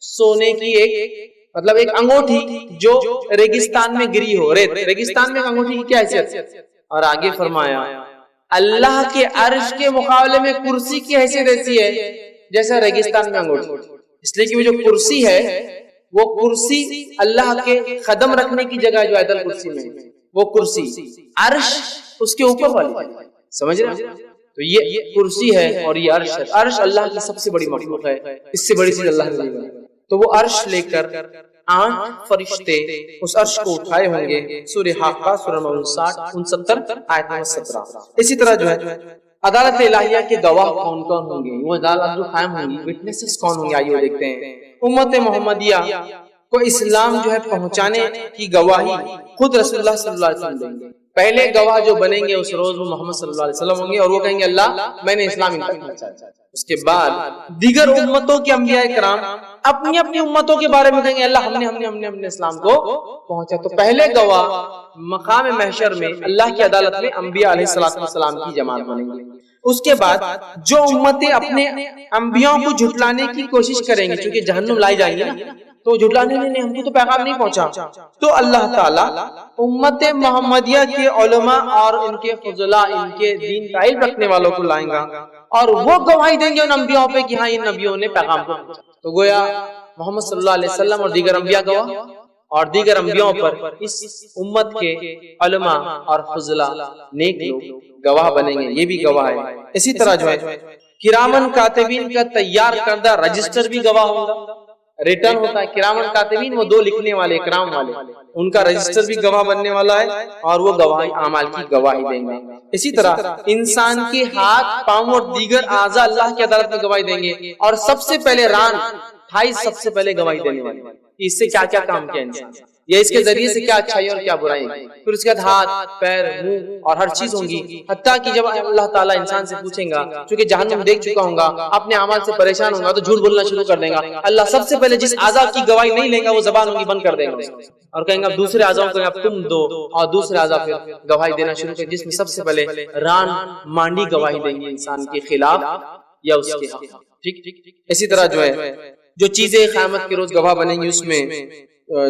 سونے کی ایک انگوٹھی جو ریگستان میں گری ہو. ریگستان میں انگوٹھی کی کیا حیثیت؟ اور آگے فرمایا اللہ کے عرش کے مقابلے میں کرسی کی حیثیت ایسی ہے جیسا ریگستان میں انگوٹھی. اس لیے کہ وہ جو کرسی ہے وہ کرسی اللہ کے قدم رکھنے کی جگہ ہے جو آیت الکرسی میں, وہ کرسی. عرش اس کے اوپر والی, سمجھ رہے ہیں؟ تو یہ کرسی ہے اور یہ عرش ہے. عرش اللہ کی سب سے بڑی مخلوق ہے, اس سے بڑی چیز اللہ نے دی. تو وہ عرش لے کر 8 فرشتے اس عرش کو اٹھائے ہوں گے. سورہ حاقہ سورہ 69 آیت 17. اسی طرح جو ہے عدالت الہیہ کے گواہ کون کون ہوں گے, وہ عدالت جو قائم ہوں گی, وٹنسز کون ہوں گے, آئیے دیکھتے ہیں. امت محمدیہ کو اسلام جو ہے پہنچانے کی گواہی خود رسول اللہ صلی اللہ علیہ وسلم دیں گے. پہلے گواہ جو بنیں گے اس روز وہ محمد صلی اللہ علیہ وسلم ہوں گے اور وہ کہیں گے اللہ میں نے اسلام ان تک پہنچایا. اس کے بعد دیگر امتوں کے انبیاء کرام اپنی اپنی امتوں کے بارے میں کہیں گے اللہ ہم نے اسلام کو پہنچا. تو پہلے گواہ مقام محشر میں اللہ کی عدالت میں انبیاء علیہ السلام کی جماعت بنیں گے. اس کے بعد جو امتیں اپنے انبیاء کو جھٹلانے کی کوشش کریں گے, چونکہ جہنم لائی جائیں گے نا, تو جھٹلانے میں ہم کو تو پیغام نہیں پہنچا, تو اللہ تعالیٰ امت محمدیہ کے علماء اور ان کے فضلاء, ان کے دین کا علم رکھنے والوں کو لائیں گا اور وہ گواہی دیں گے ان انبیاء پہ کہ ہاں ان نبیوں نے پیغام کو پہنچا. تو گویا محمد صلی اللہ علیہ وسلم اور دیگر انبیاء گواہ اور دیگر انبیاء پر اس امت کے علماء اور فضلاء نیک لوگ گواہ بنیں گے, یہ بھی گواہ ہے. اسی طرح جو ہے کرامن کاتبین کا تیار کردہ رجسٹر بھی گواہ ہوگا, ریٹرن ہوتا ہے. کرامن کاتبین وہ 2 لکھنے والے, کرام والے, ان کا رجسٹر بھی گواہ بننے والا ہے اور وہ گواہی اعمال کی گواہی دیں گے. اسی طرح انسان کے ہاتھ پاؤں اور دیگر اعضاء اللہ کی عدالت میں گواہی دیں گے اور سب سے پہلے ران 28 سب سے پہلے گواہی دینے والے اس سے کیا کیا کام کیا انسان, یا اس کے ذریعے سے کیا اچھائی اور کیا برائی. پھر اس کے بعد ہاتھ پیر منہ اور ہر چیز ہوں گی, حتیٰ کہ جب اللہ تعالیٰ انسان سے پوچھیں گا, چونکہ جہنم دیکھ چکا ہوں گا, اپنے اعمال سے پریشان ہوں گا تو جھوٹ بولنا شروع کر دیں گا. اللہ سب سے پہلے جس اعضاء کی گواہی نہیں لیں گا وہ زبان ہوگی بند کر دیں گا اور کہیں گا دوسرے اعضاء کو اب تم دو, اور دوسرے اعضاء پھر گواہی دینا شروع کریں, جس میں سب سے پہلے ران مانڈی گواہی دیں گے انسان کے خلاف یا اس کے حق. ٹھیک. اسی طرح جو ہے جو چیزیں قیامت کے روز گواہ بنیں گی، اس میں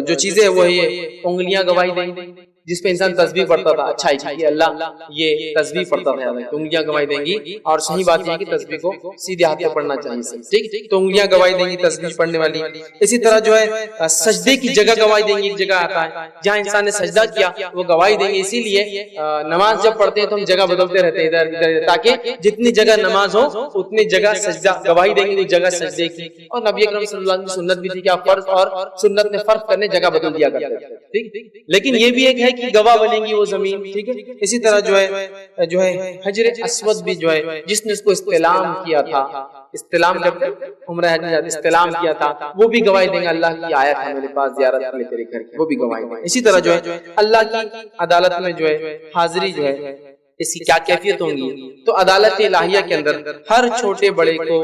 جو چیزیں وہ یہ انگلیاں گواہی دیں گی، جس پہ انسان تسبیح پڑھتا تھا، اچھا ہے اللہ یہ تسبیح پڑھتا تھا، انگلیاں گواہی دیں گی، اور صحیح بات یہ ہے کہ تسبیح کو سیدھے ہاتھ سے پڑھنا چاہیے، ٹھیک، تو انگلیاں گواہی دیں گی تسبیح پڑھنے والی۔ اسی طرح جو ہے سجدے کی جگہ گواہی دیں گی، ایک جگہ آتا ہے جہاں انسان نے سجدہ کیا وہ گواہی دیں گے، اسی لیے نماز جب پڑھتے ہیں تو ہم جگہ بدلتے رہتے ہیں ادھر ادھر، تاکہ جتنی جگہ نماز ہو اتنی جگہ سجدہ گواہی دیں گے، جگہ سجدے کی۔ اور نبی اکرم صلی اللہ علیہ وسلم کی سنت بھی تھی کہ آپ فرض اور سنت میں فرق کرنے جگہ بدل دیا کرتے تھے، ٹھیک، لیکن یہ بھی ایک ہے کہ گواہ بنے گی وہ زمین، ٹھیک ہے۔ اسی طرح جو ہے حجر اسود بھی جو ہے جس نے اس کو استلام کیا تھا، استلام کرتے عمرہ حج میں استلام کیا تھا، وہ بھی گواہی دیں گے اللہ کی آیت ہے میرے پاس زیارت کے لیے تیرے گھر کی، وہ بھی گواہی دیں گے۔ اسی طرح جو ہے اللہ کی عدالت میں جو ہے حاضری جو ہے اس کی کیا کیفیت ہوں گی، تو عدالت الہیہ کے اندر ہر چھوٹے بڑے کو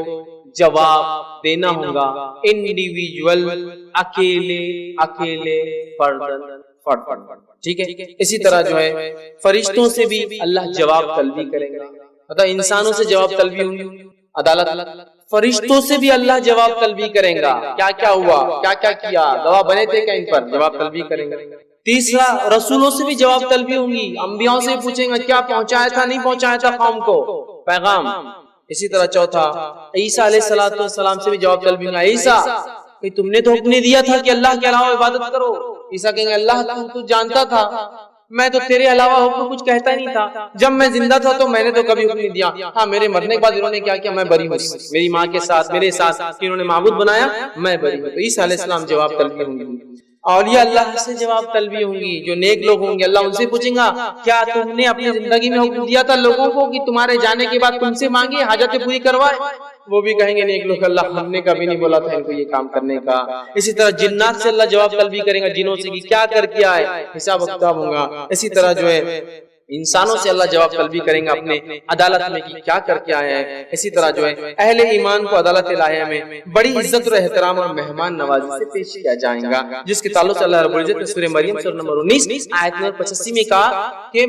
جواب دینا ہوگا، انڈیویجول، اکیلے فرد، ٹھیک ہے۔ اسی طرح جو ہے فرشتوں سے بھی اللہ جواب طلبی کریں گا، مطلب انسانوں سے جواب طلبی ہوگی عدالت، فرشتوں سے بھی اللہ جواب طلبی کریں گا، کیا کیا ہوا، کیا کیا کیا، گواہ بنے تھے کیا، ان پر جواب طلبی کریں گا۔ تیسرا رسولوں سے بھی جواب طلبی ہوں گی، انبیاء سے پوچھیں گا کیا پہنچایا تھا نہیں پہنچایا تھا قوم کو پیغام۔ اسی طرح چوتھا عیسیٰ علیہ السلام سے بھی جواب طلبی ہوگا، عیسیٰ کہ تم نے تو حکم دیا تھا کہ اللہ کے علاوہ عبادت کرو، عیسیٰ کہیں گے اللہ تو جانتا تھا، میں تو تیرے علاوہ حکم کچھ کہتا ہی نہیں تھا، جب میں زندہ تھا تو میں نے تو کبھی حکم نہیں دیا، ہاں میرے مرنے کے بعد انہوں نے کیا کیا میں بری ہوں، میری ماں کے ساتھ میرے ساتھ انہوں نے معبود بنایا میں بری ہوں۔ تو عیسیٰ علیہ السلام جواب طلبی ہوں گی۔ اولیاء اللہ سے جواب طلبی ہوں گی، جو نیک لوگ ہوں گے اللہ ان سے پوچھیں گا کیا تم نے اپنی زندگی میں حکم دیا تھا لوگوں کو کہ تمہارے جانے کے بعد تم سے مانگے حاجتیں پوری کروائے، وہ بھی کہیں گے نیک لوگ اللہ ہم نے کبھی نہیں بولا تھا ان کو یہ کام کرنے کا۔ اسی طرح جنات سے اللہ جواب طلبی کریں گا، جنوں سے کیا کر کے آئے، حساب و کتاب ہوگا۔ اسی طرح جو ہے انسانوں سے اللہ جواب طلبی کریں گا اپنے عدالت میں کہ کیا کر کے آئے ہیں۔ اسی طرح جو ہے اہل ایمان کو عدالت الہیہ میں بڑی عزت اور احترام اور مہمان نوازی سے پیش کیا جائے گا، جس کے تعلق سے اللہ رب العزت نے سورہ مریم سورہ نمبر 19 آیت نمبر 85 میں کہا کہ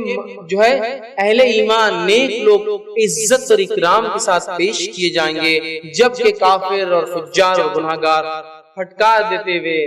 جو ہے اہل ایمان نیک لوگ عزت اور اکرام کے ساتھ پیش کیے جائیں گے، جبکہ کافر اور فجار اور گناہگار پھٹکار دیتے ہوئے،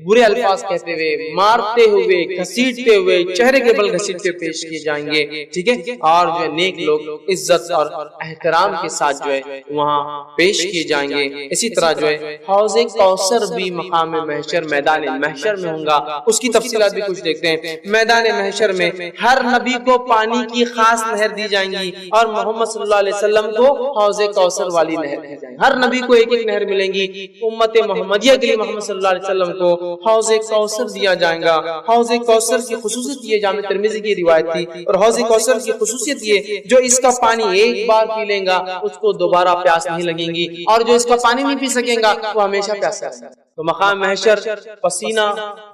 برے الفاظ کہتے ہوئے، مارتے ہوئے، گھسیٹتے ہوئے، چہرے کے بل گھسیٹتے پیش کیے جائیں گے، ٹھیک ہے۔ اور جو ہے نیک لوگ عزت اور احترام کے ساتھ جو ہے وہاں پیش کیے جائیں گے۔ اسی طرح جو ہے حوض کوثر بھی مقام محشر میدان محشر میں ہوں گا، اس کی تفصیلات بھی کچھ دیکھتے ہیں۔ میدان محشر میں ہر نبی کو پانی کی خاص نہر دی جائیں گی، اور محمد صلی اللہ علیہ وسلم کو حوض کوثر والی نہر دی جائیں گی، ہر نبی کو ایک ایک نہر ملیں گی۔ امت محمدیہ کے لیے محمد صلی اللہ علیہ وسلم کو حوض کوثر دیا جائے گا۔ حوض کوثر کی خصوصیت یہ جامع ترمذی کی روایت تھی، اور حوض کوثر کی خصوصیت یہ جو اس کا پانی ایک بار پی لے گا اس کو دوبارہ پیاس نہیں لگیں گی، اور جو اس کا پانی نہیں پی سکیں گا وہ ہمیشہ پیاسا رہے گا۔ تو مقام محشر پسینہ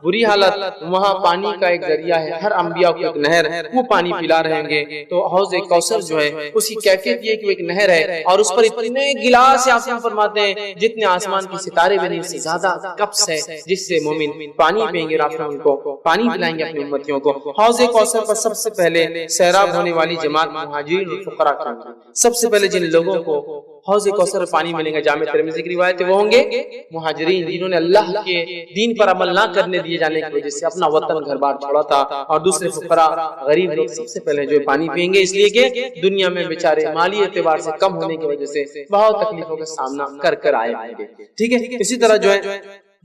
بری حالت، وہاں پانی کا ایک ذریعہ ہے، ہر انبیاء کو ایک نہر ہے، وہ پانی پلا رہیں گے۔ تو حوض کوثر جو ہے اس کی کیفیت یہ کہ وہ ایک نہر ہے، اور اس پر اتنے گلاس آپ فرماتے ہیں جتنے آسمان کے ستارے بھی نہیں، اس سے زیادہ کپس ہے جس سے مومن پانی پئیں گے، رات میں ان کو پانی پلائیں گے اپنی امتیوں کو۔ حوض کوثر پر سب سے پہلے سیراب ہونے والی جماعت مہاجرین اور فقراء کریں گے۔ سب سے پہلے جن لوگوں کو حوض کوثر پانی ملے گا، جامع ترمذی کی روایت ہے، وہ ہوں گے مہاجرین، جنہوں نے اللہ کے دین پر عمل نہ کرنے دیے جانے کی وجہ سے اپنا وطن گھر بار چھوڑا تھا، اور دوسرے فقراء غریب لوگ سب سے پہلے جو پانی پئیں گے، اس لیے کہ دنیا میں بیچارے مالی اعتبار سے کم ہونے کی وجہ سے بہت تکلیفوں کا سامنا کر آئے ہوں گے، ٹھیک ہے۔ اسی طرح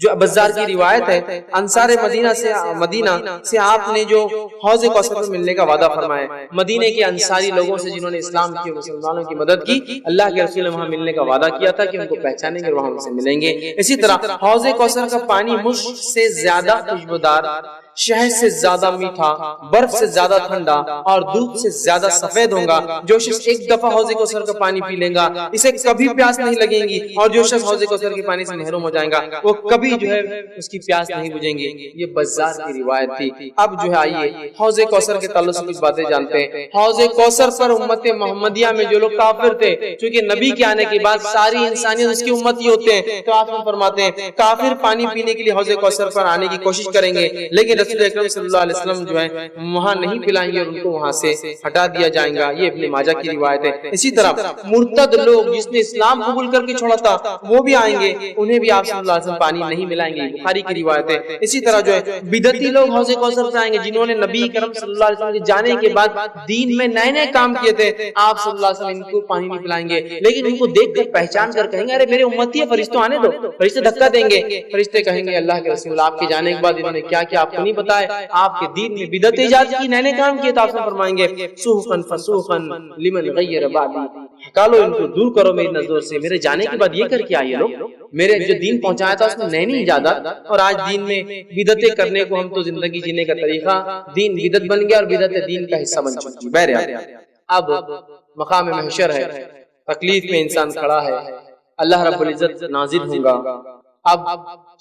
جو بزار کی روایت ہے، انصار مدینہ سے آپ نے جو حوض کوثر میں ملنے کا وعدہ فرمایا، مدینے کے انصاری لوگوں سے جنہوں نے اسلام کی مسلمانوں کی مدد کی، اللہ کے رسول نے وہاں ملنے کا وعدہ کیا تھا کہ ان کو پہچانیں گے اور وہاں ان سے ملیں گے۔ اسی طرح حوض کوثر کا پانی مشک سے زیادہ خوشبودار، شہد سے زیادہ میٹھا، برف سے زیادہ ٹھنڈا اور دودھ سے زیادہ سفید ہوگا۔ جو شخص ایک دفعہ حوض کوثر کا پانی پی لے گا اسے کبھی پیاس نہیں لگے گی، اور جو شخص حوض کوثر کے پانی سے محروم ہو جائے گا وہ کبھی جو ہے اس کی پیاس نہیں بجھیں گی۔ یہ بزار کی روایت تھی۔ اب جو ہے آئیے حوض کوثر کے تعلق سے کچھ باتیں جانتے ہیں۔ حوض کوثر پر امت محمدیہ میں جو لوگ کافر تھے، چونکہ نبی کے آنے کے بعد ساری انسانیت اس کی امت ہی ہوتے ہیں، تو آپ فرماتے ہیں کافر پانی پینے کے لیے حوض کوثر پر آنے کی کوشش کریں گے، لیکن رسول اکرم صلی اللہ علیہ وسلم جو ہے وہاں نہیں پلائیں گے اور ان کو وہاں سے ہٹا دیا جائے گا. یہ ابن ماجہ کی روایت ہے. اسی طرح مرتد لوگ جس نے اسلام قبول کر کے چھوڑا تھا وہ بھی آئیں گے, انہیں بھی آپ صلی اللہ علیہ وسلم پانی نہیں ملائیں گے, بخاری کی روایت ہے. اسی طرح جو ہے بدعتی لوگ حوض کوثر سے آئیں گے جنہوں نے نبی کرم صلی اللہ علیہ وسلم کے جانے کے بعد دین میں نئے نئے کام کیے تھے, آپ صلی اللہ علیہ وسلم ان کو پانی نہیں پلائیں گے, لیکن ان کو دیکھ کر پہچان کر کہیں گے ارے میرے امتی ہے, فرشتوں آنے دو. فرشتے دھکا دیں گے, فرشتے کہیں گے اللہ کے رسول آپ کے جانے کے بعد انہوں نے کیا کیا آپ کو نہیں پتا ہے, آپ کے دین میں بدعت ایجاد کی, نئے نئے کام کیے. تو آپ سے فرمائیں گے سوخن فسوخن لمن غیر بعدی, ہٹا لو ان کو, دور کرو میری نظروں سے, میرے جانے کے بعد یہ کر کے آئے لوگ, میرے جو دین پہنچایا تھا اس میں نئے نئی ایجادات, اور آج دین میں بدعتیں کرنے کو ہم تو زندگی جینے کا طریقہ دین بدعت بن گیا اور بدعت دین کا حصہ بن چکی. بہرحال اب مقام محشر ہے, تکلیف میں انسان کھڑا ہے, اللہ رب العزت نازل ہوں گا, اب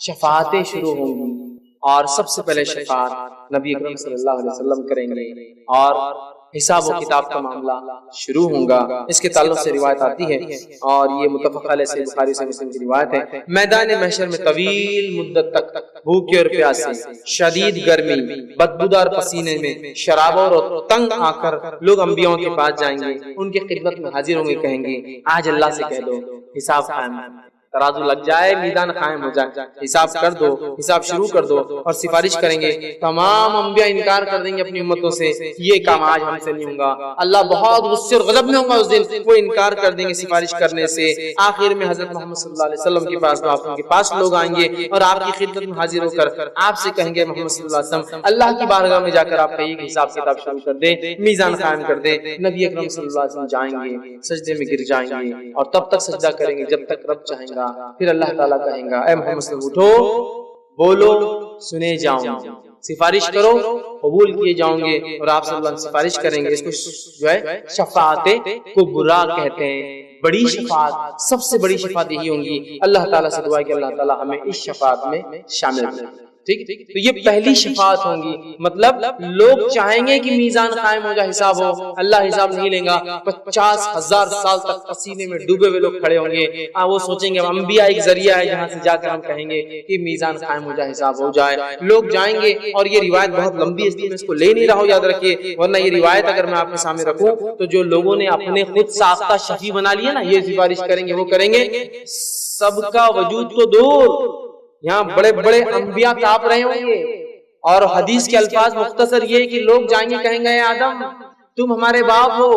شفاعتیں شروع ہوں گی, اور سب سے پہلے شفاعت نبی اکرم صلی اللہ علیہ وسلم کریں گے, اور حساب و کتاب کا معاملہ شروع ہوں گا. اس کے تعلق سے روایت آتی ہے اور یہ متفق علیہ سے بخاری سے مسلم کی روایت ہے. میدان محشر میں طویل مدت تک بھوکے اور پیاسے, شدید گرمی, بدبودار پسینے میں, شرابور اور تنگ آ کر لوگ انبیاءوں کے پاس جائیں گے, ان کے خدمت میں حاضر ہوں گے, کہیں گے آج اللہ سے کہہ دو حساب قائم, ترازو لگ جائے, میدان قائم ہو جائے, حساب کر دو, حساب شروع کر دو. اور سفارش کریں گے, تمام انبیاء انکار کر دیں گے اپنی امتوں سے, یہ کام آج ہم سے نہیں ہوگا. اللہ بہت غصے اور غضب میں ہوگا اس دن, وہ انکار کر دیں گے سفارش کرنے سے. آخر میں حضرت محمد صلی اللہ علیہ وسلم کے پاس, آپ کے پاس لوگ آئیں گے اور آپ کی خدمت میں حاضر ہو کر آپ سے کہیں گے محمد صلی اللہ علیہ وسلم اللہ کی بارگاہ میں جا کر آپ کہیے کہ حساب کتاب شروع کر دے, میزان قائم کر دے. نبی اکرم صلی اللہ علیہ وسلم جائیں گے, سجدے میں گر جائیں گے, اور تب تک سجدہ کریں گے جب تک رب چاہیں گا. پھر اللہ تعالیٰ کہیں گا اے محمد صلی اللہ علیہ وسلم اٹھو, بولو, سنے جاؤں, سفارش کرو, قبول کیے جاؤں گے. اور آپ صلی اللہ علیہ وسلم سفارش کریں گے. اس کو جو ہے شفاعت کبریٰ کہتے ہیں, بڑی شفاعت, سب سے بڑی شفاعت یہی ہوں گی. اللہ تعالیٰ سے دعا ہے کہ اللہ تعالیٰ ہمیں اس شفاعت میں شامل کرے. ٹھیک, تو یہ پہلی شفاعت ہوں گی, مطلب لوگ چاہیں گے کہ میزان قائم ہو جائے, حساب ہو, اللہ حساب نہیں لیں گا. 50,000 سال تک پسینے میں ڈوبے ہوئے لوگ کھڑے ہوں گے, وہ سوچیں گے انبیاء ایک ذریعہ ہے جہاں سے جا کر ہم کہیں گے کہ میزان قائم ہو جائے, حساب ہو جائے. لوگ جائیں گے, اور یہ روایت بہت لمبی ہے اس لیے میں اس کو لے نہیں رہا ہوں, یاد رکھیے, ورنہ یہ روایت اگر میں آپ کے سامنے رکھوں تو جو لوگوں نے اپنے خود ساختہ شفیع بنا لیا نا, یہ سفارش کریں گے, وہ کریں گے, سب کا وجود تو دور, یہاں بڑے بڑے انبیاء کانپ رہے ہوں گے. اور حدیث کے الفاظ مختصر یہ کہ لوگ جائیں گے کہیں گے آدم تم ہمارے باپ ہو,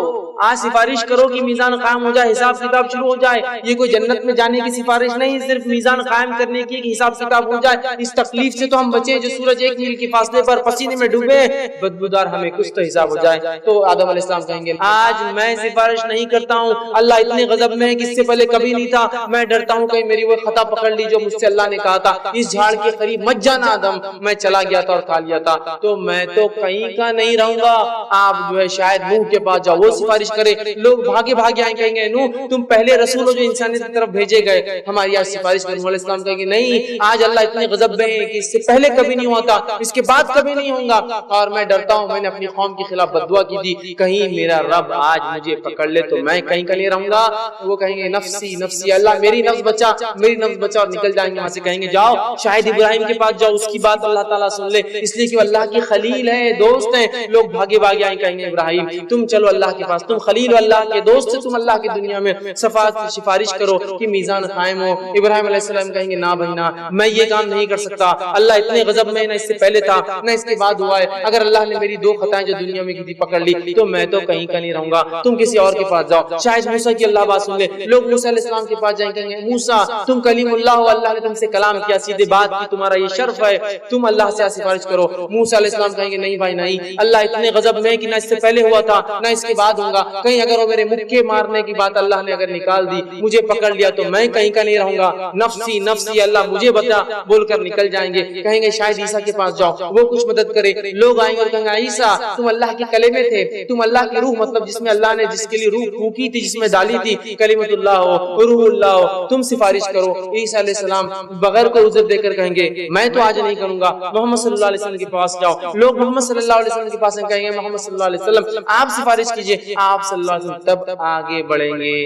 آج سفارش کرو کہ میزان قائم ہو جائے, حساب کتاب شروع ہو جائے. یہ کوئی جنت میں جانے کی سفارش نہیں, صرف میزان قائم کرنے کی کہ حساب کتاب ہو جائے. اس تکلیف سے تو ہم بچیں جو سورج 1 میل کے فاصلے پر پسینے میں ڈوبے, بدبودار, ہمیں کچھ تو حساب ہو جائے. تو آدم علیہ السلام کہیں گے آج میں سفارش نہیں کرتا ہوں, اللہ اتنے غضب میں ہے کہ اس سے پہلے کبھی نہیں تھا, میں ڈرتا ہوں کہیں میری وہ خطا پکڑ لی جو مجھ سے اللہ نے کہا تھا اس جھاڑ کے قریب مت جانا آدم, میں چلا گیا تھا اور کھا لیا تھا, تو میں تو کہیں کا نہیں رہوں گا. آپ جو ہے شاید نوح کے پاس جاؤ, وہ سفارش کرے. لوگ بھاگے بھاگے آئیں, کہیں گے نوح تم پہلے رسول ہو جو انسانیت کی طرف بھیجے گئے, ہماری آج سفارش کریں. علیہ السلام کہیں گے نہیں, آج اللہ اتنے غضب میں ہے کہ اس سے پہلے کبھی نہیں ہوا تھا, اس کے بعد کبھی نہیں ہوں گا, اور میں ڈرتا ہوں, میں نے اپنی قوم کے خلاف بددعا کی تھی, کہیں میرا رب آج مجھے پکڑ لے تو میں کہیں کا نہیں رہوں گا. وہ کہیں گے نفسی نفسی, اللہ میری نفس بچا, میری نفس بچا, اور نکل جائیں گے وہاں سے. کہیں گے جاؤ شاید ابراہیم کے پاس جاؤ, اس کی بات اللہ تعالیٰ سن لے, اس لیے کہ اللہ کی خلیل ہے, دوست ہیں. لوگ بھاگے بھاگے آئیں, کہیں گے ابراہیم تم چلو اللہ کے پاس, تم خلیل اللہ کے دوست سے, تم اللہ کی دنیا میں سفارش کرو کہ میزان قائم ہو. ابراہیم علیہ السلام کہیں گے نا بھائی نا, میں یہ کام نہیں کر سکتا, اللہ اتنے غضب میں, نہ اس سے پہلے تھا نہ اس کے بعد ہوا ہے. اگر اللہ نے میری 2 خطائیں جو دنیا میں کی تھی پکڑ لی تو میں تو کہیں کا نہیں رہوں گا, تم کسی اور کے پاس جاؤ. شاید موسیٰ کی اللہ بات سن لے, لوگ موسیٰ علیہ السلام کے پاس جائیں, کہیں گے موسیٰ تم کلیم اللہ ہو, اللہ نے تم سے کلام کیا, سیدھے بات کی, تمہارا یہ شرف ہے, تم اللہ سے سفارش کرو. موسیٰ علیہ السلام کہیں گے نہیں بھائی نہیں, اللہ اتنے غضب میں کہ نہ اس سے پہلے ہوا تھا نہ اس کے بعد ہوگا, کہیں اگر وہ میرے مکے مارنے کی بات اللہ نے اگر نکال دی, مجھے پکڑ لیا تو میں کہیں کا نہیں رہوں گا. نفسی نفسی, اللہ مجھے بتا بول کر نکل جائیں گے. کہیں گے شاید عیسیٰ کے پاس جاؤ, وہ کچھ مدد کرے. لوگ آئیں گے اور کہیں گے عیسیٰ تم اللہ کے کلمے تھے, تم اللہ کی روح, مطلب جس میں اللہ نے جس کے لیے روح پھونکی تھی, جس میں ڈالی تھی, کلمت اللہ ہو, روح اللہ ہو, تم سفارش کرو. عیسیٰ علیہ السلام بغیر کوئی عذر دے کر کہیں گے میں تو آج نہیں کروں گا, محمد صلی اللہ علیہ وسلم کے پاس جاؤ. لوگ محمد صلی اللہ علیہ وسلم کے پاس کہیں گے محمد صلی اللہ علیہ وسلم آپ سفارش کیجئے. آپ صلی اللہ علیہ وسلم تب آگے بڑھیں گے.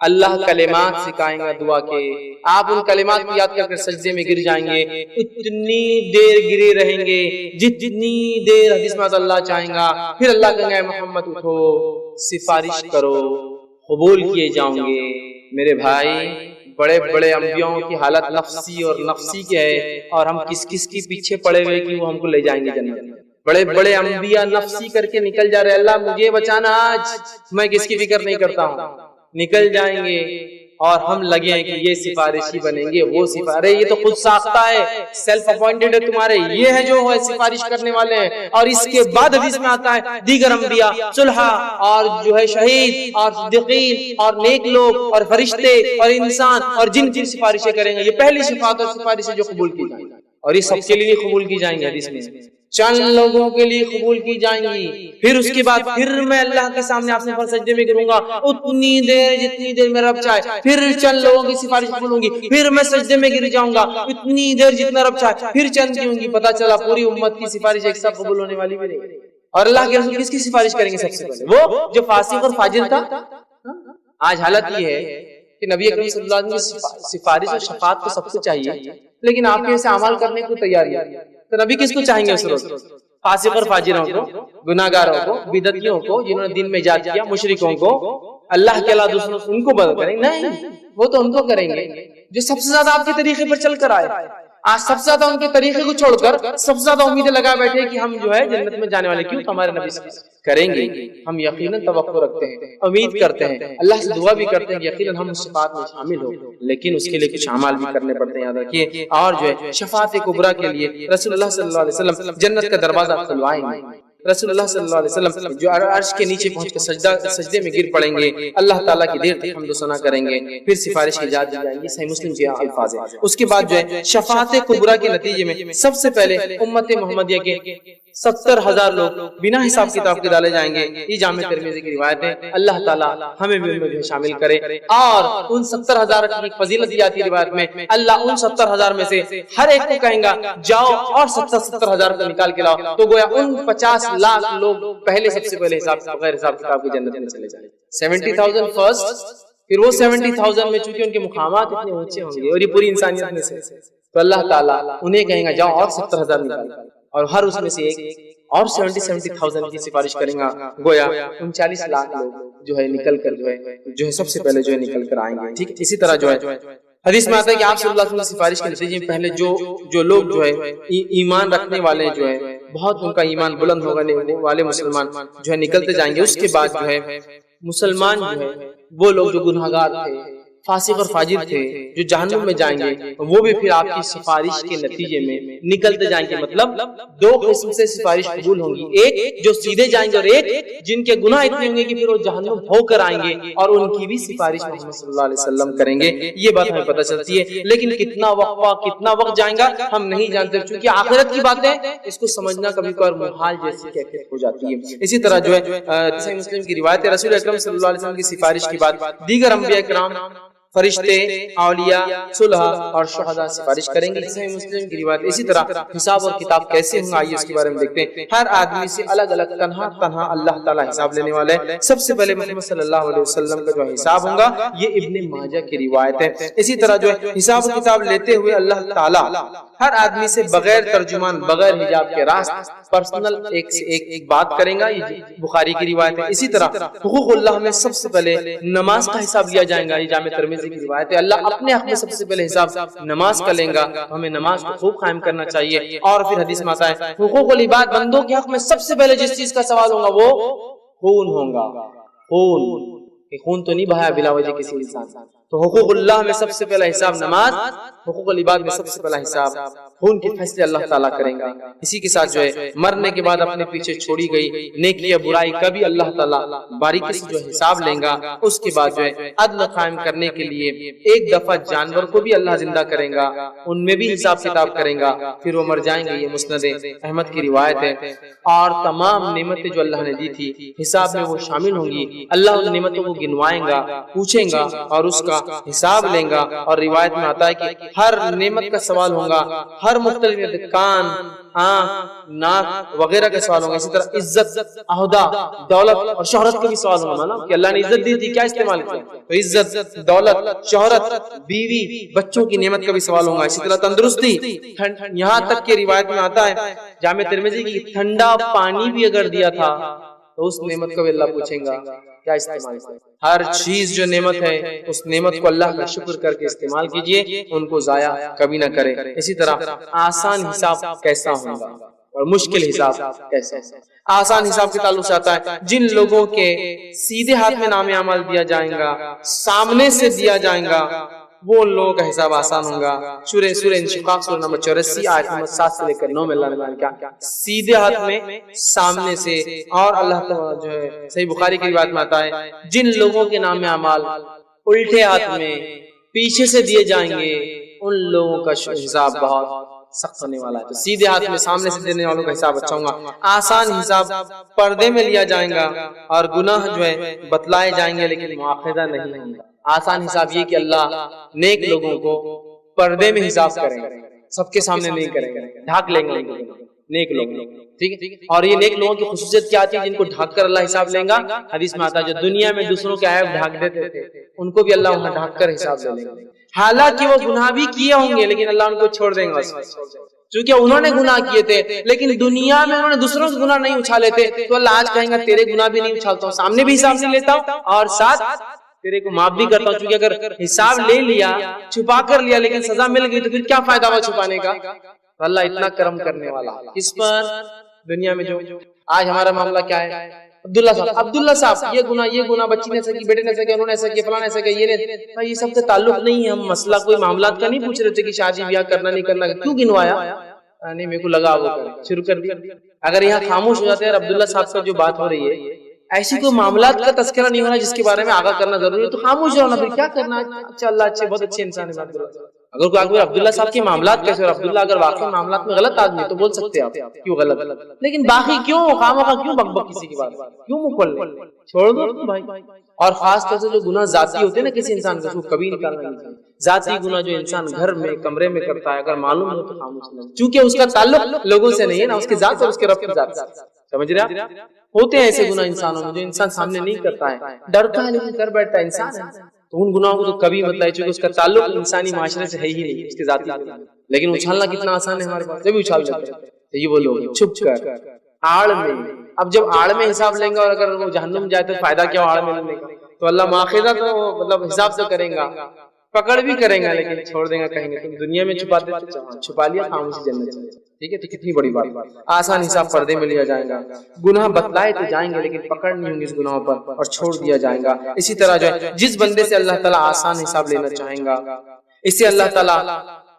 اللہ کلمات سکھائیں گا دعا کے، آپ ان کلمات کو یاد کر کے سجدے میں گر جائیں گے، اتنی دیر گرے رہیں گے جتنی دیر حدیث میں اللہ چاہیں گا، پھر اللہ کہیں گے محمد اٹھو سفارش کرو، قبول کیے جاؤں گے۔ میرے بھائی بڑے بڑے انبیاءوں کی حالت نفسی اور نفسی کی ہے، اور ہم کس کس کی پیچھے پڑے ہوئے کہ وہ ہم کو لے جائیں گے جنت۔ بڑے بڑے انبیاء نفسی کر کے نکل جا رہے، اللہ مجھے بچانا آج، میں کس کی فکر نہیں کرتا ہوں، نکل جائیں گے اور ہم لگے ہیں کہ یہ سفارشی بنیں گے، وہ سفارش، یہ تو خود ساختہ ہے، سیلف اپوائنٹڈ ہے تمہارے، یہ ہے جو ہے سفارش کرنے والے ہیں۔ اور اس کے بعد حدیث میں آتا ہے دیگر انبیاء، صلحاء اور جو ہے شہید اور صدیقین اور نیک لوگ اور فرشتے اور انسان اور جن کی سفارشیں کریں گے، یہ پہلی شفاعت اور سفارشیں جو قبول کی جائیں گی، اور یہ سب کے لیے قبول کی جائیں گی۔ حدیث میں چند لوگوں کے لیے قبول کی جائیں گی، پھر اس کے بعد پھر میں اللہ کے سامنے آپ سے سجدے میں گروں گا اتنی دیر جتنی دیر میرا رب چاہے، پھر چند لوگوں کی سفارش قبول ہوں گی، پھر میں سجدے میں گر جاؤں گا اتنی دیر جتنا رب چاہے، پھر چند کی ہوں گی، پتہ چلا پوری امت کی سفارش ایک ساتھ قبول ہونے والی بھی نہیں۔ اور اللہ کے رسول کس کی سفارش کریں گے سب سے پہلے؟ وہ جو فاسق اور فاجر تھا۔ آج حالت یہ ہے کہ نبی اکرم صلی اللہ علیہ وسلم کی سفارش اور شفاعت تو سب کو چاہیے، لیکن آپ کے ایسے اعمال کرنے کو تیار نہیں، تو نبی کس کو چاہیں گے اس روز؟ فاسق اور فاجروں کو، گناہگاروں کو، بدعتیوں کو، جنہوں نے دین میں ایجاد کیا، مشرکوں کو، اللہ کے علاوہ دوسروں ان کو بدل کریں؟ نہیں، وہ تو ان کو کریں گے جو سب سے زیادہ آپ کے طریقے پر چل کر آئے۔ آج سب سے زیادہ ان کے طریقے کو چھوڑ کر سب سے زیادہ امیدیں لگا بیٹھے کہ ہم جو ہے جنت میں جانے والے، کیوں؟ ہمارے نبی سے کریں گے، ہم یقیناً توقع رکھتے ہیں، امید کرتے ہیں، اللہ سے دعا بھی کرتے ہیں کہ یقیناً ہم اس شفاعت میں شامل ہو، لیکن اس کے لیے کچھ اعمال بھی کرنے پڑتے ہیں، یاد رکھیے۔ اور جو ہے شفاعت کبریٰ کے لیے رسول اللہ صلی اللہ علیہ وسلم جنت کا دروازہ کھلوائیں گے۔ رسول اللہ صلی اللہ علیہ وسلم جو عرش کے نیچے پہنچ کر سجدے میں گر پڑیں گے، اللہ تعالیٰ کی دیر تک حمد و ثنا کریں گے، پھر سفارش کی اجازت دی جائے گی۔ صحیح مسلم کے الفاظ ہیں۔ اس کے بعد جو ہے شفاعت کبریٰ کے نتیجے میں سب سے پہلے امت محمدیہ کے 70,000 لوگ بنا حساب کتاب کے ڈالے جائیں گے۔ یہ جامع ترمذی کی روایت ہے، اللہ تعالیٰ ہمیں بھی ان میں شامل کرے۔ اور ان 70,000 کی فضیلت دی جاتی ہے روایت میں، اللہ ان 70,000 میں سے ہر ایک کو کہیں گا جاؤ اور 70,000 کو نکال کے لاؤ، تو گویا ان 50 لاکھ لوگ پہلے سب سے پہلے حساب بغیر حساب کتاب کی جنت میں چلے جائیں۔ 70,000 فرسٹ، پھر وہ 70,000 میں چونکہ ان کے مقامات اتنے اونچے ہوں گے اور یہ پوری انسانیت میں سے، تو اللہ تعالیٰ انہیں کہیں گا جاؤ اور 70,000 نکال، اور ہر اس میں سے ایک اور 70,000 کی سفارش کریں گا، گویا 39 لاکھ لوگ جو ہے نکل کر جو ہے سب سے پہلے جو ہے نکل کر آئیں گے۔ ٹھیک، اسی طرح جو ہے حدیث میں آتا ہے کہ آپ صلی اللہ علیہ وسلم کی سفارش کے نتیجے میں پہلے جو لوگ جو ہے ایمان رکھنے والے جو ہے بہت ان کا ایمان بلند ہوگا والے مسلمان جو ہے نکلتے جائیں گے۔ اس کے بعد جو ہے مسلمان جو ہے وہ لوگ جو گناہگار تھے، فاسق اور فاجر تھے، جو جہنم میں جائیں گے، وہ بھی پھر آپ کی سفارش کے نتیجے میں نکلتے جائیں گے۔ مطلب دو قسم سے سفارش قبول ہوں گی، ایک جو سیدھے جائیں گے اور ایک جن کے گناہ اتنے ہوں گے کہ پھر وہ جہنم ہو کر آئیں گے اور ان کی بھی سفارش محمد صلی اللہ علیہ وسلم کریں گے۔ یہ بات ہمیں پتہ چلتی ہے، لیکن کتنا وقت جائیں گا ہم نہیں جانتے، چونکہ آخرت کی باتیں اس کو سمجھنا کبھی کبھار محال جیسی کیفیت ہو جاتی ہے۔ اسی طرح جو ہے صحیح مسلم کی روایت ہے، رسول اکرم صلی اللہ علیہ وسلم کی سفارش کے بعد دیگر انبیاء کرام، فرشتے، اولیاء، صلحاء اور شہداء سفارش کریں گے۔ صحیح مسلم کی روایت۔ اسی طرح حساب اور کتاب کیسے ہوں گا آئیے اس کے بارے میں دیکھتے ہیں۔ ہر آدمی سے الگ الگ تنہا اللہ تعالیٰ حساب لینے والا ہے۔ سب سے پہلے محمد صلی اللہ علیہ وسلم کا جو حساب ہوگا، یہ ابن ماجہ کی روایت ہے۔ اسی طرح جو ہے حساب و کتاب لیتے ہوئے اللہ تعالیٰ ہر آدمی سے بغیر ترجمان، بغیر حجاب کے راست پرسنل ایک بات کریں گا، یہ بخاری کی روایت ہے۔ اسی طرح حقوق اللہ میں سب سے پہلے نماز کا حساب لیا جائے گا، یہ جامع ترمذی کی روایت ہے۔ اللہ اپنے حق میں سب سے پہلے حساب نماز کا لیں گا، ہمیں نماز کو خوب قائم کرنا چاہیے۔ اور پھر حدیث میں آتا ہے حقوق العباد، بندوں کے حق میں سب سے پہلے جس چیز کا سوال ہوگا وہ خون ہوگا۔ خون تو نہیں بہایا بلا وجہ کسی انسان، تو حقوق اللہ میں سب سے پہلا حساب نماز، حقوق العباد میں سب سے پہلا حساب خون کے فیصلے اللہ تعالیٰ کریں گا۔ اسی کے ساتھ جو ہے مرنے کے بعد اپنے پیچھے چھوڑی گئی نیکی یا برائی کا بھی اللہ تعالیٰ باریکی سے جو حساب لیں گا۔ اس کے بعد جو ہے عدل قائم کرنے کے لیے ایک دفعہ جانور کو بھی اللہ زندہ کریں گا، ان میں بھی حساب کتاب کریں گا، پھر وہ مر جائیں گے، یہ مسند احمد کی روایت ہے۔ اور تمام نعمتیں جو اللہ نے دی تھی حساب میں وہ شامل ہوں گی، اللہ ان نعمتوں کو گنوائیں گا، پوچھیں گا اور اس کا کا حساب لیں گا. اور روایت میں آتا ہے کہ ہر نعمت کا سوال ہوگا, ہر مختلف کان, آنکھ, ناک وغیرہ کا سوال ہوگا. اسی طرح عزت, عہدہ, دولت اور شہرت کا بھی سوال ہوگا. مانا کہ اللہ نے عزت دی تھی, کیا استعمال کیا؟ تو عزت, دولت, شہرت, بیوی, بچوں کی نعمت کا بھی سوال ہوگا. اسی طرح تندرستی, یہاں تک کہ روایت میں آتا ہے جامع ترمذی کی ٹھنڈا پانی بھی اگر دیا تھا تو اس نعمت کو بھی اللہ پوچھیں گا کیا استعمال کیا. ہر چیز جو نعمت ہے اس نعمت کو اللہ کا شکر کر کے استعمال کیجئے, ان کو ضائع کبھی نہ کرے. اسی طرح آسان حساب کیسا ہوگا اور مشکل حساب کیسا ہوگا. آسان حساب کے تعلق سے آتا ہے جن لوگوں کے سیدھے ہاتھ میں نام اعمال دیا جائیں گا, سامنے سے دیا جائیں گا, وہ ان لوگوں کا حساب آسان ہوگا. سورہ انشقاق سورہ نمبر 84 آیت نمبر 7 سے لے کر 9 میں اللہ نے بیان کیا سیدھے ہاتھ میں, سامنے سے. اور اللہ تعالیٰ جو ہے صحیح بخاری کی روایت میں آتا ہے جن لوگوں کے نام اعمال الٹے ہاتھ میں پیچھے سے دیے جائیں گے ان لوگوں کا حساب بہت سخت ہونے والا ہے. تو سیدھے ہاتھ میں سامنے سے دینے والوں کا حساب اچھا ہوگا. آسان حساب پردے میں لیا جائے گا اور گناہ جو ہے بتلائے جائیں گے لیکن مؤاخذہ نہیں ہوگا. آسان حساب یہ کہ اللہ نیک لوگوں کو پردے میں حساب کریں گے, سب کے سامنے نہیں کریں گے, ڈھانک لیں گے نیک لوگ. ٹھیک ہے. اور یہ نیک لوگوں کی خصوصیت کیا تھی جن کو ڈھانک کر اللہ حساب لیں گا؟ حدیث میں آتا ہے جو دنیا میں دوسروں کے عیب ڈھانک دیتے تھے ان کو بھی اللہ وہاں ڈھانک کر حساب لے گا. حالانکہ وہ گناہ بھی کیے ہوں گے لیکن اللہ ان کو چھوڑ دیں گا چونکہ انہوں نے گناہ کیے تھے. لیکن دنیا میں انہوں نے دوسروں کے گناہ نہیں اچھالے تھے تو اللہ آج کہیں گا تیرے گناہ بھی نہیں اچھالتا ہوں, سامنے بھی حساب نہیں لیتا ہوں اور ساتھ تیرے کو معاف بھی کرتا ہوں. چونکہ اگر حساب لے لیا, چھپا کر لیا لیکن سزا مل گئی تو پھر کیا فائدہ ہوا چھپانے کا؟ اللہ اتنا کرم کرنے والا کس پر دنیا میں. جو آج ہمارا معاملہ کیا ہے, عبداللہ صاحب یہ گناہ بچی نے ایسا کی, بیٹے نے ایسا کیا, انہوں نے ایسا کیا, فلاں ایسا کیا, یہ سب سے تعلق نہیں ہے. ہم مسئلہ کوئی معاملات کا نہیں پوچھ رہے تھے کہ شادی بیاہ کرنا نہیں کرنا, کیوں گنوایا؟ نہیں میرے کو لگا وہ شروع کر دیا. اگر یہاں خاموش ہو جاتے ہیں عبداللہ صاحب کا جو بات ہو رہی ہے ایسی کوئی معاملات کا تذکرہ نہیں ہونا جس کے بارے میں آگاہ کرنا ضروری ہے تو خاموش ہونا, پھر کیا کرنا. اچھا اللہ اچھے بہت اچھے انسان ہے اگر کوئی عبداللہ صاحب کے معاملات کیسے, اور عبداللہ اگر واقعی معاملات میں غلط آدمی تو بول سکتے ہیں آپ کیوں غلط, لیکن باقی کیوں خامخواہ کیوں بک بک کسی کی بات, کیوں منہ کھول لیں, چھوڑ دو بھائی. اور خاص طور سے جو گناہ ذاتی ہوتے ہیں نا کسی انسان کا, اس کو کبھی نکالنا نہیں چاہیے. ذاتی گناہ جو انسان گھر میں کمرے میں کرتا ہے اگر معلوم ہو تو خاموش نہیں, چونکہ اس کا تعلق لوگوں سے نہیں ہے نا, اس کے ذات اور اس کے رب کی ذات سے. سمجھ رہے آپ؟ ہوتے ہیں ایسے گناہ انسانوں میں جو انسان سامنے نہیں کرتا ہے, ڈرتا ہے لیکن کر بیٹھتا ہے, انسان ہے تو ان گناہوں کو تو کبھی مت لائے چونکہ اس کا تعلق انسانی معاشرے سے ہے ہی نہیں, اس کے ذاتی. لیکن اچھالنا کتنا آسان ہے ہمارے پاس, جب اچھال دیتے ہیں تو یہ وہ لوگ چھپ کر آڑ میں. اب جب آڑ میں حساب لیں گا اور اگر وہ جہنم جائے تو فائدہ کیا آڑ میں لینے کا, تو اللہ مؤاخذہ تو مطلب حساب سے کریں گا, پکڑ بھی کریں گا لیکن چھوڑ دیں گا کہیں گے تم دنیا میں چھپاتے تھے, چھپا لیا خاموشی جنت چلے. ٹھیک ہے, تو کتنی بڑی بات. آسان حساب پردے میں لیا جائے گا, گناہ بتلائے تو جائیں گے لیکن پکڑ نہیں ہوں گی اس گناہوں پر اور چھوڑ دیا جائے گا. اسی طرح جو ہے جس بندے سے اللہ تعالیٰ آسان حساب لینا چاہیں گا اس سے اللہ تعالیٰ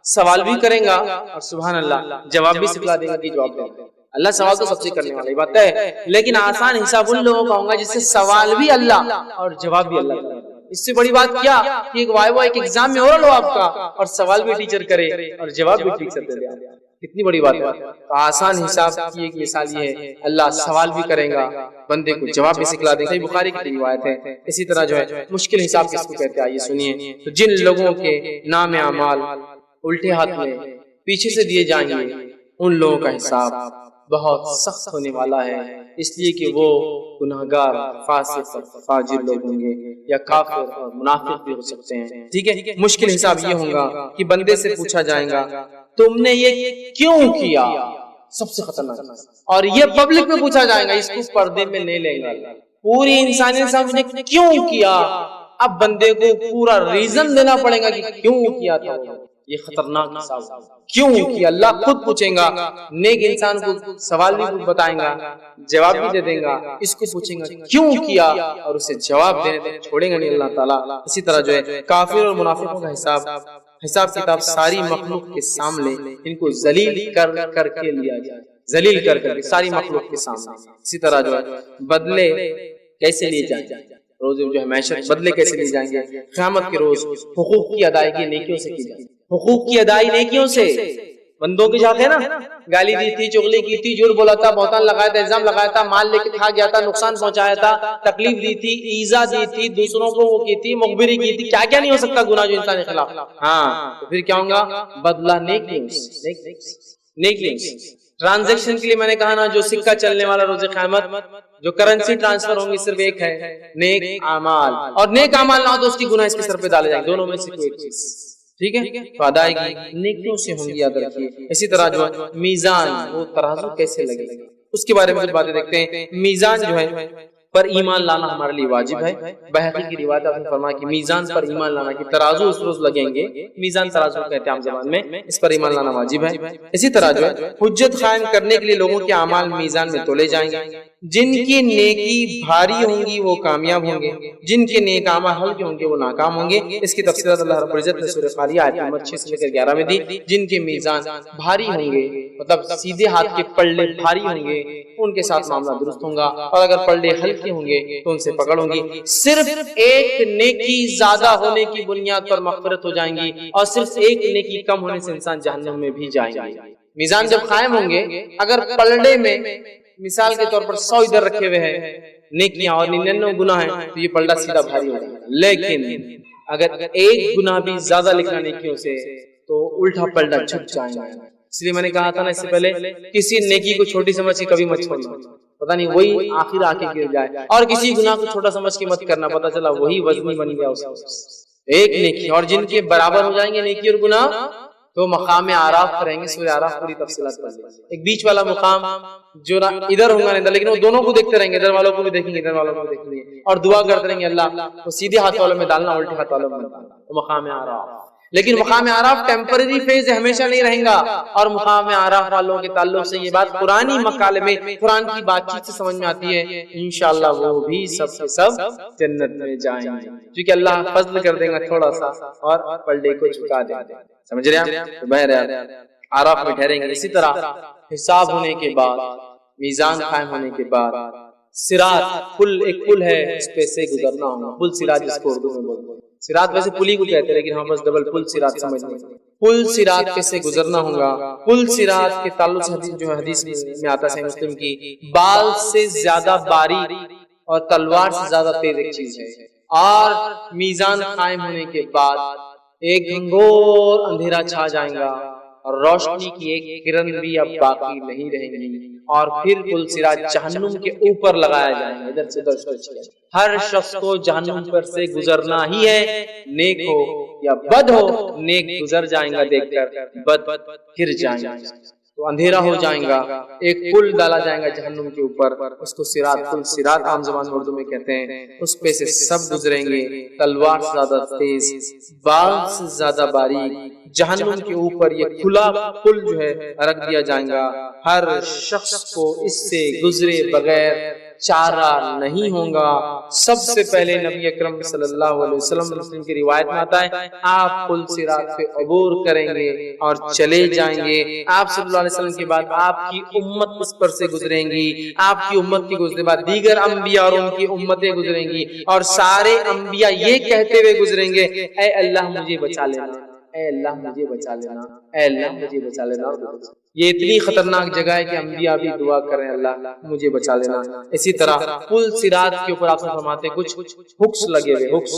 سوال بھی کریں گا اور سبحان اللہ جواب بھی سکھلا دے گا کہ جواب دے گا. اللہ سوال تو سب سے کرنے والی بات ہے, لیکن آسان حساب ان لوگوں کا ہوگا جس سے سوال بھی اللہ اور جواب بھی اللہ. اس سے بڑی بات کیا کہ ایک وائوا ایک ایگزام میں اور لو آپ کا اور سوال بھی ٹیچر کرے اور جواب بھی ٹیچر دے دے, کتنی بڑی بات ہے. تو آسان حساب کی ایک مثال یہ ہے اللہ سوال بھی کرے گا, بندے کو جواب بھی سکھلا دے گا. صحیح بخاری کی روایت ہے. اسی طرح جو ہے مشکل حساب کس کو کہتے ہیں آئیے سنیے. تو جن لوگوں کے نام اعمال الٹے ہاتھ میں پیچھے سے دیے جائیں گے ان لوگوں کا حساب بہت سخت ہونے والا ہے, اس لیے کہ وہ گناہگار, فاسق, فاجر لوگ ہوں گے یا کافر اور منافق بھی ہو سکتے ہیں. ٹھیک ہے. مشکل حساب یہ ہوگا کہ بندے سے پوچھا جائے گا تم نے یہ کیوں کیا, سب سے خطرناک, اور یہ پبلک میں پوچھا جائے گا, اس کو پردے میں نہیں لیں گا. پوری انسانیت سامنے کیوں کیا, اب بندے کو پورا ریزن دینا پڑے گا کہ کیوں کیا تھا. یہ خطرناک حساب, کیوں کیا اللہ خود پوچھیں گا. نیک انسان کو سوال بھی بتائیں گا, جواب بھی دے دیں گا, اس کو پوچھیں گا کیوں کیا اور اسے جواب دینے چھوڑیں گا نہیں اللہ تعالیٰ. اسی طرح جو ہے کافر اور منافقوں کا حساب کتاب ساری مخلوق کے سامنے ان کو ذلیل کر کے لیا جائے, ذلیل کر کے ساری مخلوق کے سامنے. اسی طرح جو ہے بدلے کیسے لیے جائیں گے, روز جو ہے معاشرت بدلے کیسے لیے جائیں گے, قیامت کے روز حقوق کی ادائیگی نیکیوں سے کی جائے گی. حقوق کی ادائیگی نیکیوں سے, بندوں کے جاتے ہیں نا، گالی دی تھی، چغلی کی تھی، جھوٹ بولا تھا، بہتان لگایا تھا، الزام لگایا تھا، مال لے کے کھا گیا تھا، نقصان پہنچایا تھا، تکلیف دی تھی، ایذا دی تھی، دوسروں کو وہ کی تھی، مخبری کی تھی، کیا کیا نہیں ہو سکتا گناہ جو انسان کے خلاف. ہاں تو پھر کیا ہوگا؟ بدلہ نیک نیک. ٹرانزیکشن کے لیے میں نے کہا نا، جو سکہ چلنے والا روز قیامت، جو کرنسی ٹرانسفر ہوں گی صرف ایک ہے، نیک اعمال. اور نیک اعمال نہ ہو تو اس کی گناہ اس کے سر پہ ڈالے جائیں گے، دونوں میں سے کوئی ایک چیز. ٹھیک ہے، تو ادائیگی نیکیوں سے ہوں گی، یاد رکھیے. اسی طرح جو میزان، وہ ترازو کیسے لگے گا، اس کے بارے میں کچھ باتیں دیکھتے ہیں. میزان جو ہے پر ایمان لانا ہمارے لیے واجب ہے. بحقی کی روایت نے فرمایا کہ میزان پر ایمان لانا، کہ ترازو اس روز لگیں گے، میزان ترازو کہتے ہیں عام زبان میں، اس پر ایمان لانا واجب ہے. اسی طرح جو ہے حجت قائم کرنے کے لیے لوگوں کے اعمال میزان میں تولے جائیں گے. جن کی نیکی بھاری ہوں گی وہ کامیاب ہوں گے، جن کے نیک اعمال ہلکے ہوں گے وہ ناکام ہوں گے. اس کی تفصیلات اللہ رب العزت نے سورہ قاریہ آیت نمبر 6 سے لے کر 11 میں دی. جن کے میزان بھاری ہوں گے، مطلب سیدھے ہاتھ کے پلڑے بھاری ہوں گے، ان کے ساتھ معاملہ درست ہوگا. اور اگر پلڑے ہلکے ہوں گے تو ان سے پکڑ ہوگی. صرف ایک نیکی زیادہ ہونے کی بنیاد پر مغفرت ہو جائیں گی، اور صرف ایک نیکی کم ہونے سے انسان جہنم میں بھی جائیں گے. میزان جب قائم ہوں گے، اگر پلڑے میں مثال کے طور پر 100 ادھر رکھے ہوئے ہیں نیکیاں اور 99 گناہ ہیں، تو یہ پلڑا سیدھا بھاری ہو جائے گا. لیکن اگر ایک گناہ بھی زیادہ لکھنا نیکیوں سے تو الٹا پلڑا جھک جائے گا. اس لیے میں نے کہا تھا نا اس سے پہلے، کسی نیکی کو چھوٹی سمجھ کے کبھی مت چھوڑنا، پتہ نہیں وہی آخر آ کے گر جائے. اور کسی گناہ کو چھوٹا سمجھ کے مت کرنا، پتہ چلا وہی وزنی بن گیا اس ایک نیکی. اور جن کے برابر ہو جائیں گے نیکی اور گناہ، تو مقام اعراف کریں گے. سورہ اعراف پوری تفصیلات پڑھ لیں. ایک بیچ والا مقام جو ادھر ہوگا نہیں، لیکن وہ دونوں کو دیکھتے رہیں گے، ادھر والوں کو بھی دیکھیں گے، ادھر والوں کو بھی دیکھیں گے، اور دعا کرتے رہیں گے اللہ تو سیدھے ہاتھ والوں میں ڈالنا، الٹے ہاتھ والوں میں ڈالنا. تو مقام اعراف. لیکن مقام اعراف ٹیمپرری فیز ہے، ہمیشہ نہیں رہیں گا. اور مقام اعراف والوں کے تعلق سے یہ بات قرآنی مقالے میں، قرآن کی بات چیت سے سمجھ میں آتی ہے، انشاءاللہ وہ بھی سب کے سب جنت میں جائیں گے، کیونکہ اللہ فضل کر دے گا تھوڑا سا اور پلڑے کو جھکا دے گا. سمجھ رہے ہیں؟ تو بہرحال اعراف میں ٹھہریں گے. اسی طرح حساب ہونے کے بعد، میزان قائم ہونے کے بعد، صراط، پل، ایک پل ہے، اس پہ سے گزرنا ہوگا. پل صراط جس کو اردو میں بولتے ہیں. صراط ویسے پل ہی کو کہتے ہیں، لیکن ہم بس ڈبل پل صراط سمجھتے ہیں. پل صراط پہ سے گزرنا ہوگا. پل صراط کے تعلق سے حدیث جو حدیث میں آتا ہے مسلم کی، بال سے زیادہ باریک اور تلوار سے زیادہ تیز ایک چیز ہے. اور میزان قائم ہونے کے بعد ایک گھنگھور اندھیرا چھا جائے گا، اور روشنی کی ایک کرن بھی اب باقی نہیں رہے گی. اور پھر پل صراط جہنم کے اوپر لگایا جائے گا. ادھر سے ادھر ہر شخص کو جہنم پر سے گزرنا ہی ہے، نیک ہو یا بد ہو. نیک گزر جائیں گا دیکھ کر، بد گر جائیں گا. تو اندھیرا ہو جائیں گا. ایک پل ڈالا جائے گا جہنم کے اوپر، اس کو صراط، پل صراط عام زبان میں اردو میں کہتے ہیں. اس پہ سے سب گزریں گے، تلوار سے زیادہ تیز، بال سے زیادہ باریک. جہنم کے اوپر یہ کھلا پل جو ہے رکھ دیا جائے گا. ہر شخص کو اس سے گزرے بغیر چارہ نہیں ہوگا. سب سے پہلے نبی اکرم صلی اللہ علیہ وسلم، مسلم کی روایت میں آتا ہے، آپ پل صراط پہ عبور کریں گے اور چلے جائیں گے. آپ صلی اللہ علیہ وسلم کے بعد آپ کی امت اس پر سے گزریں گی. آپ کی امت کی گزرے بعد دیگر انبیاء اور ان کی امتیں گزریں گی، اور سارے انبیاء یہ کہتے ہوئے گزریں گے، اے اللہ مجھے بچا لینا، اے اللہ مجھے بچا لینا، اے اللہ مجھے بچا لینا. یہ اتنی خطرناک جگہ ہے کہ انبیاء بھی دعا کریں اللہ مجھے بچا لینا. اسی طرح پل صراط کے اوپر آپ سے فرماتے ہیں کچھ ہکس لگے ہوئے، ہکس.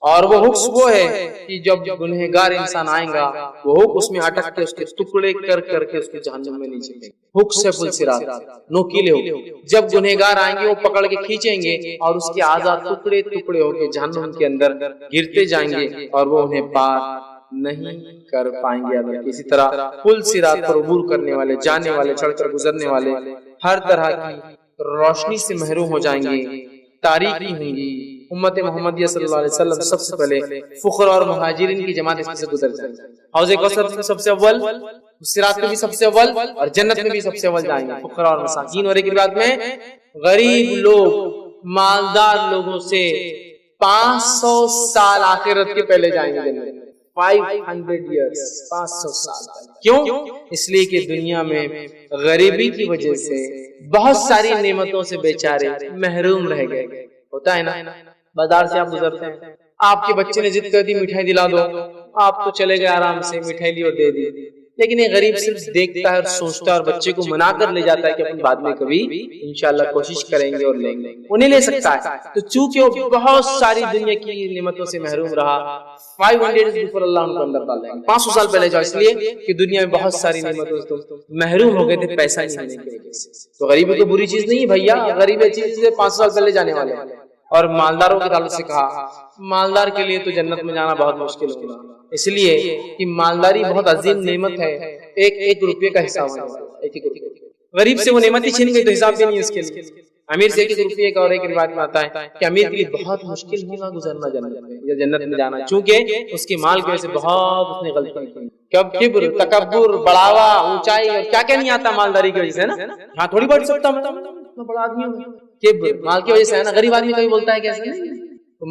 اور وہ ہکس وہ ہے کہ جب گنہگار انسان آئیں گا، وہ ہک اس میں اٹک کے اس کے ٹکڑے کر کر کے اس کے جہنم میں نیچے گے. ہکس ہے پل صراط، نوکیلے ہک. جب گنہگار آئیں گے وہ پکڑ کے کھینچیں گے، اور اس کے اعضاء ٹکڑے ٹکڑے ہو کے جہنم کے اندر گرتے جائیں گے، اور وہ انہیں پار نہیں کر پائیں گے. اسی طرح پل صراط پر عبور کرنے والے، جانے والے، چڑھ کر گزرنے والے ہر طرح کی روشنی سے محروم ہو جائیں گے، تاریکی ہوں گی. امت محمدیہ صلی اللہ علیہ وسلم سب سے پہلے فقراء اور مہاجرین کی جماعت اس سے گزر جائیں گے. حوض کوثر میں سب سے اول، صراط میں بھی سب سے اول، اور جنت میں بھی سب سے اول جائیں گے فقراء اور مساکین. اور ایک روایت میں غریب لوگ مالدار لوگوں سے 500 سال آخرت کے پہلے جائیں گے جنت. 500 years، 500 سال. کیوں؟ اس لیے کہ دنیا میں غریبی کی وجہ سے بہت ساری نعمتوں سے بیچارے محروم رہ گئے. ہوتا ہے نا، بازار سے آپ گزرتے ہیں، آپ کے بچے نے ضد کر دی مٹھائی دلا دو، آپ تو چلے گئے آرام سے، مٹھائی لی اور دے دی. لیکن یہ غریب صرف دیکھتا ہے اور سوچتا ہے اور بچے کو منا کر لے جاتا ہے کہ اپن بعد میں کبھی انشاءاللہ کوشش کریں گے اور لیں گے، وہ نہیں لے سکتا ہے۔ تو چونکہ وہ بہت ساری دنیا کی نعمتوں سے محروم رہا، 500 بفور اللہ ان کو اندر ڈال دیں گے، 500 سال پہلے جاؤ، اس لیے کہ دنیا میں بہت ساری نعمتوں سے محروم ہو گئے تھے پیسہ نہیں ہونے کی وجہ سے۔ تو غریبی تو بری چیز نہیں بھیا، غریبی اچھی چیز ہے، 500 سال پہلے جانے والے ہیں۔ اور مالداروں کے تعلق سے کہا مالدار کے لیے تو جنت میں جانا بہت مشکل ہوگا، اس لیے کہ مالداری بہت عظیم نعمت ہے، ایک روپے کا حساب ہونے والا ہے، ایک روپے۔ غریب سے وہ نعمت ہی چھین گئی تو حساب بھی نہیں اس کے لیے۔ امیر سے 1 روپے کا، اور ایک روایت میں آتا ہے کہ امیر کے لیے بہت مشکل ہوگا گزرنا جنت میں جانا، چونکہ اس کے مال کی وجہ سے بہت اس نے غلطیاں کی۔ کب کبر، تکبر، بڑھاوا، اونچائی اور کیا کیا نہیں آتا مالداری کی وجہ سے نا۔ ہاں تھوڑی بڑھ سکتا میں بڑا آدمی ہوں، کبر مال کی وجہ سے ہے نا۔ غریب آدمی کبھی بولتا ہے کیسے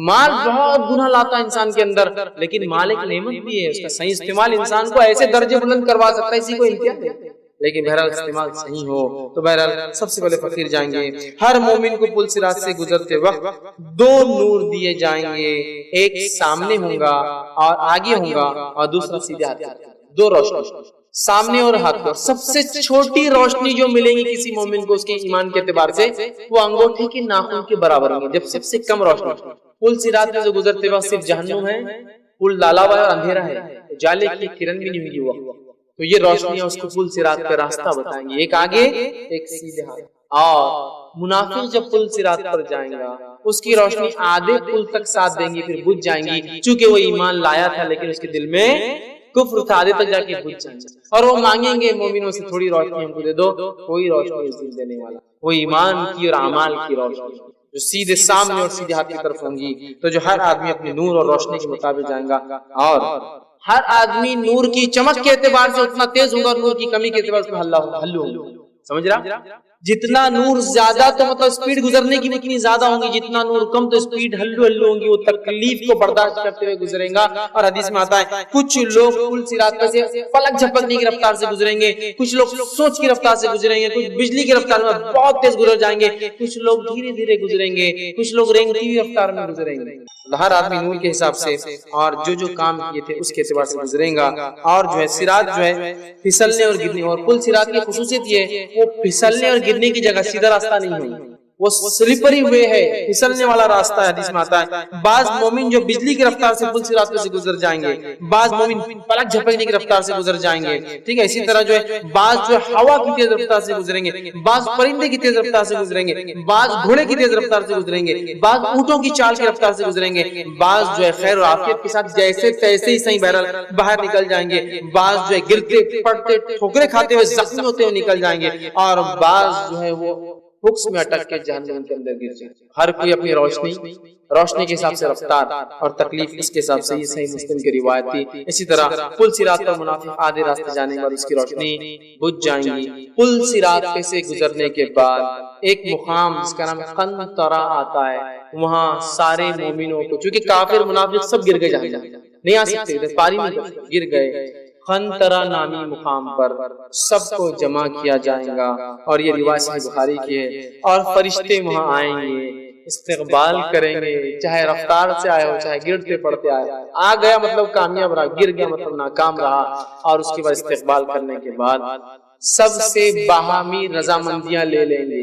مال بہت گناہ لاتا ہے انسان کے اندر، لیکن مال ایک نعمت بھی ہے، اس کا صحیح استعمال انسان کو ایسے درجے بلند کروا سکتا ہے، اسی کو امتیاز ہے۔ لیکن بہرحال استعمال صحیح ہو تو بہرحال سب سے پہلے فقیر جائیں گے۔ ہر مومن کو پل صراط سے گزرتے وقت 2 نور دیے جائیں گے، ایک سامنے ہوگا اور آگے ہوگا اور دوسرا سیدھے ہاتھ، 2 روشنی سامنے اور ہاتھ پر۔ سب سے چھوٹی روشنی جو ملے گی کسی مومن کو اس کے ایمان کے اعتبار سے وہ انگوٹھے کے ناخن کے برابر ہوں گے، جب سب سے کم روشنی۔ پل صراط میں جو گزرتے وقت صرف جہنم ہے، پل ڈالا ہوا ہے اور اندھیرا ہے، اجالے کی کرن بھی نہیں ہوگی وہ، تو یہ روشنیاں اس کو پل صراط کا راستہ بتائیں گی، ایک آگے ایک سیدھے ہاتھ۔ اور منافق جب پل صراط پر جائیں گا اس کی روشنی آدھے پل تک ساتھ دیں گی، پھر بجھ جائیں گی، چونکہ وہ ایمان لایا تھا لیکن اس کے دل میں کفر تھا، آدھے تک جا کے بجھ جائیں گے۔ اور وہ مانگیں گے مومنوں سے تھوڑی روشنی ہم کو دے دو، کوئی روشنی اس دل دینے والا، وہ ایمان کی اور اعمال کی روشنی جو سیدھے سامنے اور سیدھے ہاتھ کی طرف ہوں گی۔ تو جو ہر آدمی اپنے نور اور روشنی کے مطابق جائیں گا، اور ہر آدمی نور کی چمک کے اعتبار سے اتنا تیز ہوگا اور نور کی کمی کے اعتبار سے ہلو ہوگا، سمجھ رہا؟ جتنا نور زیادہ تو مطلب سپیڈ گزرنے کی اتنی زیادہ ہوں گی، جتنا نور کم تو سپیڈ ہلو ہوں گی، وہ تکلیف کو برداشت کرتے ہوئے گزریں گا۔ اور حدیث میں آتا ہے کچھ لوگ پل صراط پر سے پلک جھپکنے کی رفتار سے گزریں گے، کچھ لوگ سوچ کی رفتار سے گزریں گے، کچھ بجلی کی رفتار میں بہت تیز گزر جائیں گے، کچھ لوگ دھیرے دھیرے گزریں گے، کچھ لوگ رینگتی ہوئی رفتار میں گزریں گے۔ ہر آدمی نور کے حساب سے اور جو کام کیے تھے اس کے اعتبار سے گزریں گا۔ اور جو ہے صراط جو ہے پھسلنے اور گرنے، اور پل صراط کی خصوصیت یہ ہے وہ پھسلنے اور گرنے کی جگہ سیدھا راستہ نہیں ہے، وہ سلپری ہوئے ہے، پھسلنے والا راستہ ہے۔ حدیث میں آتا ہے بعض مومن جو بجلی کی رفتار سے پل صراط سے گزر جائیں گے، بعض مومن پلک جھپکنے کی رفتار سے گزر جائیں گے، ٹھیک ہے۔ اسی طرح جو ہے بعض جو ہوا کی تیز رفتار سے گزریں گے، بعض پرندے کی تیز رفتار سے گزریں گے، بعض گھوڑے کی تیز رفتار سے گزریں گے، بعض اونٹوں کی چال کی رفتار سے گزریں گے، بعض جو ہے خیر و عافیت کے ساتھ جیسے تیسے ہی صحیح بہرحال باہر نکل جائیں گے، بعض جو ہے گرتے پڑتے ٹھوکریں کھاتے ہوئے زخمی ہوتے ہوئے نکل جائیں گے، اور بعض جو ہے وہ بکس میں اٹک کے جہنم کے اندر گر جائے۔ ہر کوئی اپنی روشنی کے حساب سے رفتار اور تکلیف اس کے حساب سے، یہ صحیح مسلم کی روایت تھی۔ اسی طرح پل صراط پر منافق آدھے راستے جانے کے بعد اس کی روشنی بجھ جائیں گی۔ پل صراط پہ سے گزرنے کے بعد ایک مقام جس کا نام قنطرہ آتا ہے، وہاں سارے مومنوں کو، چونکہ کافر منافق سب گر گئے، جہنم نہیں آ سکتے، پاری نہیں کر سکتے، گر گئے۔ قنطرہ نامی مقام پر سب کو جمع کیا جائے گا، اور یہ روایت صحیح بخاری کی ہے۔ اور فرشتے وہاں آئیں گے، استقبال کریں گے، چاہے رفتار سے آئے ہو چاہے گرتے پڑتے آئے، آ گیا مطلب کامیاب رہا، گر گیا مطلب ناکام رہا۔ اور اس کے بعد استقبال کرنے کے بعد سب سے باہمی رضامندیاں لے لیں گے،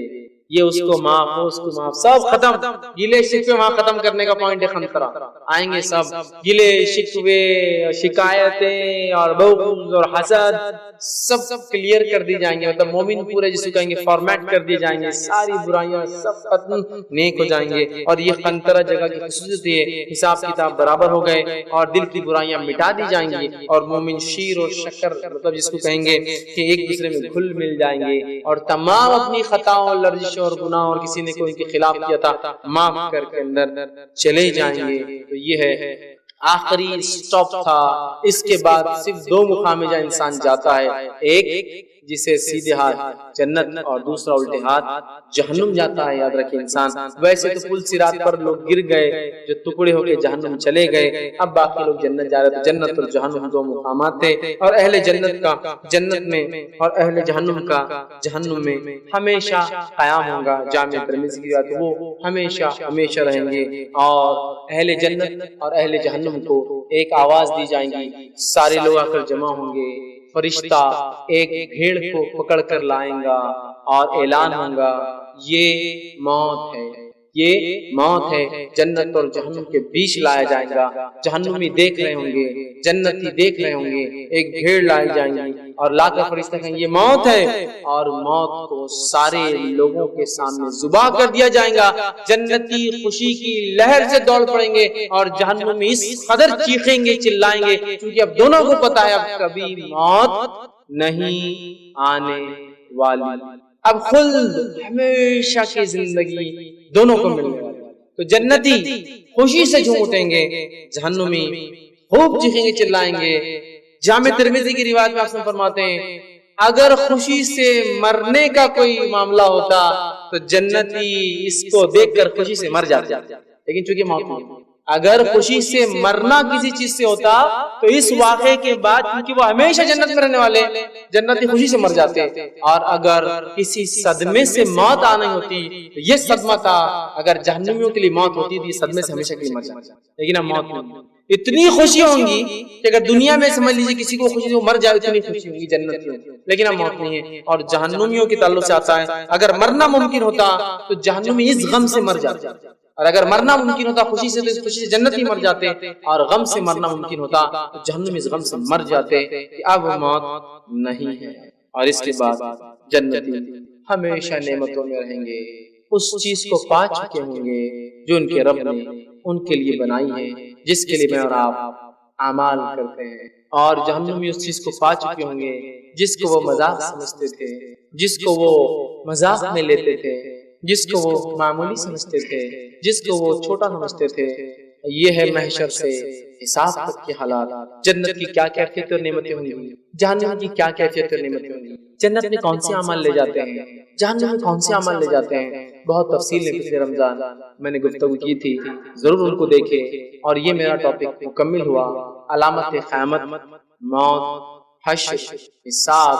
یہ اس کو معاف ہو اس کو معاف، سب ختم، گلے شکوے وہاں ختم کرنے کا پوائنٹ ہے قنطرہ۔ آئیں گے سب، گلے شکوے شکایتیں اور بغض اور حسد سب کلیئر کر دی جائیں گے، مطلب مومن پورے جس کو کہیں گے فارمیٹ کر دی جائیں گے، ساری برائیاں سب ختم نیک ہو جائیں گے۔ اور یہ قنطرہ جگہ کی خصوصیت ہے، حساب کتاب برابر ہو گئے اور دل کی برائیاں مٹا دی جائیں گی، اور مومن شیر اور شکر مطلب جس کو کہیں گے کہ ایک دوسرے میں گھل مل جائیں گے، اور تمام اپنی خطاؤں لرزشوں اور گناہ اور کسی نے کوئی ان کے خلاف کیا تھا معاف کر کے اندر چلے جائیں گے۔ تو یہ ہے آخری سٹاپ تھا، اس کے بعد صرف 2 مقام جہاں انسان جاتا ہے، ایک جسے سیدھے ہاتھ جنت اور دوسرا الٹے ہاتھ جہنم جاتا ہے، یاد رکھیں انسان۔ ویسے تو پل صراط پر لوگ گر گئے جو ٹکڑے ہو کے جہنم چلے گئے، اب باقی لوگ جنت جا رہے تھے۔ جنت اور جہنم 2 مقامات تھے، اور اہل جنت کا جنت میں اور اہل جہنم کا جہنم میں ہمیشہ قیام ہوگا۔ جامع ترمذی کی بات، وہ ہمیشہ رہیں گے، اور اہل جنت اور اہل جہنم کو ایک آواز دی جائیں گی، سارے لوگ آ کر جمع ہوں گے، فرشتہ ایک بھیڑ کو پکڑ کر لائیں گا اور اعلان ہوگا یہ موت ہے، یہ موت ہے، جنت اور جہنم کے بیچ لایا جائے گا، جہنمی دیکھ رہے ہوں گے، جنتی دیکھ رہے ہوں گے، ایک بھیڑ لائی جائیں گی اور لا کر فرشتہ کہیں یہ موت ہے، اور موت کو سارے لوگوں کے سامنے ذبح کر دیا جائے گا۔ جنتی خوشی کی لہر سے دوڑ پڑیں گے اور جہنمی اس قدر چیخیں گے، چلائیں گے، کیونکہ اب دونوں کو پتا ہے اب کبھی موت نہیں آنے والی، اب خلد ہمیشہ کی زندگی دونوں کو ملنے والی۔ تو جنتی خوشی سے جھوم اٹھیں گے، جہنمی خوب چیخیں گے، چلائیں گے۔ جامع ترمذی کی روایت میں آپ فرماتے ہیں اگر خوشی سے مرنے کا کوئی معاملہ ہوتا تو جنتی اس کو دیکھ کر خوشی سے مر جاتے، لیکن چونکہ موت نہیں، اگر خوشی سے مرنا کسی چیز سے ہوتا تو اس واقعے کے بعد کیونکہ وہ ہمیشہ جنت میں رہنے والے جنتی خوشی سے مر جاتے، اور اگر کسی صدمے سے موت آنی ہوتی تو یہ صدمہ تھا، اگر جہنمیوں کے لیے موت ہوتی تو یہ صدمے سے ہمیشہ کے لیے مر جاتے، لیکن اب موت نہیں۔ اتنی خوشی ہوں گی کہ اگر دنیا میں سمجھ لیجیے کسی کو خوشی مر جائے اتنی خوشی ہوگی جنت میں، لیکن اب موت نہیں ہے۔ اور جہنمیوں کے تعلق سے آتا ہے اگر مرنا ممکن ہوتا تو جہنمی اس غم سے مر جاتے، اور اگر مرنا ممکن ہوتا خوشی سے تو خوشی سے جنتی مر جاتے، اور غم سے مرنا ممکن ہوتا تو جہنم اس غم سے مر جاتے کہ اب موت نہیں ہے۔ اور اس کے بعد جنتی ہمیشہ نعمتوں میں رہیں گے، اس چیز کو پا چکے ہوں گے جو ان کے رب نے ان کے لیے بنائی ہے، جس کے لیے میں اور آپ اعمال کرتے ہیں، اور جہنمی اس چیز کو پا چکے ہوں گے جس کو وہ مذاق سمجھتے تھے، جس کو وہ مذاق میں لیتے تھے، جس کو وہ معمولی سمجھتے تھے، جس کو وہ چھوٹا سمجھتے تھے۔ یہ ہے محشر سے حساب تک کے حالات۔ جنت کی کیا کیفیت اور نعمتیں ہوں گی، جہنم کی کیا کیفیت اور نعمتیں ہوں گی، جنت میں کون سے عمل لے جاتے ہیں، جہنم میں کون سے عمل لے جاتے ہیں، بہت تفصیل ہے۔ پچھلے رمضان میں نے گفتگو کی تھی، ضرور ان کو دیکھیں۔ اور یہ میرا ٹاپک مکمل ہوا، علامت قیامت، موت، حشر، حساب،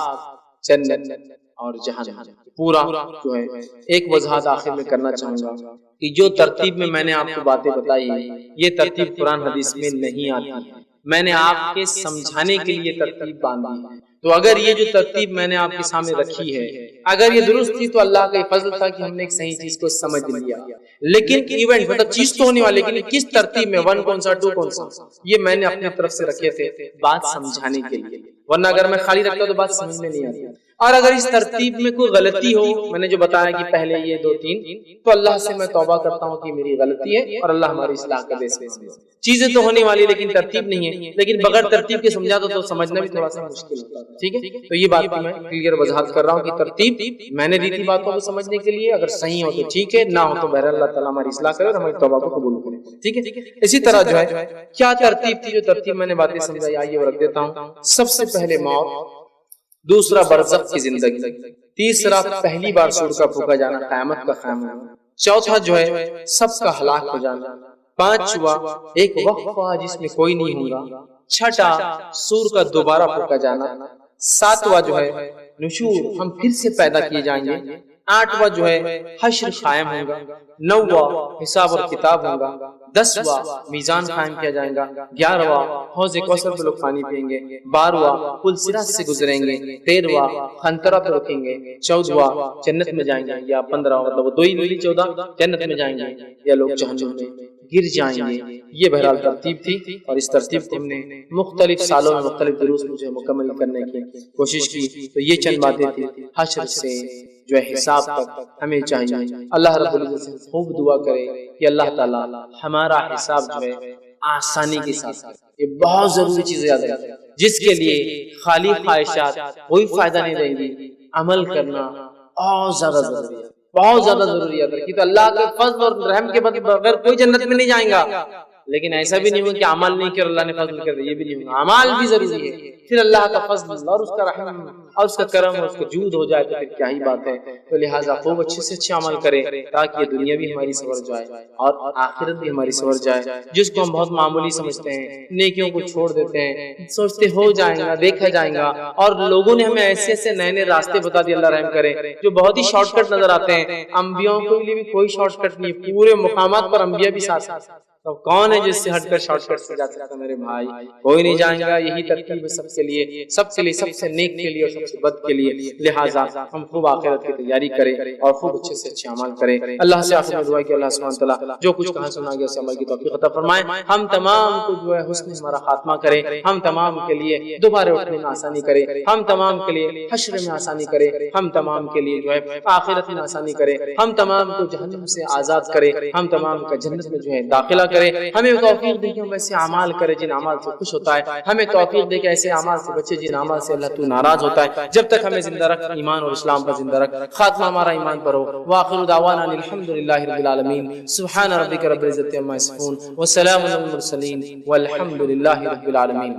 جنت اور جہنم، پورا جو ہے ایک وضاحت آخر میں کرنا چاہوں گا کہ جو ترتیب میں میں نے آپ کو باتیں بتائی یہ ترتیب قرآن حدیث میں نہیں آتی ہے، میں نے آپ کے سمجھانے کے لیے ترتیب باندھی ہے۔ تو اگر یہ جو ترتیب میں نے آپ کے سامنے رکھی ہے اگر یہ درست تھی تو اللہ کا فضل تھا کہ ہم نے ایک صحیح چیز کو سمجھ لیا، لیکن ایونٹ مطلب چیز تو ہونے والی، لیکن کس ترتیب میں، 1 کون سا 2 کون سا، یہ میں نے اپنی طرف سے رکھے تھے بات سمجھانے کے لیے، ورنہ اگر میں خالی رکھتا تو بات سمجھ میں نہیں آتی۔ اور اگر اس ترتیب میں کوئی غلطی ہو، میں نے جو بتایا کہ پہلے یہ 2 3، تو اللہ سے میں توبہ کرتا ہوں کہ میری غلطی ہے اور اللہ ہماری اصلاح کر دے۔ چیزیں تو ہونے والی لیکن ترتیب نہیں ہے، لیکن بغیر ترتیب کے سمجھا تو سمجھنا بھی تھوڑا سا مشکل ہوتا ہے، ٹھیک ہے۔ تو یہ بات میں کلیئر وضاحت کر رہا ہوں کہ ترتیب میں نے دی تھی باتوں کو سمجھنے کے لیے، اگر صحیح ہو تو ٹھیک ہے، نہ ہو تو بہرحال اللہ تعالیٰ ہماری اصلاح کرے اور ہماری توبہ کو قبول کرے، ٹھیک ہے۔ اسی طرح جو ہے کیا ترتیب تھی، جو ترتیب میں نے باتیں سمجھائی آئیے وہ رکھ دیتا ہوں۔ سب سے پہلے موت، دوسرا برزخ کی زندگی، تیسرا پہلی بار سور کا پھونکا جانا، قیامت کا قیام ہونا، چوتھا جو ہے سب کا ہلاک ہو جانا، پانچواں ایک وقفہ جس میں کوئی نہیں ہوگا، چھٹا سور کا دوبارہ پھونکا جانا، ساتواں جو ہے نشور، ہم پھر سے پیدا کیے جائیں گے، آٹھواں جو ہے حشر قائم ہوگا، نواں حساب اور کتاب ہوگا، 10واں میزان قائم کیا جائے گا، 11واں حوض کوثر پہ لوگ پانی پئیں گے، 12واں پل صراط سے گزریں گے، 13واں قنطرہ پہ رکیں گے، 14واں جنت میں جائیں گے، یا 15واں مطلب وہ 2 ہی ملی 14 جنت میں جائیں گے یا لوگ جہنم میں گر جائیں گے۔ یہ بہرحال ترتیب تھی، اور اس ترتیب کو ہم نے مختلف سالوں میں مختلف دروس میں مکمل کرنے کی کوشش کی۔ تو یہ چند باتیں تھی حشر سے جو ہے حساب تک ہمیں چاہیے۔ اللہ رب العزت سے خوب دعا کرے کہ اللہ تعالیٰ ہمارا حساب جو ہے آسانی کے ساتھ، یہ بہت ضروری چیز یاد رکھیں، جس کے لیے خالی خواہشات کوئی فائدہ نہیں دیں گی، عمل کرنا بہت زیادہ ضروری ہے، بہت زیادہ ضروری ہے۔ تو اللہ کے فضل اور رحم کے بغیر کوئی جنت میں نہیں جائیں گا، لیکن ایسا بھی نہیں ہو کہ عمل نہیں کیا اللہ نے فضل کر دیا، یہ بھی نہیں ہوگا، عمل بھی ضروری ہے، پھر اللہ کا فضل اور اس کا رحم اور اس کا کرم اور اس کا جود ہو جائے تو پھر کیا ہی بات ہے۔ تو لہٰذا خوب اچھے سے اچھے عمل کرے تاکہ یہ دنیا بھی ہماری سنور جائے اور آخرت بھی ہماری سنور جائے۔ جس کو ہم بہت معمولی سمجھتے ہیں، نیکیوں کو چھوڑ دیتے ہیں، سوچتے ہو جائیں گا، دیکھا جائیں گا، اور لوگوں نے ہمیں ایسے ایسے نئے نئے راستے بتا دیے، اللہ رحم کرے، جو بہت ہی شارٹ کٹ نظر آتے ہیں۔ انبیاء کے لیے بھی کوئی شارٹ کٹ نہیں، پورے مقامات پر انبیاء بھی ساتھ تو کون ہے جس سے ہٹ کر شارٹ کٹ سے جا سکتا میرے بھائی؟ کوئی نہیں جائے گا. یہی ترتیب ہے سب کے لیے، سب کے لیے، سب سے نیک کے لیے اور سب سے بد کے لیے. لہٰذا ہم خوب آخرت کی تیاری کریں اور خوب اچھے سے اچھے عمل کریں. اللہ سے آخر میں دعا کہ اللہ سبحانہ وتعالیٰ جو کچھ کہا سنا گیا اسے عمل کی توفیق عطا فرمائے. ہم تمام کو جو ہے حسن ہمارا خاتمہ کرے، ہم تمام کے لیے دوبارہ اٹھنے میں آسانی کرے، ہم تمام کے لیے حشر میں آسانی کرے، ہم تمام کے لیے جو ہے آخرت میں آسانی کرے، ہم تمام کو جہنم سے آزاد کرے، ہم تمام کا جنت میں جو ہے داخلہ کرے. ہمیں توفیق دے کہ ہم ایسے اعمال کرے جن اعمال سے خوش ہوتا ہے. ہمیں توفیق دے کہ ایسے اعمال سے بچے جن اعمال سے اللہ تو ناراض ہوتا ہے. جب تک ہمیں زندہ رکھ ایمان اور اسلام پر زندہ رکھ، خاتمہ ہمارا ایمان پر ہو. وآخر دعوانا الحمدللہ رب العالمین. سبحان ربک رب العزت عما یصفون وسلام علی المرسلین والحمدللہ رب العالمین.